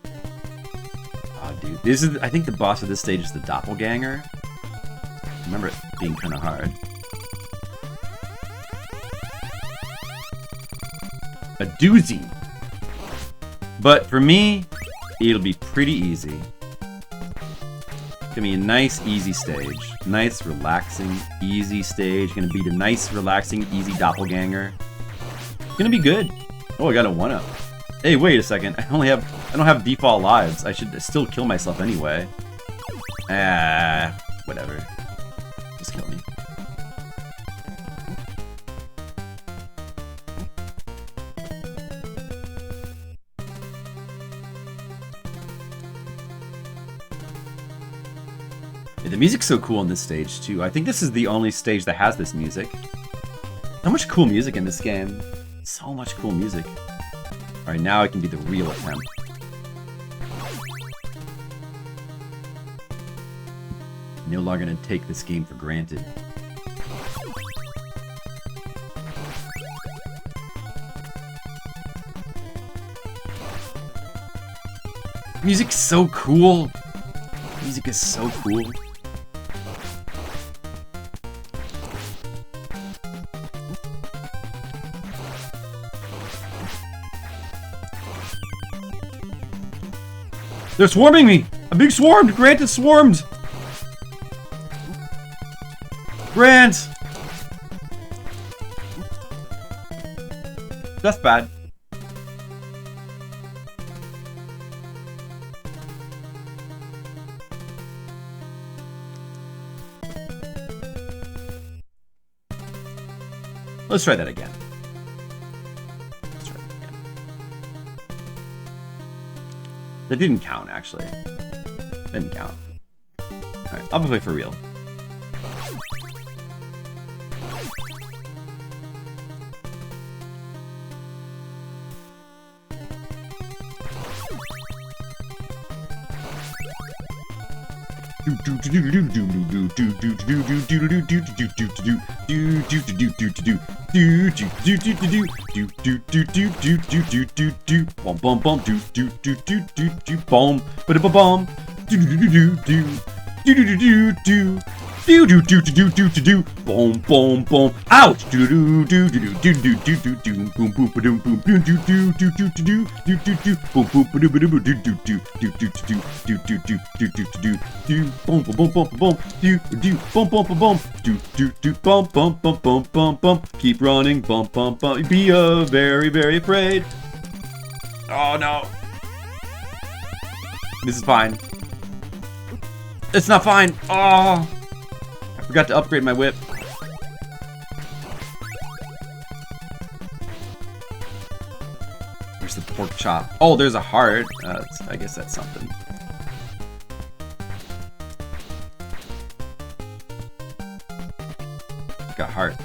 Oh, dude, I think the boss of this stage is the doppelganger. I remember it being kind of hard. A doozy. But for me, it'll be pretty easy. Gonna be a nice, easy stage. Nice, relaxing, easy stage. Gonna be the nice, relaxing, easy doppelganger. Gonna be good. Oh, I got a 1-up. Hey, wait a second. I don't have default lives. I should still kill myself anyway. Whatever. Just kill me. The music's so cool on this stage, too. I think this is the only stage that has this music. So much cool music in this game. So much cool music. Alright, now I can do the real attempt. No longer gonna take this game for granted. Music's so cool. Music is so cool. They're swarming me! I'm being swarmed! Grant is swarmed! Grant! That's bad. Let's try that again. That didn't count, actually. Didn't count. Alright, I'll play for real. Bum bum bum do do do do do do bum ba ba bum do do do do do do do do do do do do do do do do boom boom boom ouch do do do do do do do do do boom boom ba doom boom do do do do do do do do do boom boom ba doom ba doom do do do do do do do do do do do do boom boom boom boom do do boom boom boom do do do bum bum bum bum bum bum keep running bum bum bum be very very afraid. Oh no. This is fine. It's not fine. Oh. I forgot to upgrade my whip. Where's the pork chop? Oh, there's a heart. I guess that's something. Got a heart.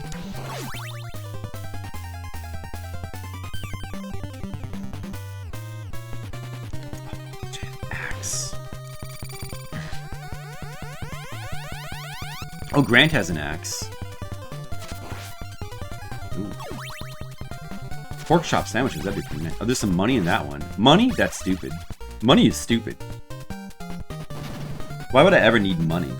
Axe. Oh, Grant has an axe. Ooh. Pork chop sandwiches, that'd be pretty nice. Oh, there's some money in that one. Money? That's stupid. Money is stupid. Why would I ever need money?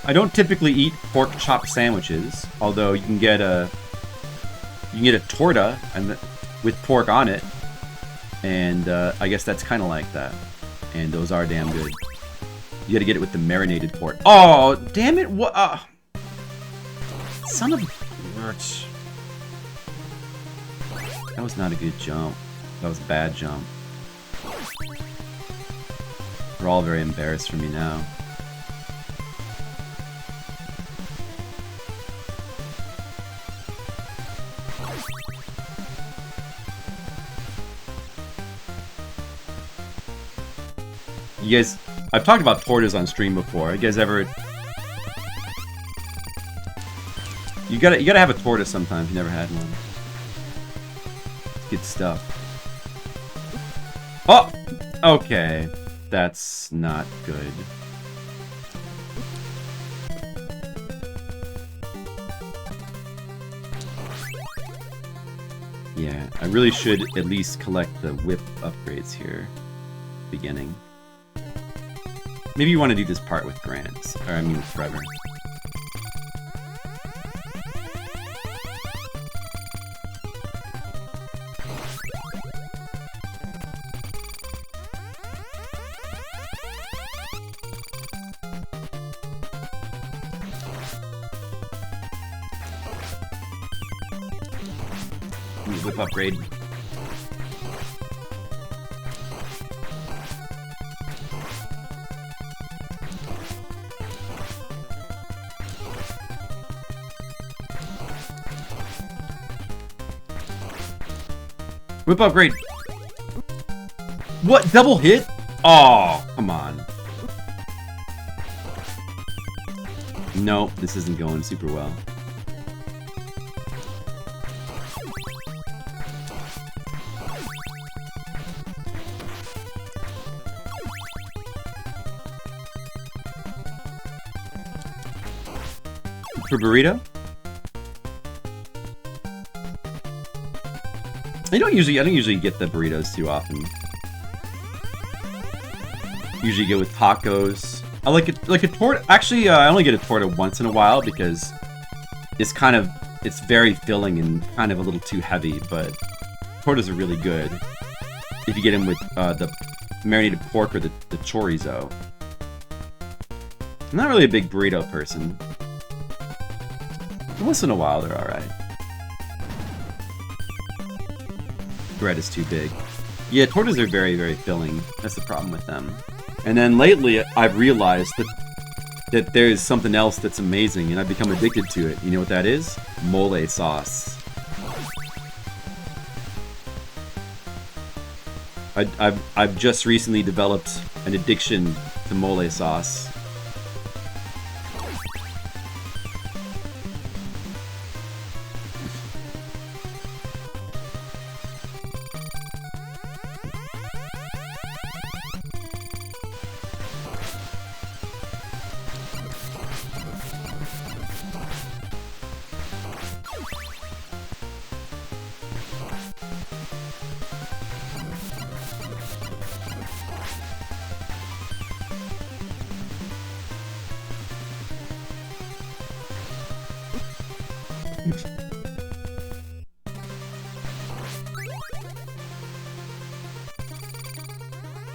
I don't typically eat pork chop sandwiches, although you can get a torta and with pork on it, and I guess that's kind of like that, and those are damn good. You got to get it with the marinated pork. Oh, damn it! What? Son of a bitch! That was not a good jump. That was a bad jump. They're all very embarrassed for me now. You guys, I've talked about tortas on stream before. You guys ever? You gotta have a torta sometime if you never had one. It's good stuff. Oh, okay, that's not good. Yeah, I really should at least collect the whip upgrades here. Beginning. Maybe you want to do this part with Grant, or I mean with Trevor. Ooh, whip upgrade. Whip upgrade. What? Double hit? Oh, come on. Nope, this isn't going super well. For burrito? I don't usually get the burritos too often. Usually go with tacos. I like a torta. Actually, I only get a torta once in a while because it's very filling and kind of a little too heavy. But tortas are really good if you get them with the marinated pork or the chorizo. I'm not really a big burrito person. Once in a while, they're all right. Bread is too big. Yeah, tortas are very, very filling. That's the problem with them. And then lately, I've realized that that there's something else that's amazing, and I've become addicted to it. You know what that is? Mole sauce. I've just recently developed an addiction to mole sauce.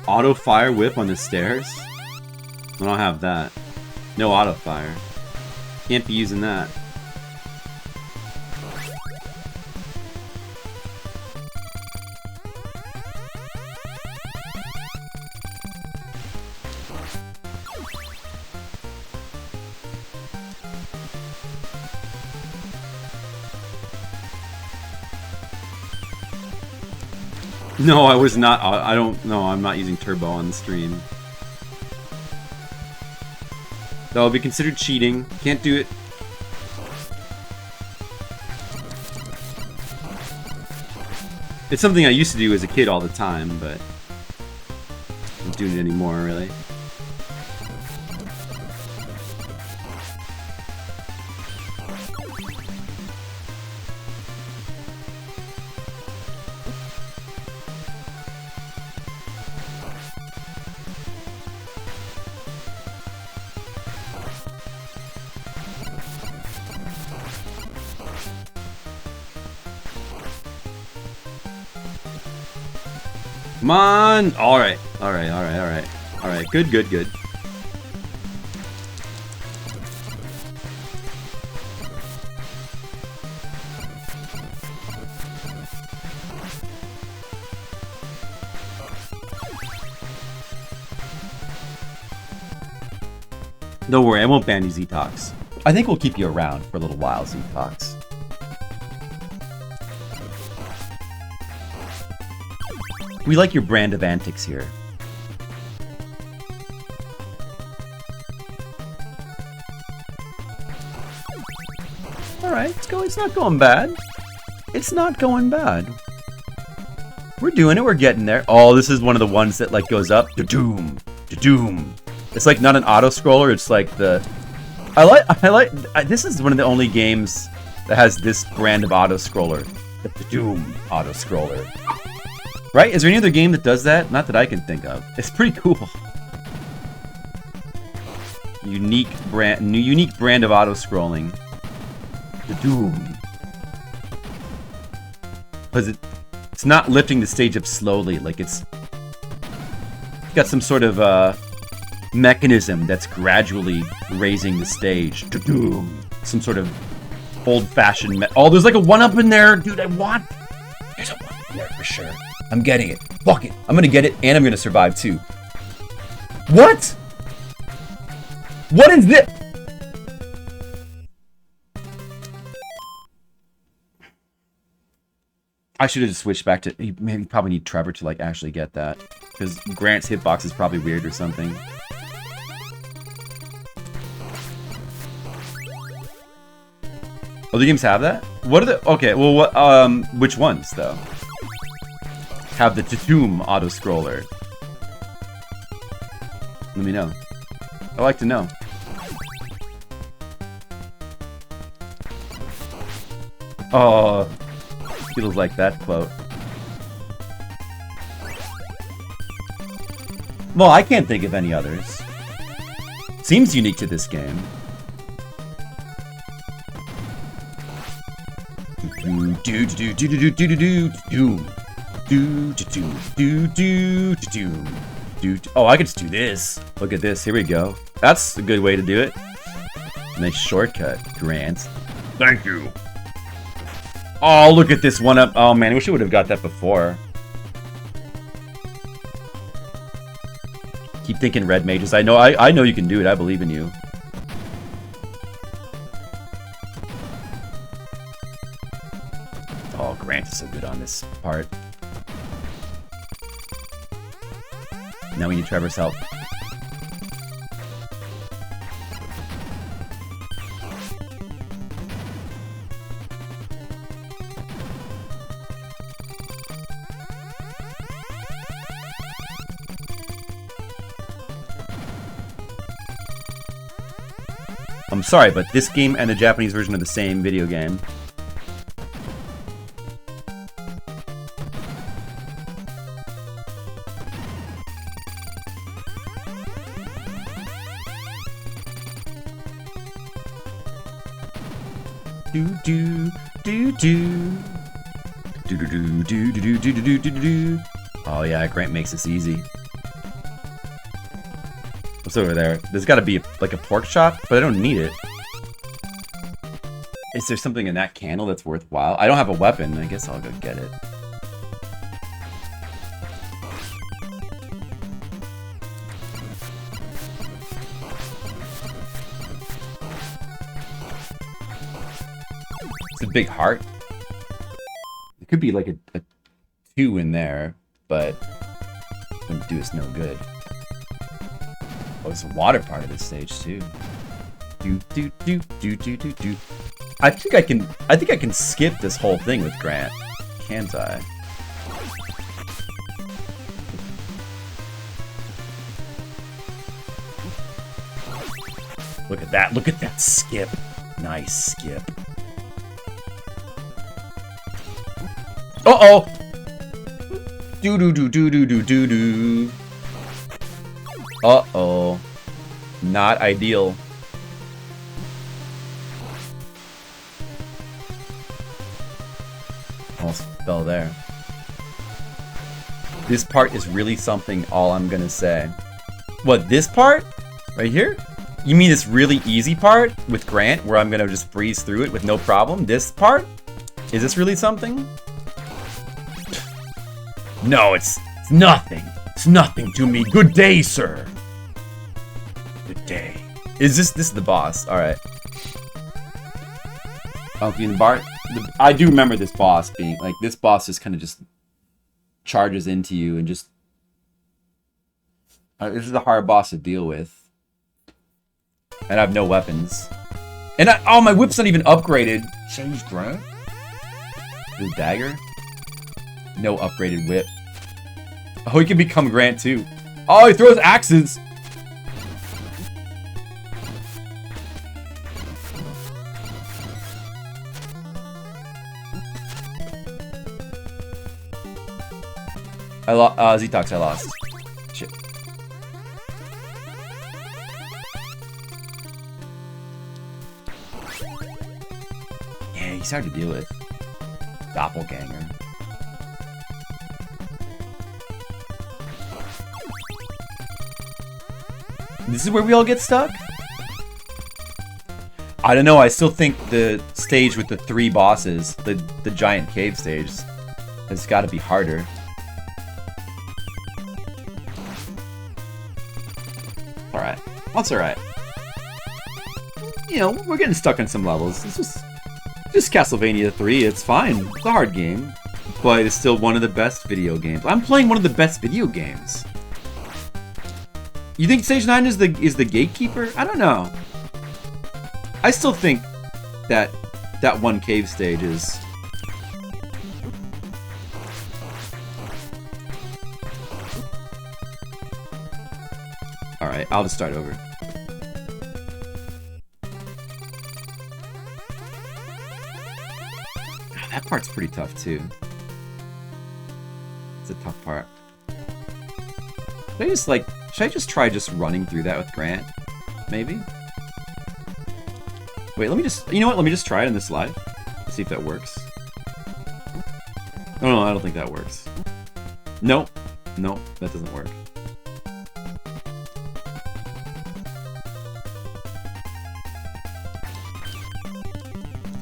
Auto fire whip on the stairs? I don't have that. No auto fire. Can't be using that. No, I was not. I don't know. I'm not using turbo on the stream. That would be considered cheating. Can't do it. It's something I used to do as a kid all the time, but I'm not doing it anymore, really. Come on! Alright. Alright. Good. Don't worry, I won't ban you, Z-Tox. I think we'll keep you around for a little while, Z-Tox. We like your brand of antics here. Alright, it's not going bad. It's not going bad. We're doing it, we're getting there. Oh, this is one of the ones that like goes up. Da-doom. Da-doom. It's like not an auto-scroller, it's like the... This is one of the only games that has this brand of auto-scroller. The Da-doom auto-scroller. Right? Is there any other game that does that? Not that I can think of. It's pretty cool. Unique brand of auto-scrolling. The Doom. Because it's not lifting the stage up slowly. Like it's got some sort of mechanism that's gradually raising the stage. The Doom. Some sort of old-fashioned. Oh, there's like a one-up in there, dude. There's a one-up in there for sure. I'm getting it. Fuck it. I'm gonna get it, and I'm gonna survive too. What? What is this? I should have just switched back to... Maybe probably need Trevor to like actually get that. Because Grant's hitbox is probably weird or something. Other games have that? What are the... Okay, well, what... which ones, though? Have the Da-doom auto-scroller. Let me know. I'd like to know. Oh, feels like that quote. Well, I can't think of any others. Seems unique to this game. Oh, I could just do this. Look at this. Here we go. That's a good way to do it. Nice shortcut, Grant. Thank you. Oh, look at this one up. Oh man, I wish I would have got that before. Keep thinking red mages. I know you can do it. I believe in you. Now we need Trevor's help. I'm sorry, but this game and the Japanese version are the same video game. Do do do do do do do do do do do do do. Oh yeah, Grant makes this easy. What's over there? There's got to be like a pork chop, but I don't need it. Is there something in that candle that's worthwhile? I don't have a weapon. I guess I'll go get it. It's a big heart. It could be like a 2 in there, but it wouldn't do us no good. Oh, there's a water part of this stage too. Do do do do do do do. I think I can skip this whole thing with Grant, can't I? Look at that! Look at that skip! Nice skip. Uh oh! Do do do do do do do do. Uh-oh. Not ideal. Almost fell there. This part is really something, all I'm gonna say. What, this part? Right here? You mean this really easy part with Grant, where I'm gonna just breeze through it with no problem? This part? Is this really something? No, it's nothing. It's nothing to me. Good day, sir. Good day. Is this is the boss? All right. Funky and Bart. I do remember this boss being like, this boss just kind of just charges into you and just. This is a hard boss to deal with. And I have no weapons. And oh, my whip's not even upgraded. Change Grant. The dagger. No upgraded whip. Oh, he can become Grant too. Oh, he throws axes. I lost. Z-Tox, I lost. Shit. Yeah, he's hard to deal with. Doppelganger. This is where we all get stuck? I don't know, I still think the stage with the 3 bosses, the giant cave stage, has got to be harder. Alright. That's alright. You know, we're getting stuck on some levels. It's just Castlevania 3, it's fine. It's a hard game. But it's still one of the best video games. I'm playing one of the best video games. You think Stage 9 is the gatekeeper? I don't know. I still think that one cave stage is... Alright, I'll just start over. That part's pretty tough too. It's a tough part. Should I just try running through that with Grant? Maybe? Wait, let me just... You know what? Let me just try it in this live. See if that works. No, I don't think that works. Nope. Nope, that doesn't work.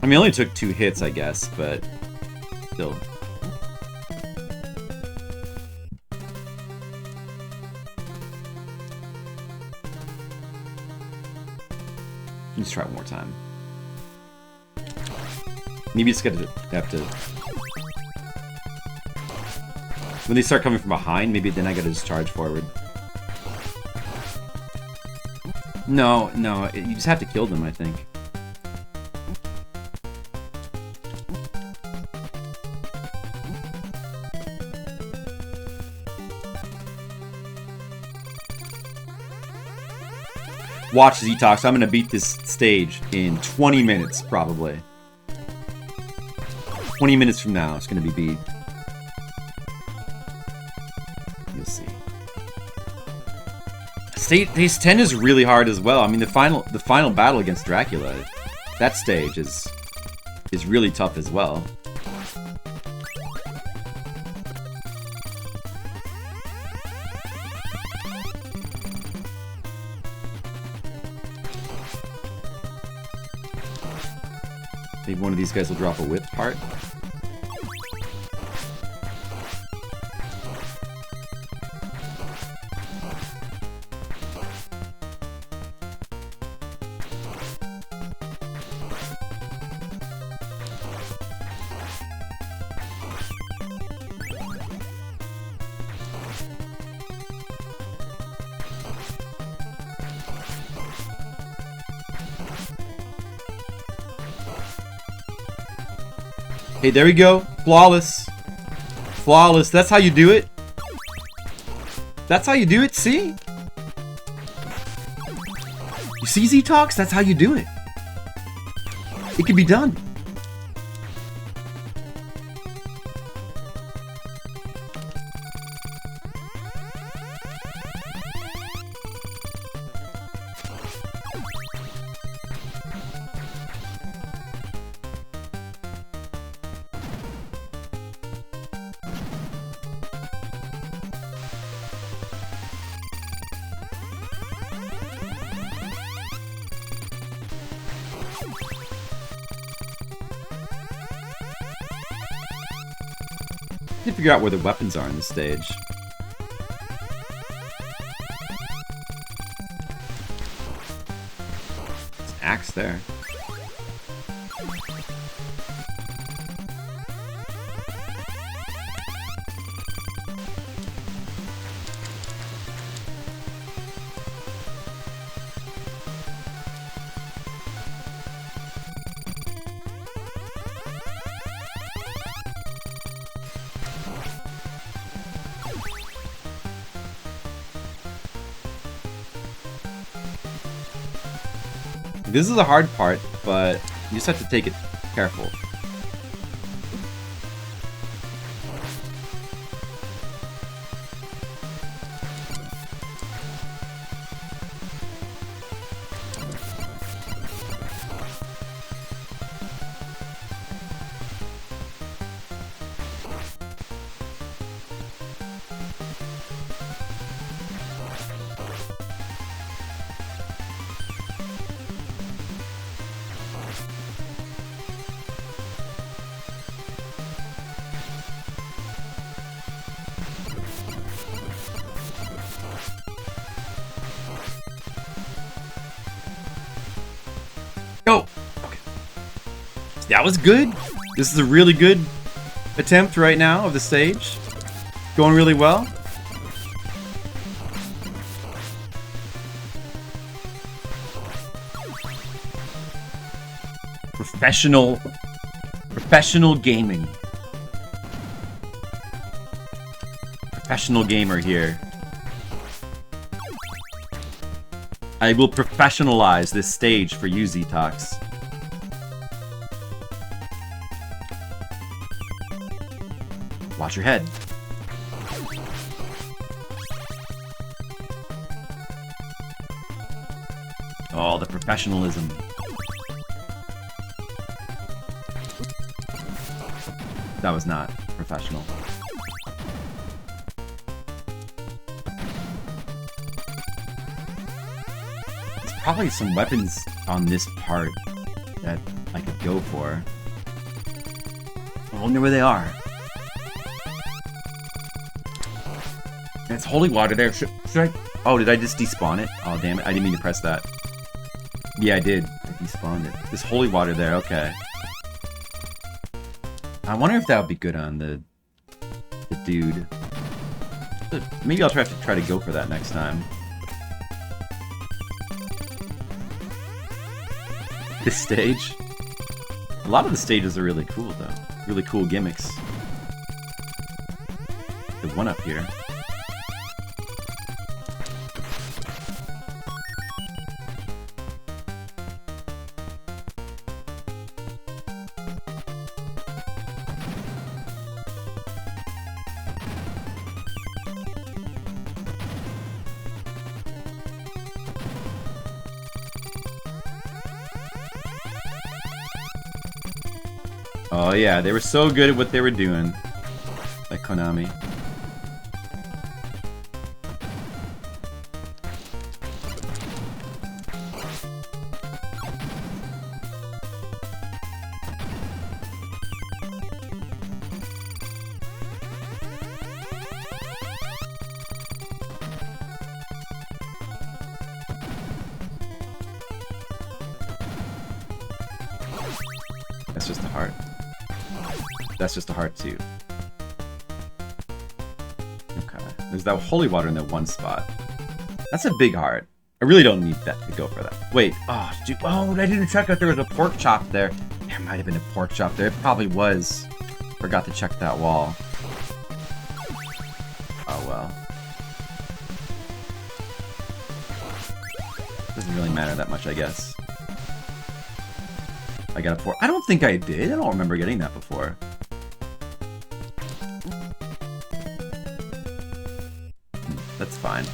I mean, it only took 2 hits, I guess, but... Still... Let's try it one more time. Maybe it's gonna have to... When they start coming from behind, maybe then I gotta just charge forward. No, you just have to kill them, I think. Watch Z-Tox. I'm gonna beat this stage in 20 minutes, probably. 20 minutes from now, it's gonna be beat. You'll see. Stage 10 is really hard as well. I mean, the final battle against Dracula, that stage is really tough as well. Maybe one of these guys will drop a whip part. Hey, there we go. Flawless. Flawless. That's how you do it. That's how you do it, see? You see, Z-Tox? That's how you do it. It can be done. I need to figure out where the weapons are on the stage. There's an axe there. This is a hard part, but you just have to take it careful. Go! Okay. That was good. This is a really good attempt right now of the stage. Going really well. Professional gaming. Professional gamer here. I will professionalize this stage for you, Z-Tox. Watch your head. Oh, the professionalism. That was not professional. There's probably some weapons on this part that I could go for. I wonder where they are. It's holy water there. Should I? Oh, did I just despawn it? Oh, damn it. I didn't mean to press that. Yeah, I did. I despawned it. There's holy water there. Okay. I wonder if that would be good on the dude. Maybe I'll have to try to go for that next time. This stage. A lot of the stages are really cool, though. Really cool gimmicks. The one up here. Oh yeah, they were so good at what they were doing. Like Konami. That's just a heart. That's just a heart too. Okay. There's that holy water in that one spot. That's a big heart. I really don't need that to go for that. Wait. Oh, dude. Oh, I didn't check if there was a pork chop there. There might have been a pork chop there. It probably was. Forgot to check that wall. Oh well. Doesn't really matter that much, I guess. I got a pork. I don't think I did. I don't remember getting that before. That's fine.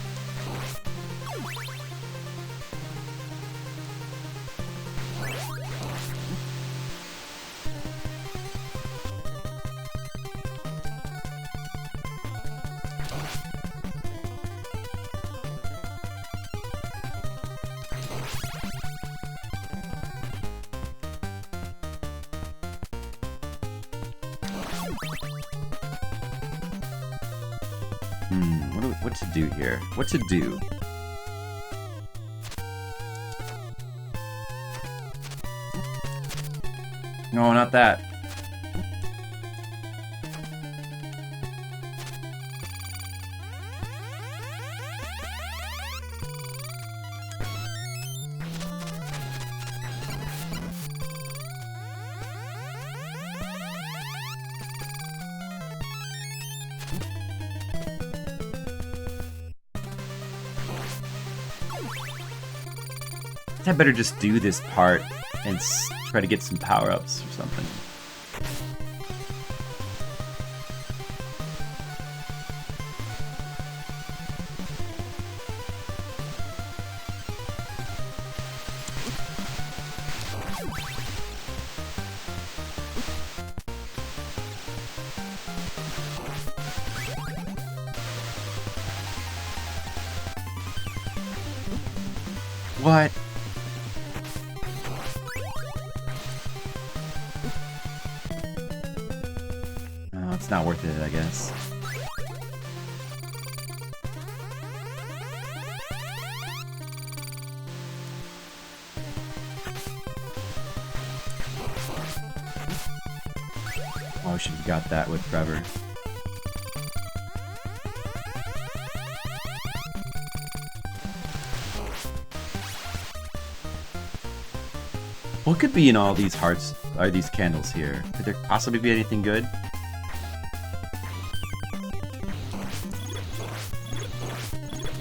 What to do here? What to do? No, not that. I better just do this part and try to get some power-ups or something. What? It's not worth it, I guess. Oh, I should have got that with Trevor. What could be in all these hearts, or these candles here? Could there possibly be anything good?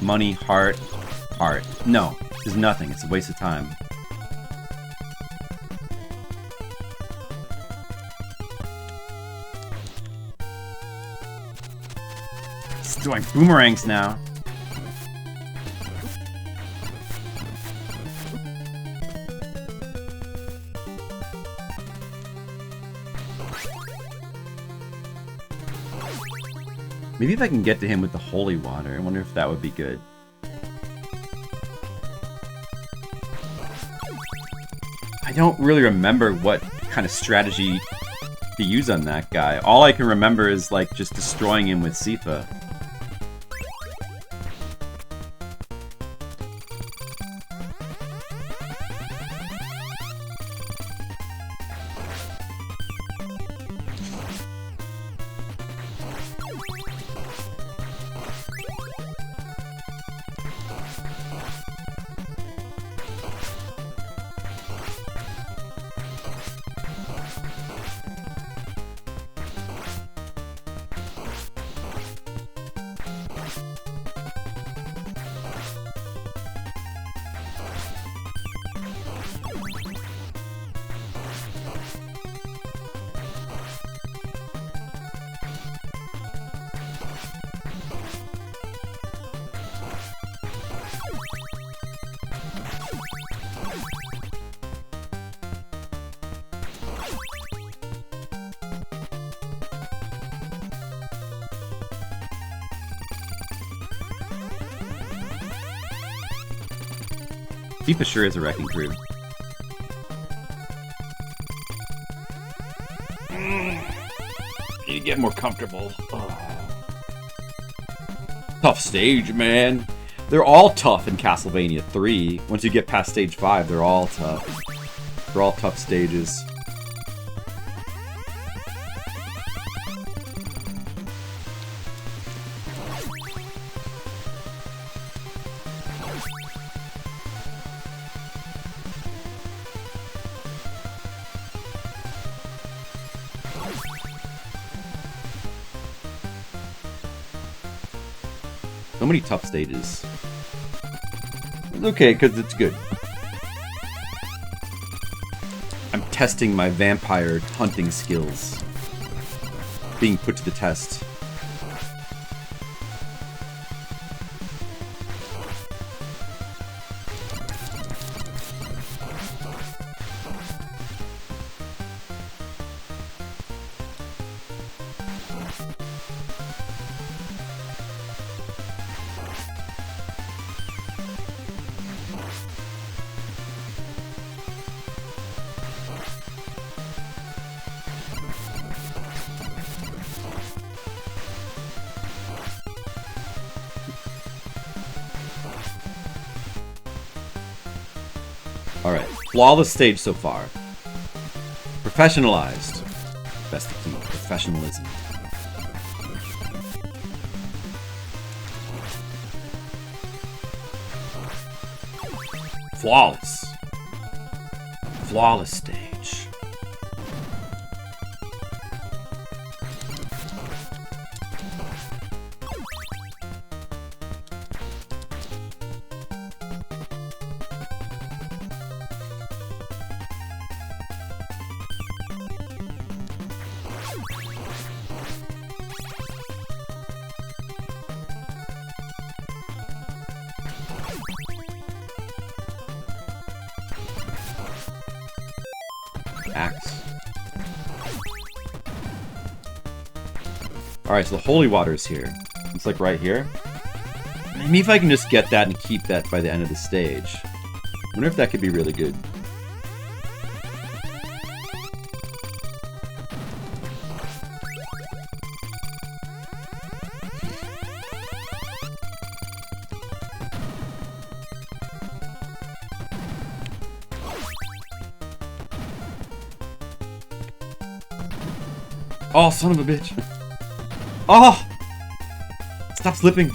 Money, heart, heart. No, there's nothing. It's a waste of time. He's doing boomerangs now. Maybe if I can get to him with the holy water, I wonder if that would be good. I don't really remember what kind of strategy to use on that guy. All I can remember is like just destroying him with Sifa. FIFA sure is a wrecking crew. You get more comfortable. Oh. Tough stage, man. They're all tough in Castlevania 3. Once you get past stage 5, they're all tough. They're all tough stages. So many tough stages. It's okay, because it's good. I'm testing my vampire hunting skills. Being put to the test. Alright, flawless stage so far. Professionalized. Best of key, professionalism. Flawless. Flawless stage. Axe. Alright, so the holy water is here. It's like right here. Maybe if I can just get that and keep that by the end of the stage. I wonder if that could be really good. Oh, son of a bitch. Oh! Stop slipping.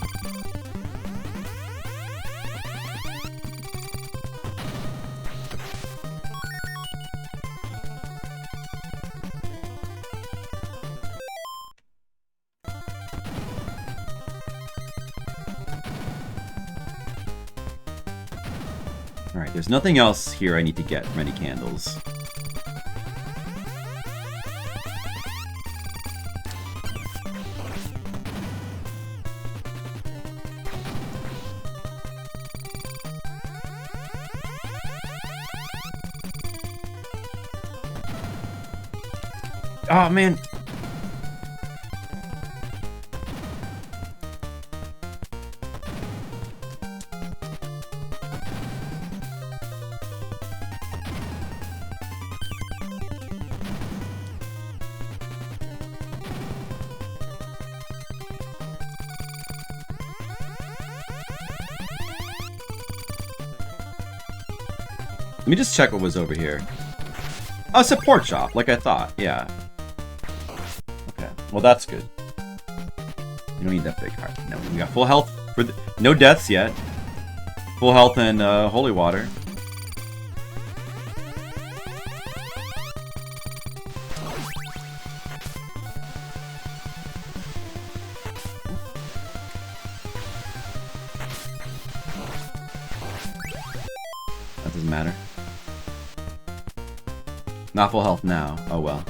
Alright, there's nothing else here I need to get from any candles. Oh, man. Let me just check what was over here. Oh, it's a pork chop, like I thought. Yeah. Okay. Well, that's good. You don't need that big heart. No, we got full health for the... No deaths yet. Full health and holy water. That doesn't matter. Not full health now. Oh well.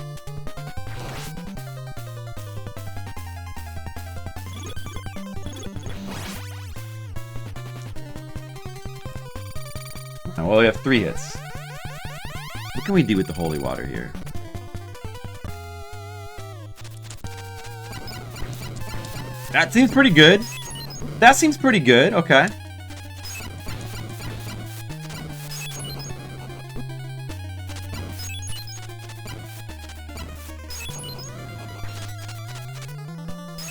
Oh, well, we have 3 hits. What can we do with the holy water here? That seems pretty good. That seems pretty good. Okay.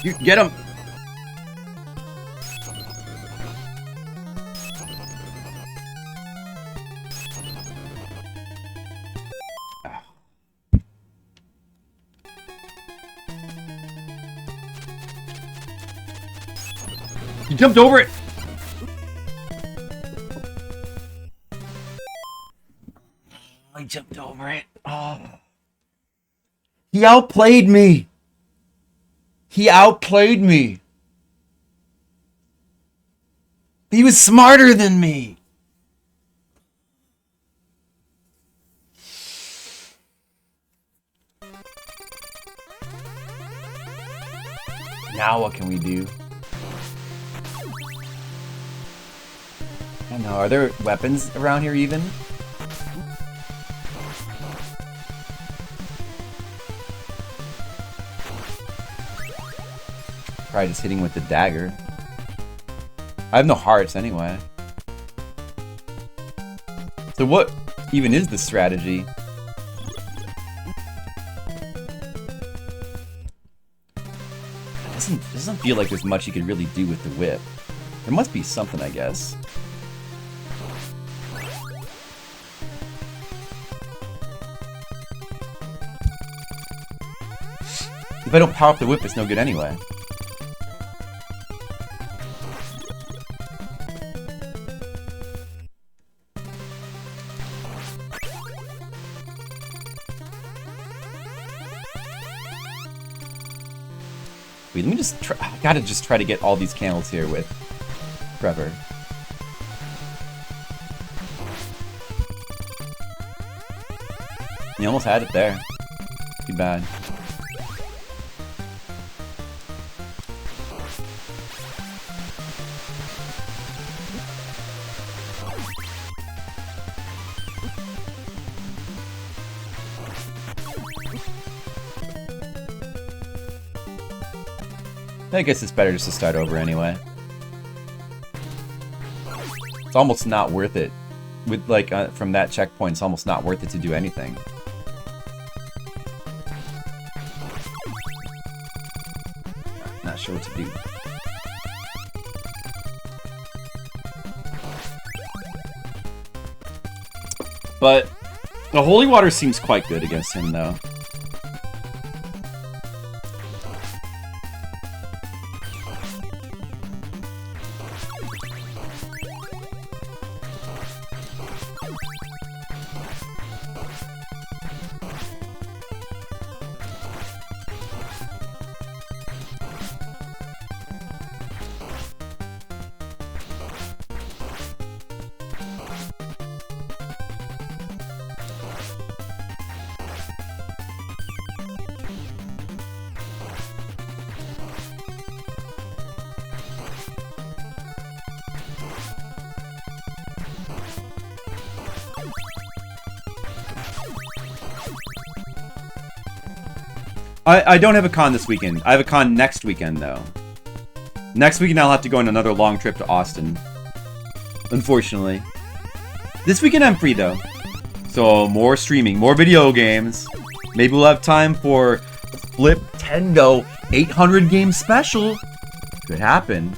You get him! You jumped over it! I jumped over it. Oh. He outplayed me. He outplayed me. He was smarter than me. Now what can we do? I don't know, are there weapons around here even? Probably just hitting with the dagger. I have no hearts anyway. So what even is the strategy? It doesn't feel like there's much you could really do with the whip. There must be something, I guess. If I don't power up the whip, it's no good anyway. Wait, let me just try. I gotta just try to get all these candles here with Trevor. You almost had it there. Too bad. I guess it's better just to start over anyway. It's almost not worth it. With like from that checkpoint, it's almost not worth it to do anything. Not sure what to do. But the holy water seems quite good against him, though. I don't have a con this weekend. I have a con next weekend, though. Next weekend, I'll have to go on another long trip to Austin. Unfortunately. This weekend, I'm free, though. So, more streaming, more video games. Maybe we'll have time for Fliptendo 800 game special. Could happen.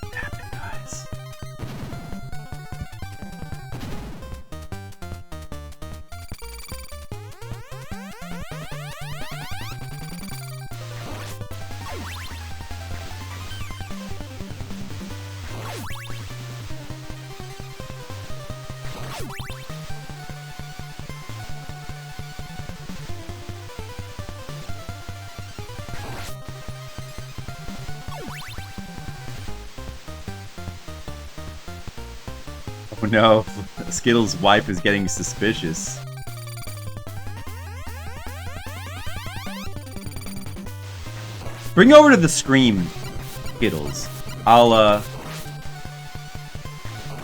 Could happen, guys. Oh no, Skittles' wife is getting suspicious. Bring over to the Scream, Skittles. I'll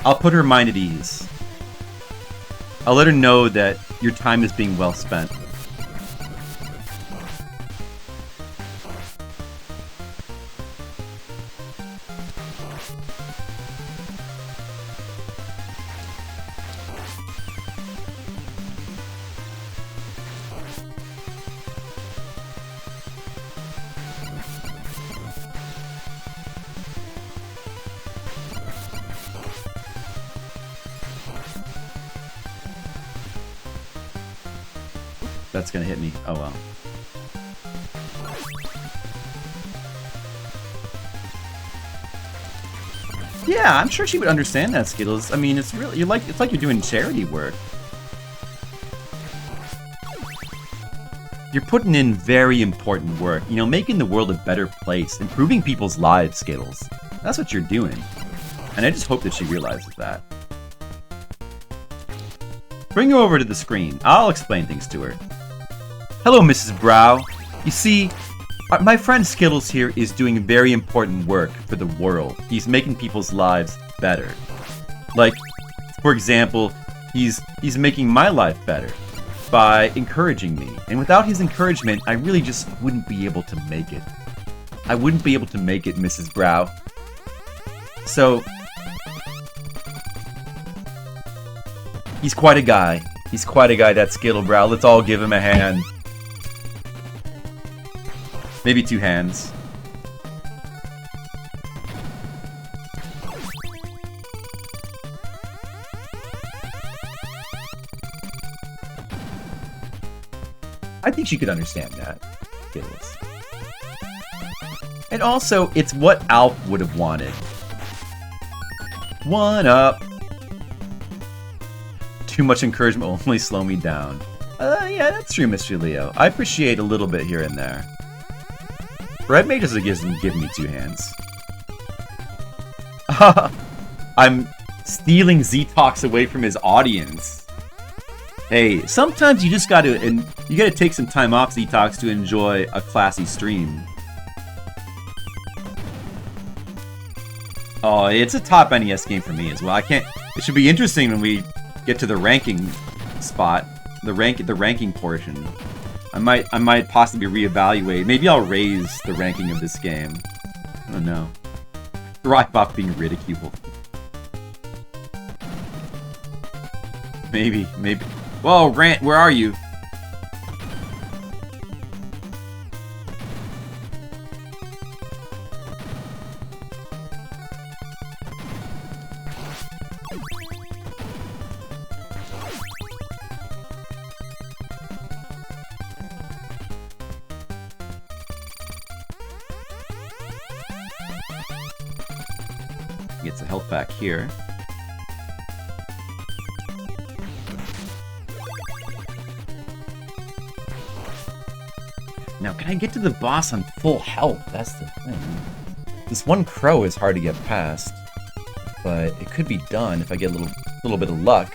put her mind at ease. I'll let her know that your time is being well spent. that's gonna hit me. Oh well. Yeah, I'm sure she would understand that, Skittles. I mean, it's really it's like you're doing charity work. You're putting in very important work. You know, making the world a better place, improving people's lives, Skittles. That's what you're doing. And I just hope that she realizes that. Bring her over to the screen. I'll explain things to her. Hello, Mrs. Brow. You see, my friend Skittles here is doing very important work for the world. He's making people's lives better. Like, for example, he's making my life better by encouraging me. And without his encouragement, I really just wouldn't be able to make it. I wouldn't be able to make it, Mrs. Brow. So, he's quite a guy. He's quite a guy, that Skittlebrow. Let's all give him a hand. Maybe 2 hands. I think she could understand that, Skittles. And also, it's what Alf would have wanted. 1 up. Too much encouragement will only slow me down. Yeah, that's true, Mr. Leo. I appreciate a little bit here and there. Red Mage doesn't give me 2 hands. I'm stealing Z-Talks away from his audience. Hey, sometimes you just gotta take some time off, Z-Talks, to enjoy a classy stream. Oh, it's a top NES game for me as well. It should be interesting when we get to the ranking spot, the ranking portion. I might possibly reevaluate. Maybe I'll raise the ranking of this game. I don't know. Thrive off being ridiculed. Maybe. Whoa, Rant, where are you? Gets a health back here. Now, can I get to the boss on full health? That's the thing. This one crow is hard to get past, but it could be done if I get a little bit of luck.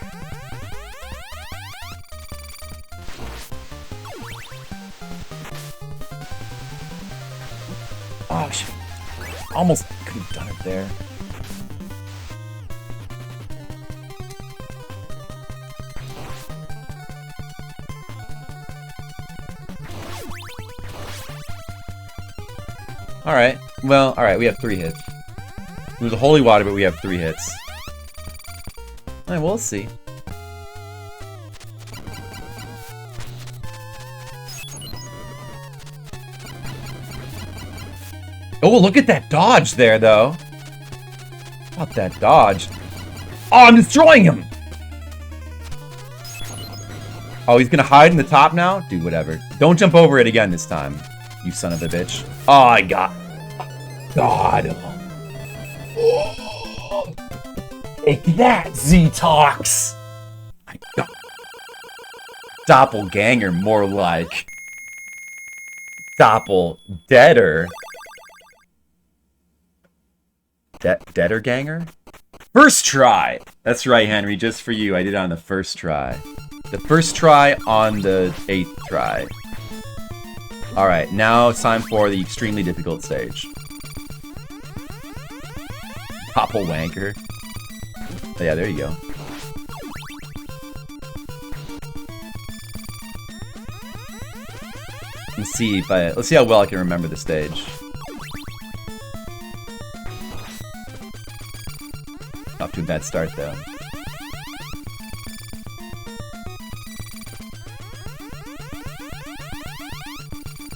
Oh, shit. Almost could have done it there. Alright. Well, alright, we have 3 hits. It was a holy water, but we have 3 hits. Alright, well, let's see. Oh, look at that dodge there, though. Not that dodge. Oh, I'm destroying him! Oh, he's gonna hide in the top now? Dude, whatever. Don't jump over it again this time, you son of a bitch. Oh, I got him. Oh. Take that, Z-Talks! I got Doppelganger, more like. Doppel-deader. Deader ganger? First try! That's right, Henry, just for you. I did it on the first try. The first try on the 8th try. Alright, now it's time for the extremely difficult stage. Doppelwanker. Oh, yeah, there you go. Let's see how well I can remember the stage. Off to a bad start, though.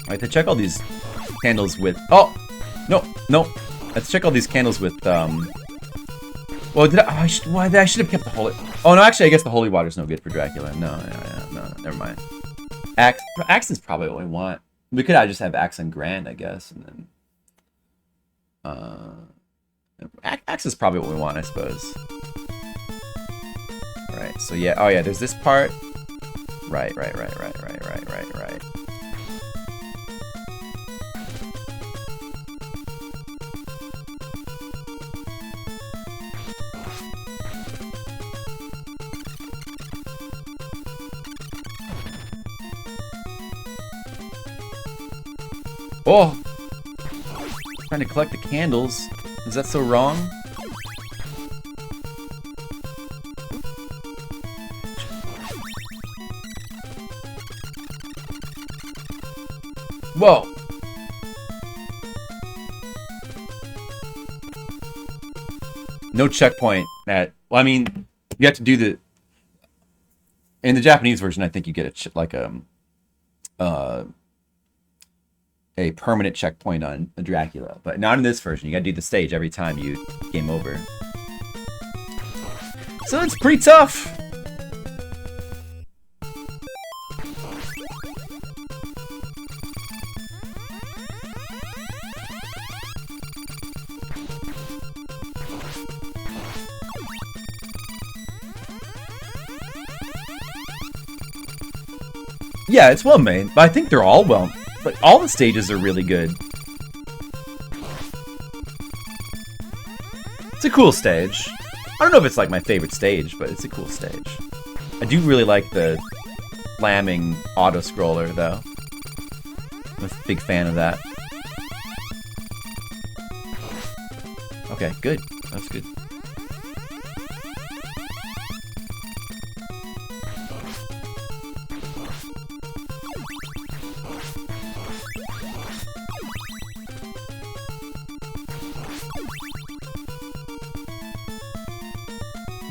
Alright, to check all these candles with... Oh! No. Let's check all these candles with, Well, I should have kept the holy... Oh, no, actually, I guess the holy water's no good for Dracula. No, never mind. Axe is probably what we want. We could just have Axe and Grand, I guess, and then Axe is probably what we want, I suppose. All right, so yeah, oh yeah, there's this part. Right. Oh! Trying to collect the candles. Is that so wrong? Whoa! No checkpoint at... Well, I mean, you have to do the... In the Japanese version, I think you get a permanent checkpoint on a Dracula, but not in this version. You gotta do the stage every time you game over. So it's pretty tough. Yeah, it's well made, but I think they're all well. Like, all the stages are really good. It's a cool stage. I don't know if it's like my favorite stage, but it's a cool stage. I do really like the slamming auto-scroller, though. I'm a big fan of that. Okay, good. That's good.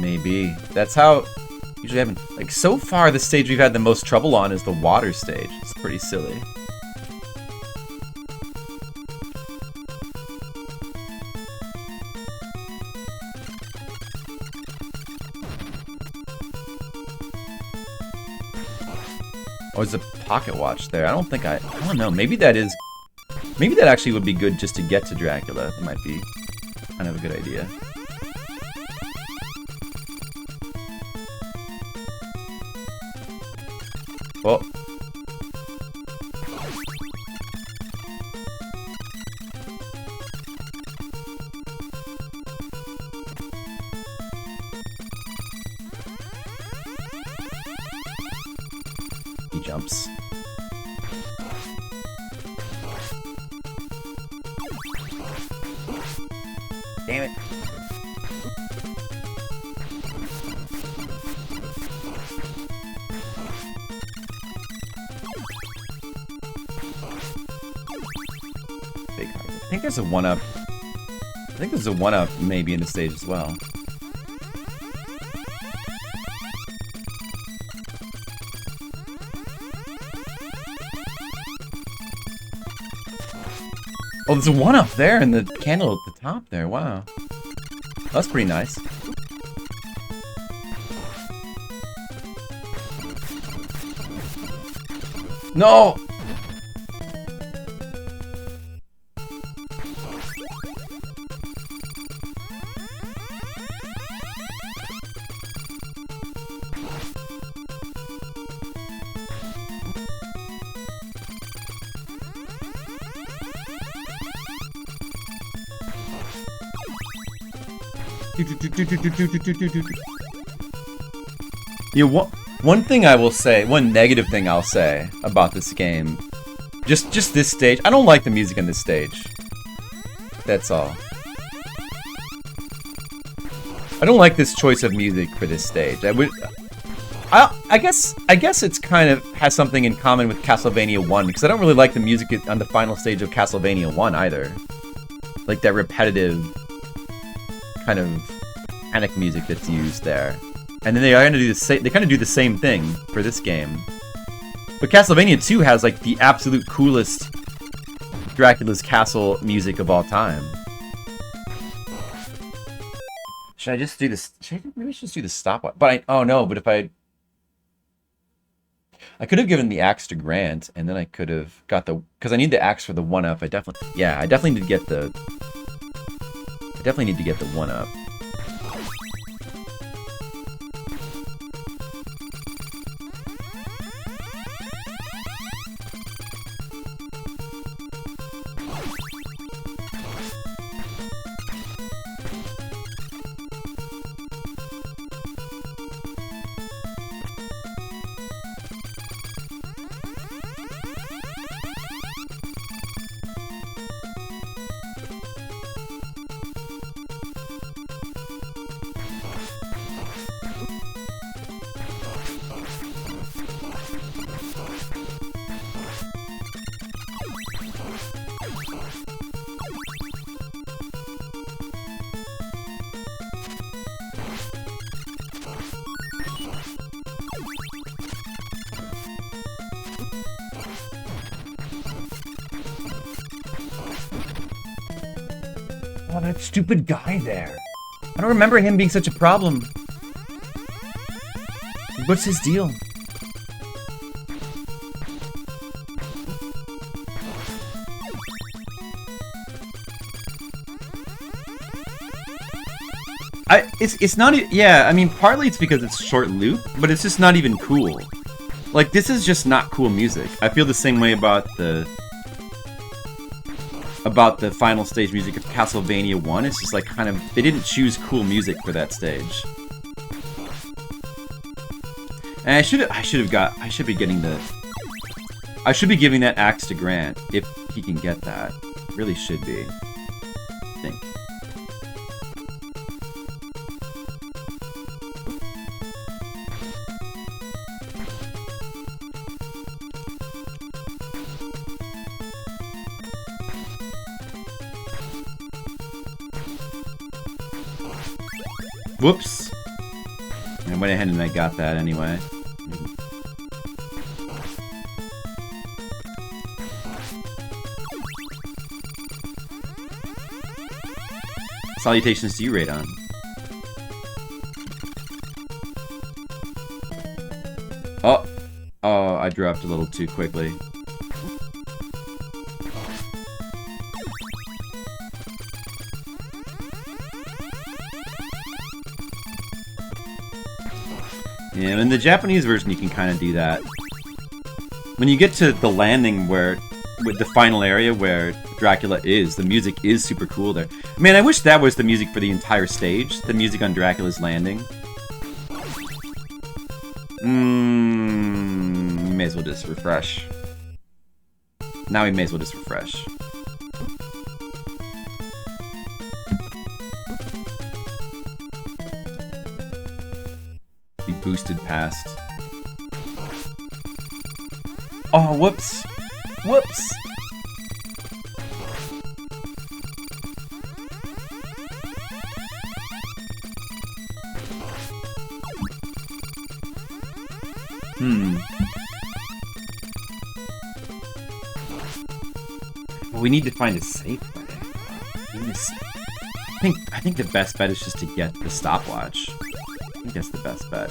Maybe. That's how... Usually haven't... Like, so far, the stage we've had the most trouble on is the water stage. It's pretty silly. Oh, there's a pocket watch there. I don't know. Maybe that is... Maybe that actually would be good just to get to Dracula. That might be kind of a good idea. Oh. He jumps. Damn it. I think there's a 1-up. I think there's a 1-up maybe in the stage as well. Oh, there's a 1-up there in the candle at the top there. Wow. That's pretty nice. No! You know, one thing I will say, one negative thing I'll say about this game, just this stage, I don't like the music in this stage. That's all. I don't like this choice of music for this stage. I guess it's kind of has something in common with Castlevania 1, because I don't really like the music on the final stage of Castlevania 1 either. Like that repetitive kind of panic music that's used there. And then they kind of do the same thing for this game. But Castlevania 2 has like the absolute coolest Dracula's Castle music of all time. Should I just do this? Maybe I should just do the stopwatch. But oh no, but if I... I could have given the axe to Grant, and then I could have got the... Because I need the axe for the 1-up. I definitely need to get the... I definitely need to get the 1-up. Oh, that stupid guy there. I don't remember him being such a problem. What's his deal? It's not, yeah, I mean, partly it's because it's short loop, but it's just not even cool. Like, this is just not cool music. I feel the same way about the final stage music of Castlevania 1. It's just like kind of, they didn't choose cool music for that stage. And I should be giving that axe to Grant if he can get that. Really should be, I think. Whoops. I went ahead and I got that anyway. Salutations to you, Radon. Oh. Oh, I dropped a little too quickly. Yeah, in the Japanese version, you can kind of do that. When you get to the landing with the final area where Dracula is, the music is super cool there. Man, I wish that was the music for the entire stage. The music on Dracula's landing. May as well just refresh. Now we may as well just refresh. Be boosted past. Oh, whoops. Whoops. Well, we need to find a safe way. I think the best bet is just to get the stopwatch. I think that's the best bet.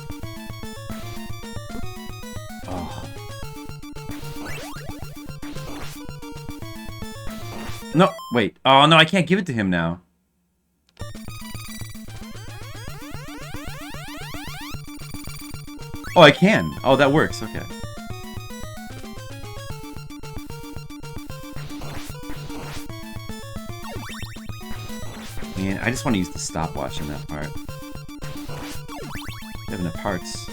Oh. No, wait. Oh, no, I can't give it to him now. Oh, I can. Oh, that works. Okay. Man, I just want to use the stopwatch in that part. I have enough hearts.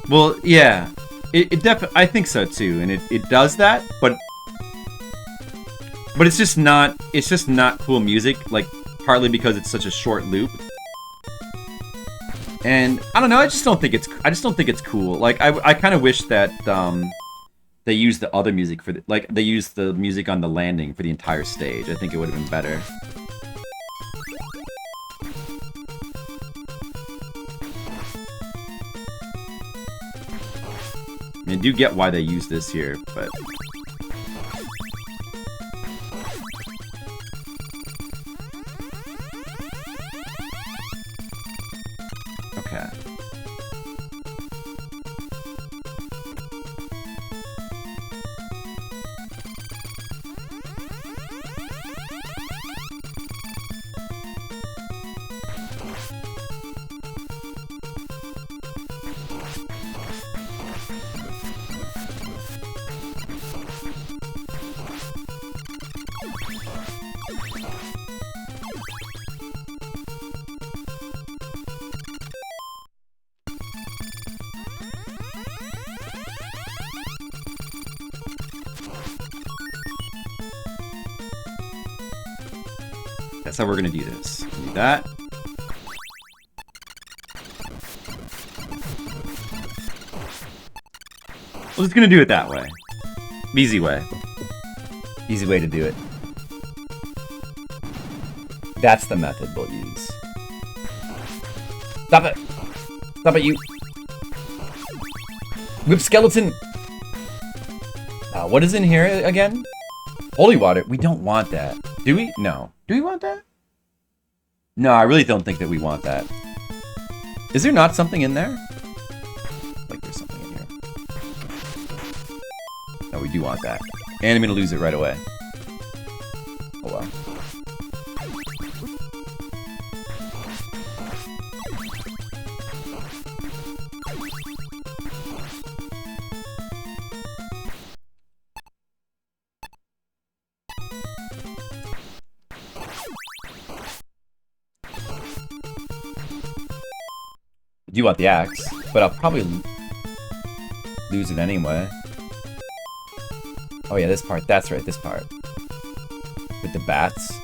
Well, yeah. It definitely, I think so too, and it does that, but it's just not cool music, like partly because it's such a short loop. And I don't know, I just don't think it's cool. Like I kind of wish that they used the other music for they used the music on the landing for the entire stage. I think it would have been better. I mean, I do get why they use this here, but okay. That's how we're gonna do this. Do that. We're just gonna do it that way. Easy way. Easy way to do it. That's the method we'll use. Stop it! Stop it, you! Whip skeleton! What is in here again? Holy water. We don't want that. Do we? No. Do we want that? No, I really don't think that we want that. Is there not something in there? Like there's something in here. No, we do want that. And I'm gonna lose it right away. Oh well. I do want the axe, but I'll probably lose it anyway. Oh yeah, this part. That's right, this part. With the bats.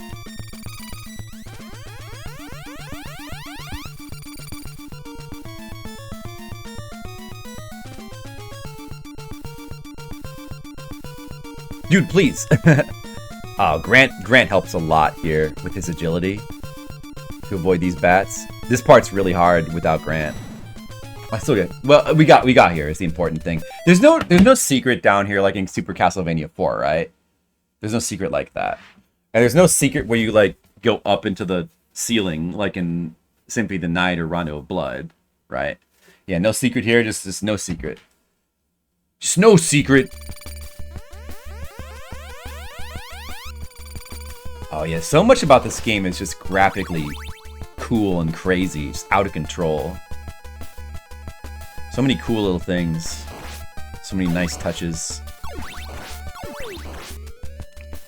Dude, please! Oh, Grant helps a lot here with his agility to avoid these bats. This part's really hard without Grant. I still get. Well, we got here is the important thing. There's no secret down here like in Super Castlevania 4, right? There's no secret like that, and there's no secret where you like go up into the ceiling like in Simply the Night or Rondo of Blood, right? Yeah, no secret here. Just no secret. Just no secret. Oh yeah, so much about this game is just graphically cool and crazy, just out of control. So many cool little things. So many nice touches.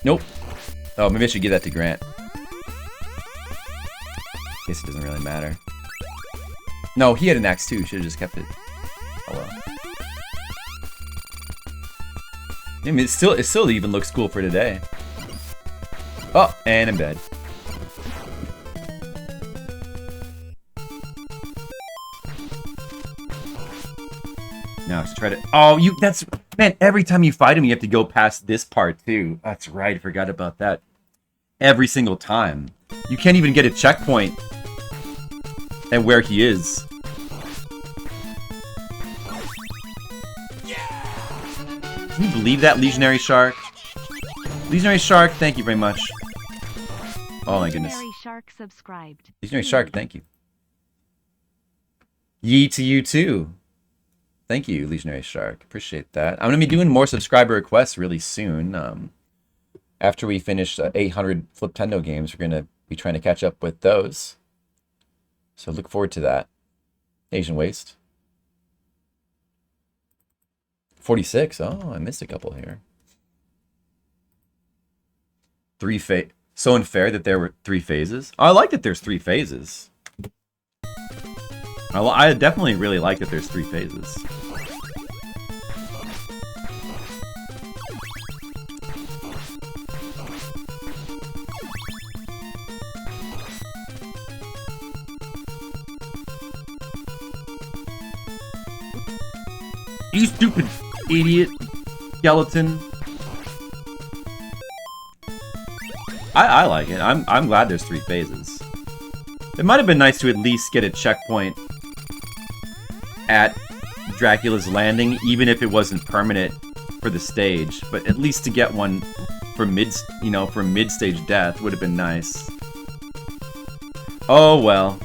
Nope. Oh, maybe I should give that to Grant. Guess it doesn't really matter. No, he had an axe too. Should have just kept it. Oh well. I mean, it still even looks cool for today. Oh, and in bed. Now let's try to. Oh, that's man. Every time you fight him, you have to go past this part too. That's right. I forgot about that. Every single time, you can't even get a checkpoint at where he is. Can you believe that, Legionary Shark? Legionary Shark, thank you very much. Oh my goodness. Legionary Shark subscribed. Legionary Shark, thank you. Yee to you too. Thank you, Legionary Shark. Appreciate that. I'm going to be doing more subscriber requests really soon. After we finish 800 Fliptendo games, we're going to be trying to catch up with those. So look forward to that. Asian Waste. 46. Oh, I missed a couple here. So unfair that there were 3 phases. Oh, I like that there's 3 phases. I definitely really like that there's 3 phases. You stupid idiot, skeleton. I like it. I'm glad there's 3 phases. It might have been nice to at least get a checkpoint at Dracula's Landing, even if it wasn't permanent for the stage. But at least to get one for mid-stage death would have been nice. Oh well.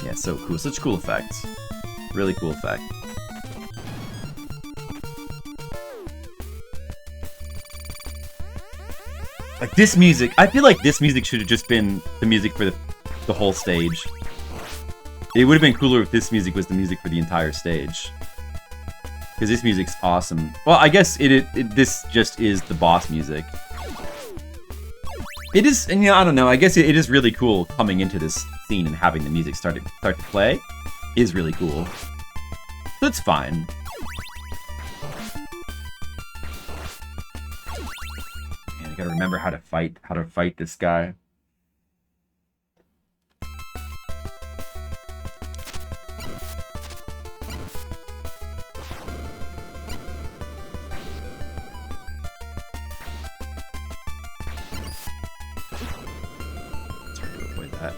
Yeah, so cool. Such cool effects. Really cool effect. Like this music, I feel like this music should have just been the music for the whole stage. It would have been cooler if this music was the music for the entire stage. Because this music's awesome. Well, I guess this just is the boss music. It is, and I don't know, I guess it is really cool coming into this scene and having the music start to play. Is really cool. That's fine. I gotta remember how to fight this guy. It's hard to avoid that.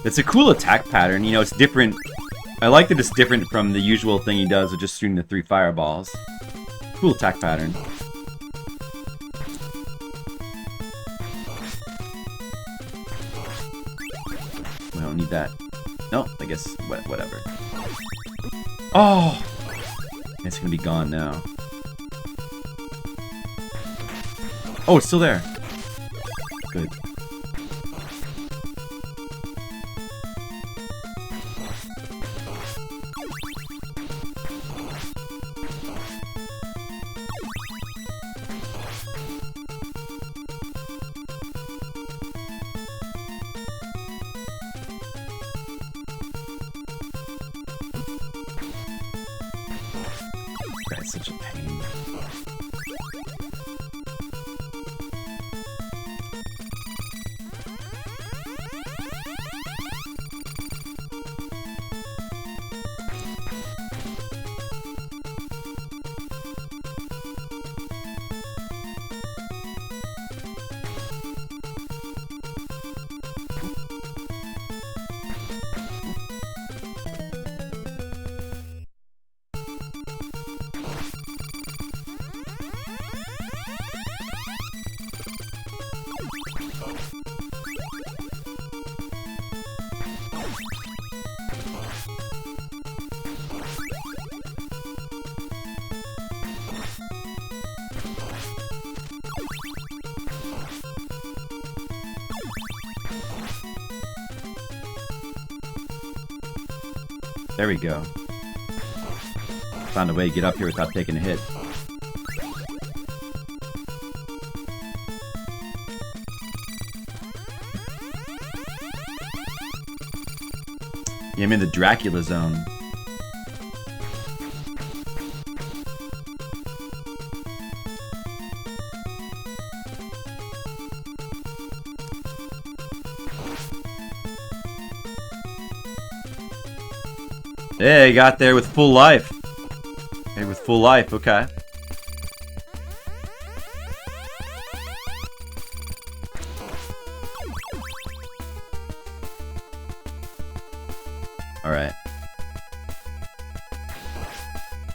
It's a cool attack pattern, you know, it's different. I like that it's different from the usual thing he does of just shooting the 3 fireballs. Cool attack pattern. I don't need that. No, I guess, whatever. Oh! It's gonna be gone now. Oh, it's still there. Good. That's such a pain. There we go. Found a way to get up here without taking a hit. Yeah, I'm in the Dracula zone. Hey, got there with full life. Hey, with full life, okay. Alright.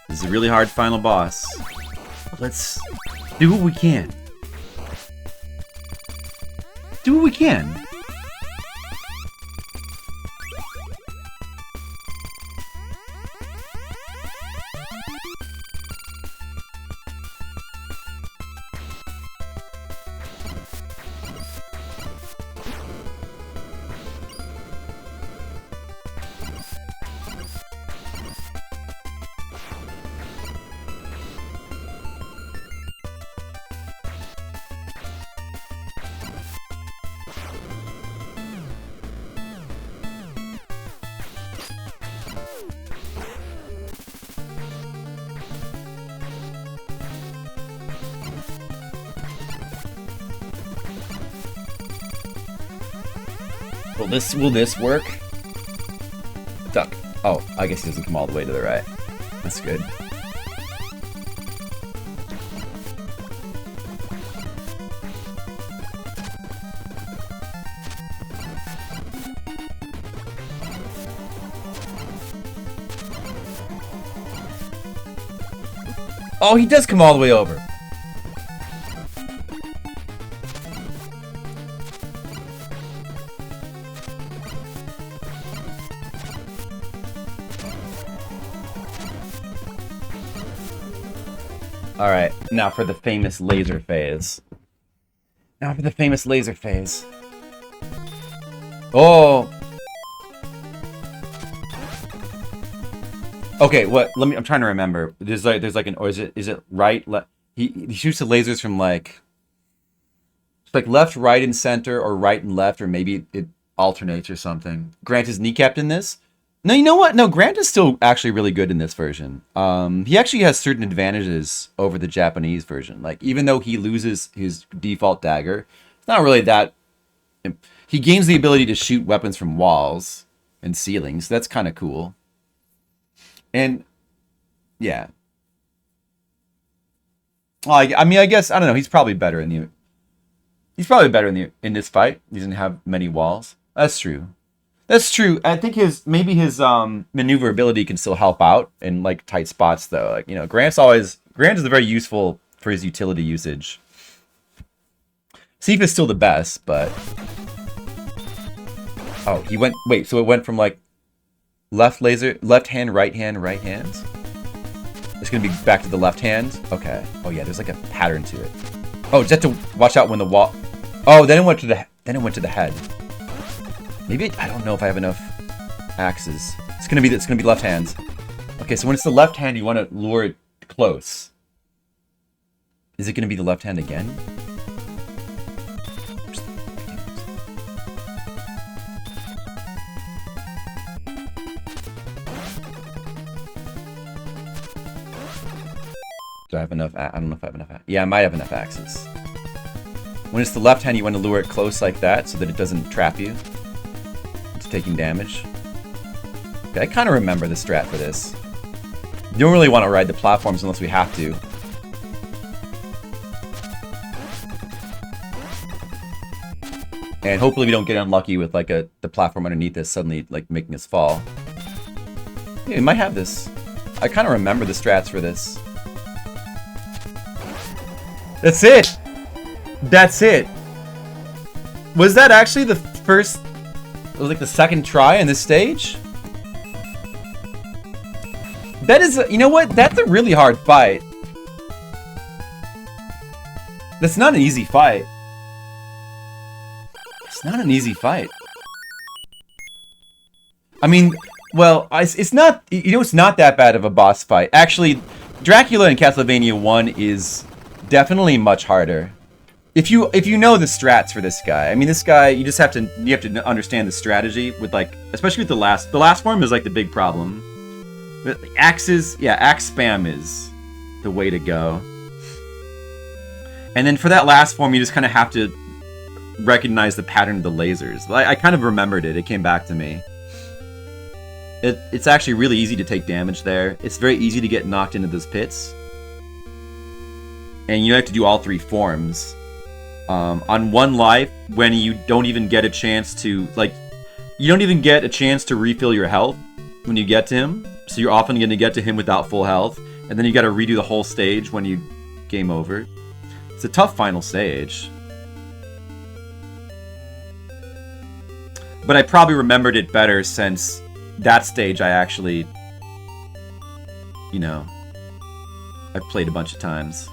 This is a really hard final boss. Let's do what we can. Do what we can. Will this work? Duck. Oh, I guess he doesn't come all the way to the right. That's good. Oh, he does come all the way over. Alright, now for the famous laser phase. Oh! Okay, what? I'm trying to remember. There's like an, or is it right? he shoots the lasers from like left, right, and center, or right and left, or maybe it alternates or something. Grant is kneecapped in this. No, you know what? No, Grant is still actually really good in this version. He actually has certain advantages over the Japanese version. Like, even though he loses his default dagger, it's not really that... He gains the ability to shoot weapons from walls and ceilings. That's kind of cool. And, yeah. Well, I mean, I guess, I don't know, he's probably better in the... He's probably better in this fight. He doesn't have many walls. That's true. That's true. I think his maneuverability can still help out in like tight spots though. Like, you know, Grant is very useful for his utility usage. Sifa's still the best, but oh, so it went from like left hand, right hand, right hand. It's gonna be back to the left hand. Okay. Oh yeah, there's like a pattern to it. Oh, just have to watch out when the wall. Oh, then it went to the head. Maybe I don't know if I have enough axes. It's gonna be left hand. Okay, so when it's the left hand, you want to lure it close. Is it gonna be the left hand again? Do I have enough? I don't know if I have enough. Yeah, I might have enough axes. When it's the left hand, you want to lure it close like that so that it doesn't trap you. It's taking damage. Okay, I kind of remember the strat for this. You don't really want to ride the platforms unless we have to. And hopefully we don't get unlucky with like the platform underneath us suddenly like making us fall. Yeah, we might have this. I kind of remember the strats for this. That's it! That's it! Was that actually the first... It was like the second try in this stage? That is... You know what? That's a really hard fight. That's not an easy fight. It's not an easy fight. I mean, well, it's not... You know, it's not that bad of a boss fight. Actually, Dracula in Castlevania 1 is... definitely much harder. If you know the strats for this guy. I mean, this guy, you have to understand the strategy with like, especially with the last form is like the big problem. But axes, yeah, axe spam is the way to go. And then for that last form, you just kind of have to recognize the pattern of the lasers. I kind of remembered it. It came back to me. It's actually really easy to take damage there. It's very easy to get knocked into those pits. And you have to do all three forms. On one life, when you don't even get a chance to, like, you don't even get a chance to refill your health when you get to him. So you're often going to get to him without full health. And then you got to redo the whole stage when you game over. It's a tough final stage. But I probably remembered it better since that stage I actually, you know, I've played a bunch of times.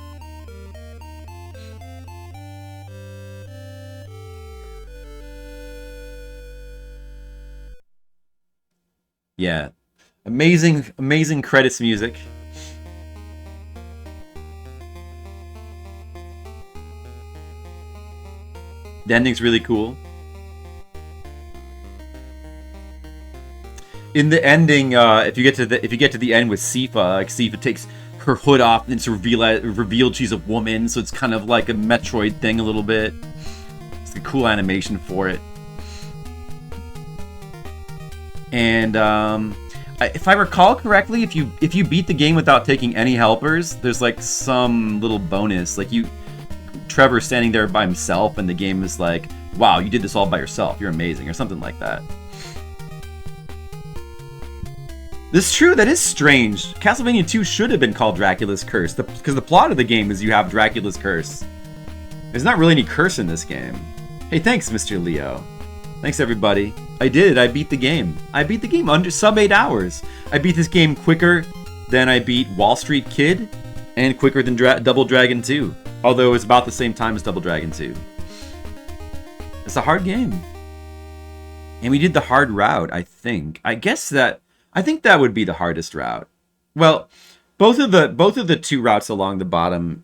Yeah, amazing credits music. The ending's really cool. In the ending, if you get to the end with Sifa, like Sifa takes her hood off and it's revealed she's a woman, so it's kind of like a Metroid thing a little bit. It's a cool animation for it. And if I recall correctly, if you beat the game without taking any helpers, there's like some little bonus. Like Trevor's standing there by himself, and the game is like, "Wow, you did this all by yourself. You're amazing," or something like that. This is true. That is strange. Castlevania 2 should have been called Dracula's Curse, because the plot of the game is you have Dracula's Curse. There's not really any curse in this game. Hey, thanks, Mr. Leo. Thanks, everybody. I did. I beat the game. I beat the game under sub 8 hours. I beat this game quicker than I beat Wall Street Kid, and quicker than Double Dragon 2. Although it's about the same time as Double Dragon 2. It's a hard game. And we did the hard route, I think. I think that would be the hardest route. Well, both of the two routes along the bottom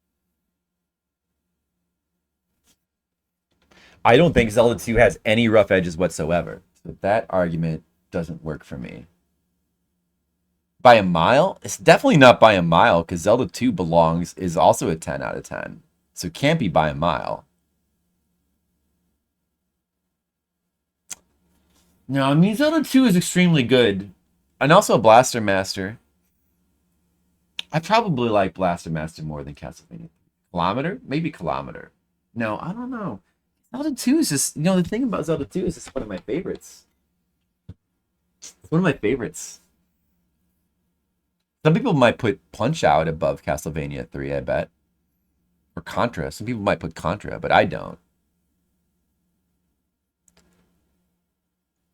I don't think Zelda 2 has any rough edges whatsoever. So that argument doesn't work for me. By a mile? It's definitely not by a mile, because Zelda 2 is also a 10 out of 10. So it can't be by a mile. No, I mean, Zelda 2 is extremely good. And also Blaster Master. I probably like Blaster Master more than Castlevania. Kilometer? Maybe Kilometer. No, I don't know. Zelda 2 is just, the thing about Zelda 2 is it's one of my favorites. It's one of my favorites. Some people might put Punch-Out above Castlevania 3, I bet. Or Contra. Some people might put Contra, but I don't.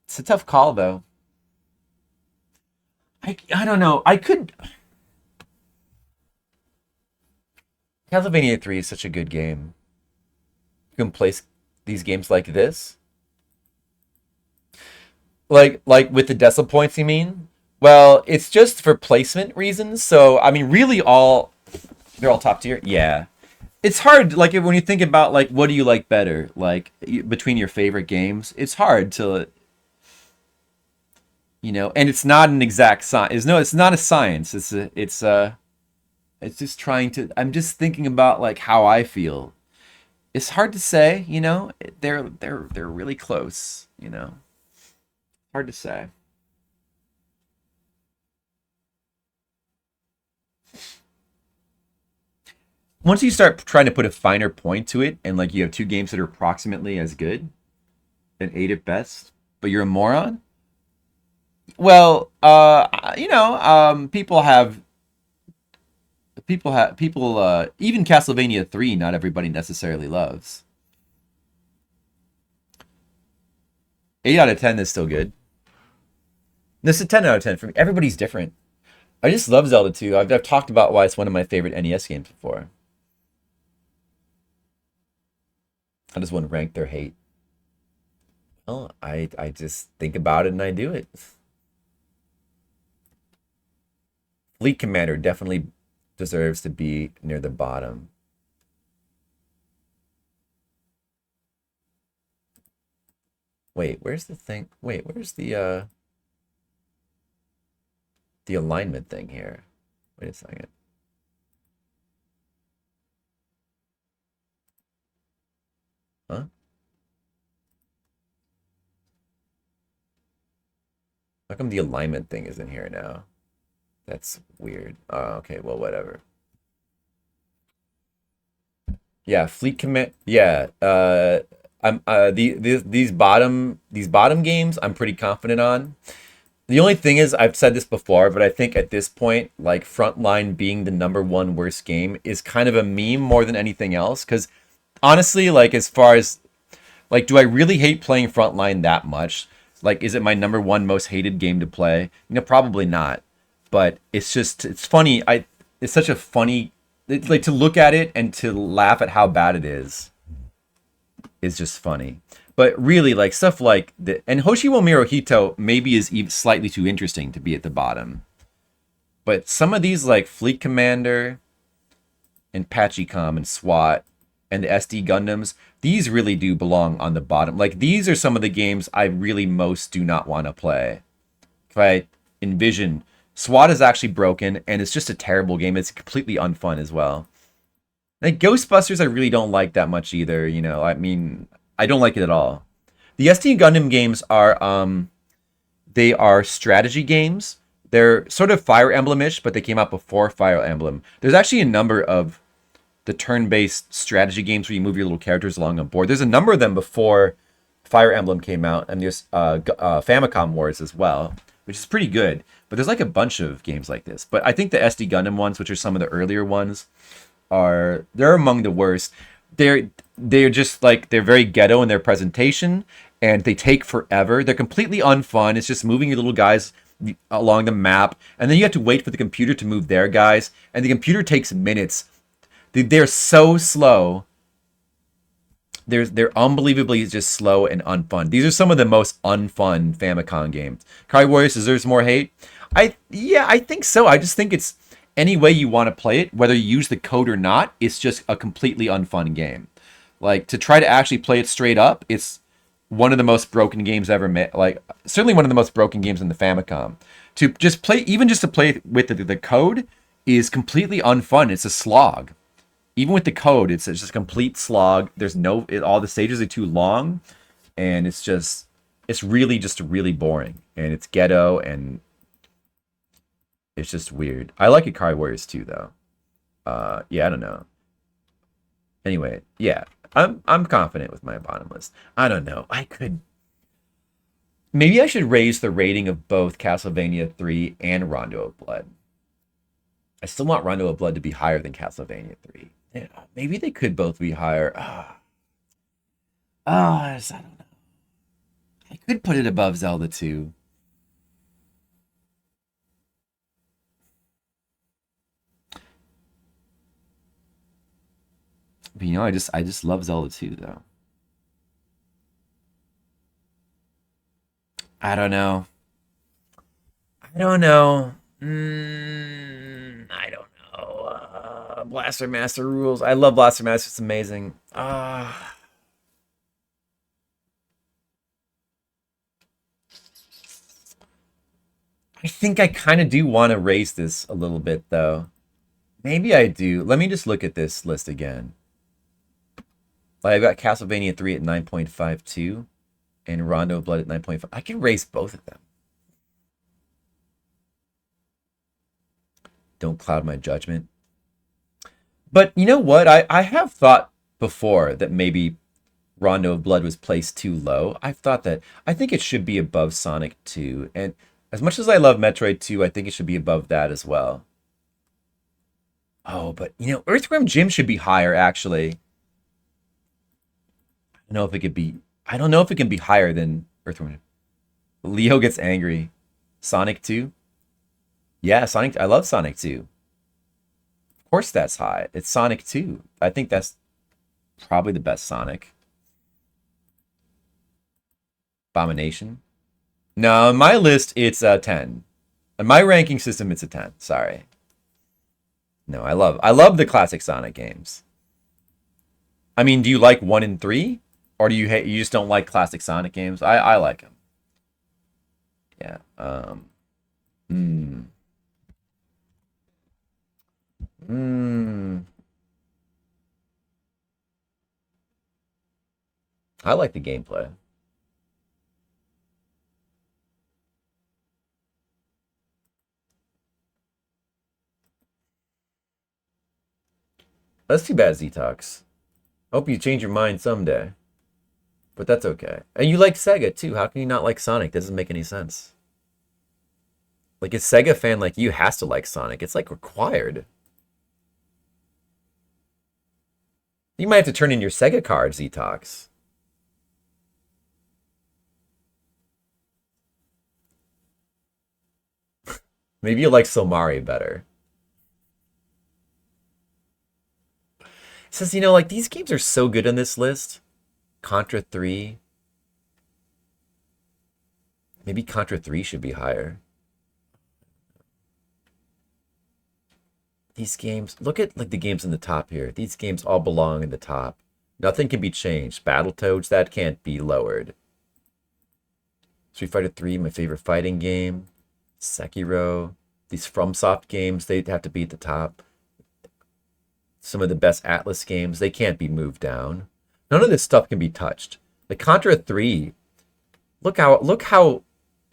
It's a tough call, though. I don't know. Castlevania 3 is such a good game. You can play these games like this. Like with the decimal points, you mean? Well, it's just for placement reasons. So, I mean, really they're all top tier? Yeah. It's hard, like, when you think about, like, what do you like better? Like, between your favorite games, it's hard to... and it's not an exact science. No, it's not a science. It's just trying to. I'm just thinking about like how I feel. It's hard to say. They're really close. Hard to say. Once you start trying to put a finer point to it, and like you have two games that are approximately as good, and 8 at best, but you're a moron. Well, people even Castlevania 3, not everybody necessarily loves. 8 out of 10 is still good. This is a 10 out of 10 for me. Everybody's different. I just love Zelda 2. I've talked about why it's one of my favorite NES games before. I just want to rank their hate. Well, I just think about it and I do it. Fleet Commander definitely deserves to be near the bottom. Wait, where's the thing? Wait, where's the alignment thing here? Wait a second. Huh? How come the alignment thing isn't here now? That's weird. Oh, okay, well, whatever. Yeah, Fleet Command. Yeah, I'm these bottom games I'm pretty confident on. The only thing is, I've said this before, but I think at this point, like Frontline being the #1 worst game is kind of a meme more than anything else. Because honestly, like as far as like, do I really hate playing Frontline that much? Like, is it my #1 most hated game to play? Probably not. But it's funny. It's such a funny, like to look at it and to laugh at how bad it is just funny. But really, like stuff like and Hoshiwo Mirohito maybe is even slightly too interesting to be at the bottom. But some of these like Fleet Commander and Pachicom and SWAT and the SD Gundams, these really do belong on the bottom. Like these are some of the games I really most do not want to play. If I envision, SWAT is actually broken and it's just a terrible game. It's completely unfun as well. Like Ghostbusters I really don't like that much either, I mean, I don't like it at all. The SD Gundam games are they are strategy games. They're sort of Fire Emblem-ish, but they came out before Fire Emblem. There's actually a number of the turn-based strategy games where you move your little characters along a board. There's a number of them before Fire Emblem came out, and there's Famicom Wars as well, which is pretty good. But there's like a bunch of games like this. But I think the SD Gundam ones, which are some of the earlier ones, they're among the worst. They're just like, they're very ghetto in their presentation, and they take forever. They're completely unfun. It's just moving your little guys along the map, and then you have to wait for the computer to move their guys, and the computer takes minutes. They're so slow. They're unbelievably just slow and unfun. These are some of the most unfun Famicom games. Kai Warriors deserves more hate. I think so. I just think it's any way you want to play it, whether you use the code or not, it's just a completely unfun game. Like, to try to actually play it straight up, it's one of the most broken games ever made. Like, certainly one of the most broken games in the Famicom. To just play, even just to play with the code is completely unfun. It's a slog. Even with the code, it's just a complete slog. There's all the stages are too long, and it's really just really boring. And it's ghetto, and it's just weird. I like Ikari Warriors 2, though. Yeah, I don't know. Anyway, yeah, I'm confident with my bottom list. I don't know. Maybe I should raise the rating of both Castlevania 3 and Rondo of Blood. I still want Rondo of Blood to be higher than Castlevania 3. Yeah, maybe they could both be higher. I don't know. I could put it above Zelda 2. But I just love Zelda 2 though. I don't know. I don't know. Blaster Master rules. I love Blaster Master. It's amazing. I think I kind of do want to raise this a little bit, though. Maybe I do. Let me just look at this list again. Like, I've got Castlevania 3 at 9.52 and Rondo of Blood at 9.5. I can raise both of them. Don't cloud my judgment. But you know what? I have thought before that maybe Rondo of Blood was placed too low. I think it should be above Sonic 2. And as much as I love Metroid 2, I think it should be above that as well. Oh, but Earthworm Jim should be higher, actually. I don't know if it can be higher than Earthworm Jim. Leo gets angry. Sonic 2? Yeah, I love Sonic 2. Of course that's high. It's Sonic 2. I think that's probably the best Sonic. Abomination? No, on my list, it's a 10. On my ranking system, it's a 10. Sorry. No, I love the classic Sonic games. I mean, do you like 1 and 3? Or you just don't like classic Sonic games? I like them. Yeah. I like the gameplay. That's too bad, Zetox. Hope you change your mind someday. But that's okay. And you like Sega, too. How can you not like Sonic? Doesn't make any sense. Like, a Sega fan like you has to like Sonic. It's, like, required. You might have to turn in your Sega card, Zetox. Maybe you like Silmari better. It says, like, these games are so good on this list. Contra 3. Maybe Contra 3 should be higher. These games, look at like the games in the top here. These games all belong in the top. Nothing can be changed. Battletoads, that can't be lowered. Street Fighter 3, my favorite fighting game. Sekiro. These FromSoft games, they'd have to be at the top. Some of the best Atlas games, they can't be moved down. None of this stuff can be touched. Like Contra 3, look how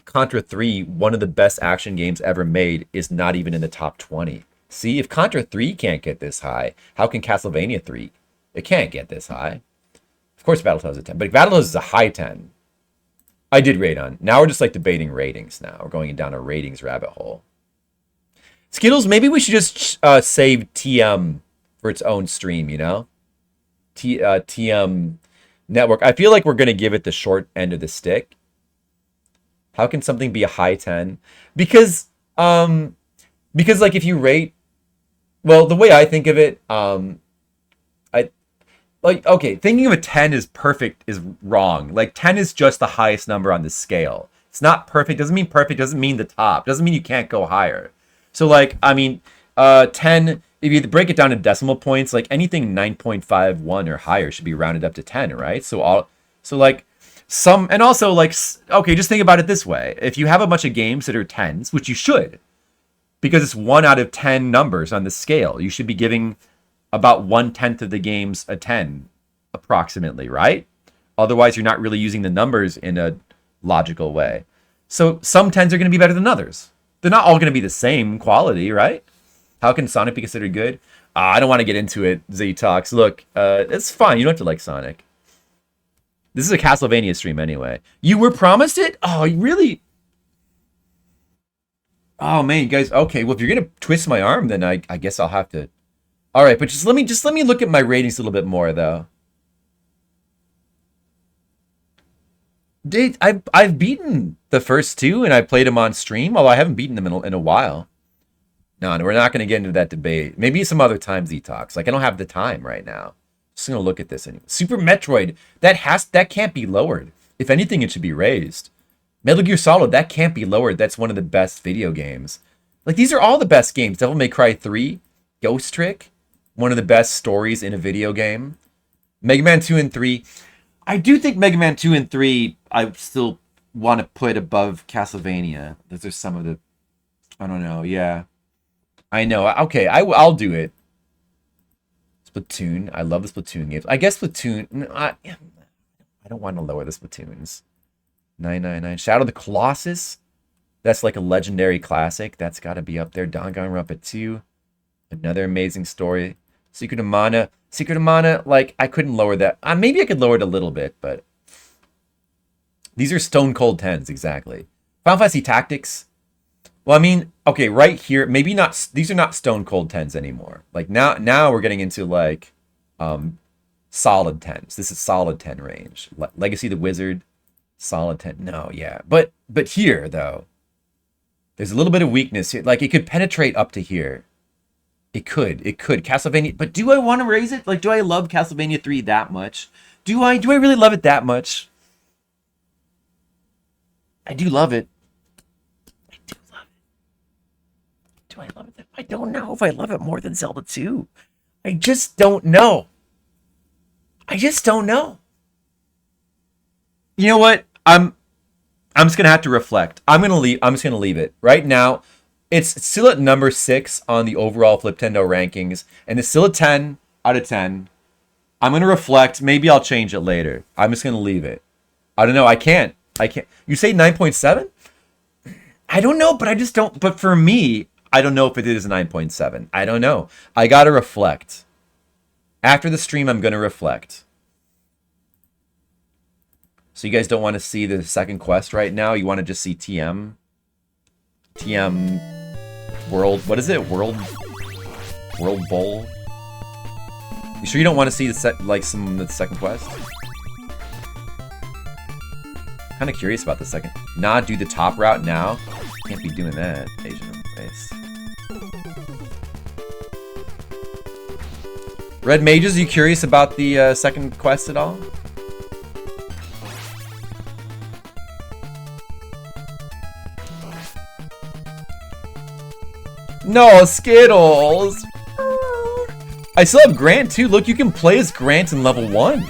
Contra 3, one of the best action games ever made, is not even in the top 20. See, if Contra 3 can't get this high, how can Castlevania 3? It can't get this high. Of course, Battletoads is a 10, but Battletoads is a high 10. I did rate on. Now we're just like debating ratings now. We're going down a ratings rabbit hole. Skittles, maybe we should just save TM for its own stream, TM Network. I feel like we're going to give it the short end of the stick. How can something be a high 10? Because like if you rate, well, the way I think of it, thinking of a 10 is perfect is wrong. Like 10 is just the highest number on the scale. It's not perfect. Doesn't mean perfect. Doesn't mean the top. Doesn't mean you can't go higher. So like, 10 if you break it down to decimal points, like anything 9.51 or higher should be rounded up to 10, right? So like some, and also like, okay, just think about it this way. If you have a bunch of games that are 10s, which you should, because it's 1 out of 10 numbers on the scale, you should be giving about 1/10 of the games a 10, approximately, right? Otherwise, you're not really using the numbers in a logical way. So some 10s are going to be better than others. They're not all going to be the same quality, right? How can Sonic be considered good? I don't want to get into it, Z-Talks. Look, it's fine. You don't have to like Sonic. This is a Castlevania stream anyway. You were promised it? Oh, you really? Oh, man, you guys. Okay, well, if you're going to twist my arm, then I guess I'll have to. All right, but just let me look at my ratings a little bit more, though. I've beaten the first 2, and I played them on stream, although I haven't beaten them in a while. No, we're not going to get into that debate. Maybe some other time, Z-Talks. Like, I don't have the time right now. Just going to look at this anyway. Super Metroid, that can't be lowered. If anything, it should be raised. Metal Gear Solid, that can't be lowered. That's one of the best video games. Like, these are all the best games. Devil May Cry 3, Ghost Trick, one of the best stories in a video game. Mega Man 2 and 3. I do think Mega Man 2 and 3, I still want to put above Castlevania. Those are some of the, I don't know, yeah. I know, okay, I'll do it. Splatoon, I love the Splatoon games. I guess Splatoon, I don't want to lower the Splatoons. 999, Shadow of the Colossus, that's like a legendary classic. That's got to be up there. Danganronpa 2, another amazing story. Secret of Mana, like, I couldn't lower that. Maybe I could lower it a little bit, but these are stone cold 10s, exactly. Final Fantasy Tactics. Well, I mean, okay, right here, maybe not. These are not stone cold 10s anymore. Like now we're getting into like solid 10s. This is solid 10 range. Legacy of the Wizard, solid 10. No, yeah, but here though, there's a little bit of weakness here. Like it could penetrate up to here. It could. Castlevania, but do I want to raise it? Like, do I love Castlevania 3 that much? Do I really love it that much? I do love it. Do I love it? I don't know if I love it more than Zelda 2. I just don't know. You know what? I'm just gonna have to reflect. I'm just gonna leave it right now. It's still at number 6 on the overall Fliptendo rankings, and it's still a 10 out of 10. I'm gonna reflect. Maybe I'll change it later. I'm just gonna leave it. I don't know. I can't. You say 9.7? I don't know, but I just don't. But for me, I don't know if it is a 9.7. I don't know. I gotta reflect. After the stream, I'm gonna reflect. So you guys don't want to see the second quest right now? You want to just see TM World. What is it? World Bowl. You sure you don't want to see some of the second quest? Kind of curious about the second. Nah, do the top route now. Can't be doing that. Asian face. Red Mages, are you curious about the second quest at all? No, Skittles! I still have Grant too. Look, you can play as Grant in level 1.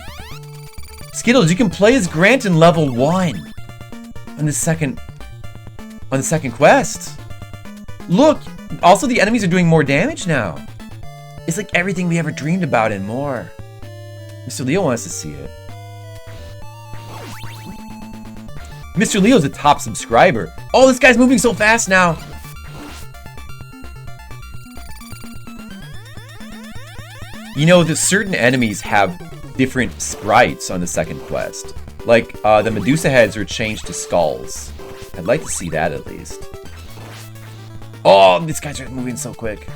Skittles, you can play as Grant in level 1. On the second quest. Look, also the enemies are doing more damage now. It's like everything we ever dreamed about and more. Mr. Leo wants to see it. Mr. Leo's a top subscriber. Oh, this guy's moving so fast now. You know, the certain enemies have different sprites on the second quest. Like, the Medusa heads are changed to skulls. I'd like to see that at least. Oh, these guys are moving so quick.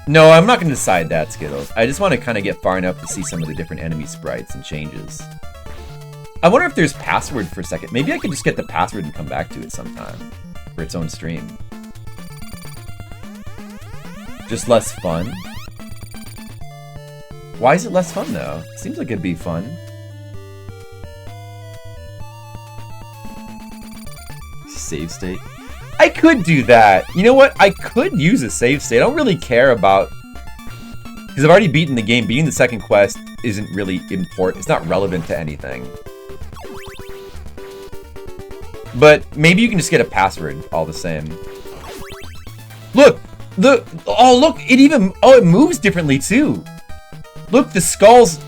No, I'm not going to decide that, Skittles. I just want to kind of get far enough to see some of the different enemy sprites and changes. I wonder if there's password for a second. Maybe I could just get the password and come back to it sometime for its own stream. Just less fun? Why is it less fun, though? Seems like it'd be fun. Save state. I could do that. You know what? I could use a save state. I don't really care about... Because I've already beaten the game. Beating the second quest isn't really important. It's not relevant to anything. But maybe you can just get a password all the same. Look! Oh, look! It even... Oh, it moves differently, too. Look, the skulls...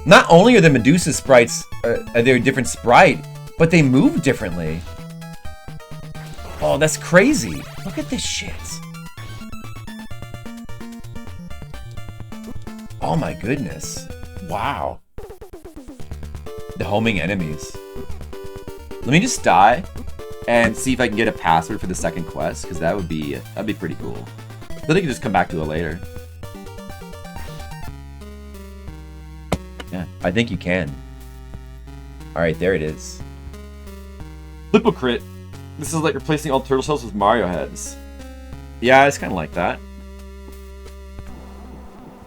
Not only are the Medusa sprites... they're a different sprite, but they move differently. Oh, that's crazy. Look at this shit. Oh my goodness. Wow. The homing enemies. Let me just die and see if I can get a password for the second quest, because that'd be pretty cool. Then I can just come back to it later. Yeah, I think you can. Alright, there it is. Hypocrite. This is like replacing all turtle shells with Mario heads. Yeah, it's kind of like that.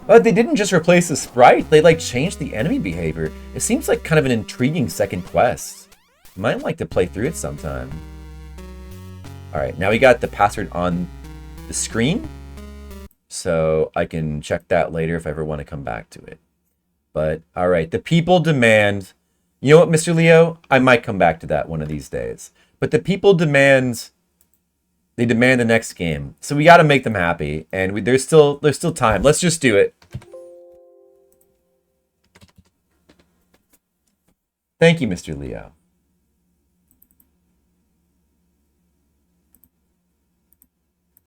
But they didn't just replace the sprite, they like changed the enemy behavior. It seems like kind of an intriguing second quest. Might like to play through it sometime. Alright, now we got the password on the screen. So I can check that later if I ever want to come back to it. But, alright, the people demand... You know what, Mr. Leo? I might come back to that one of these days. But the people demand... They demand the next game. So we gotta make them happy. And there's still time. Let's just do it. Thank you, Mr. Leo.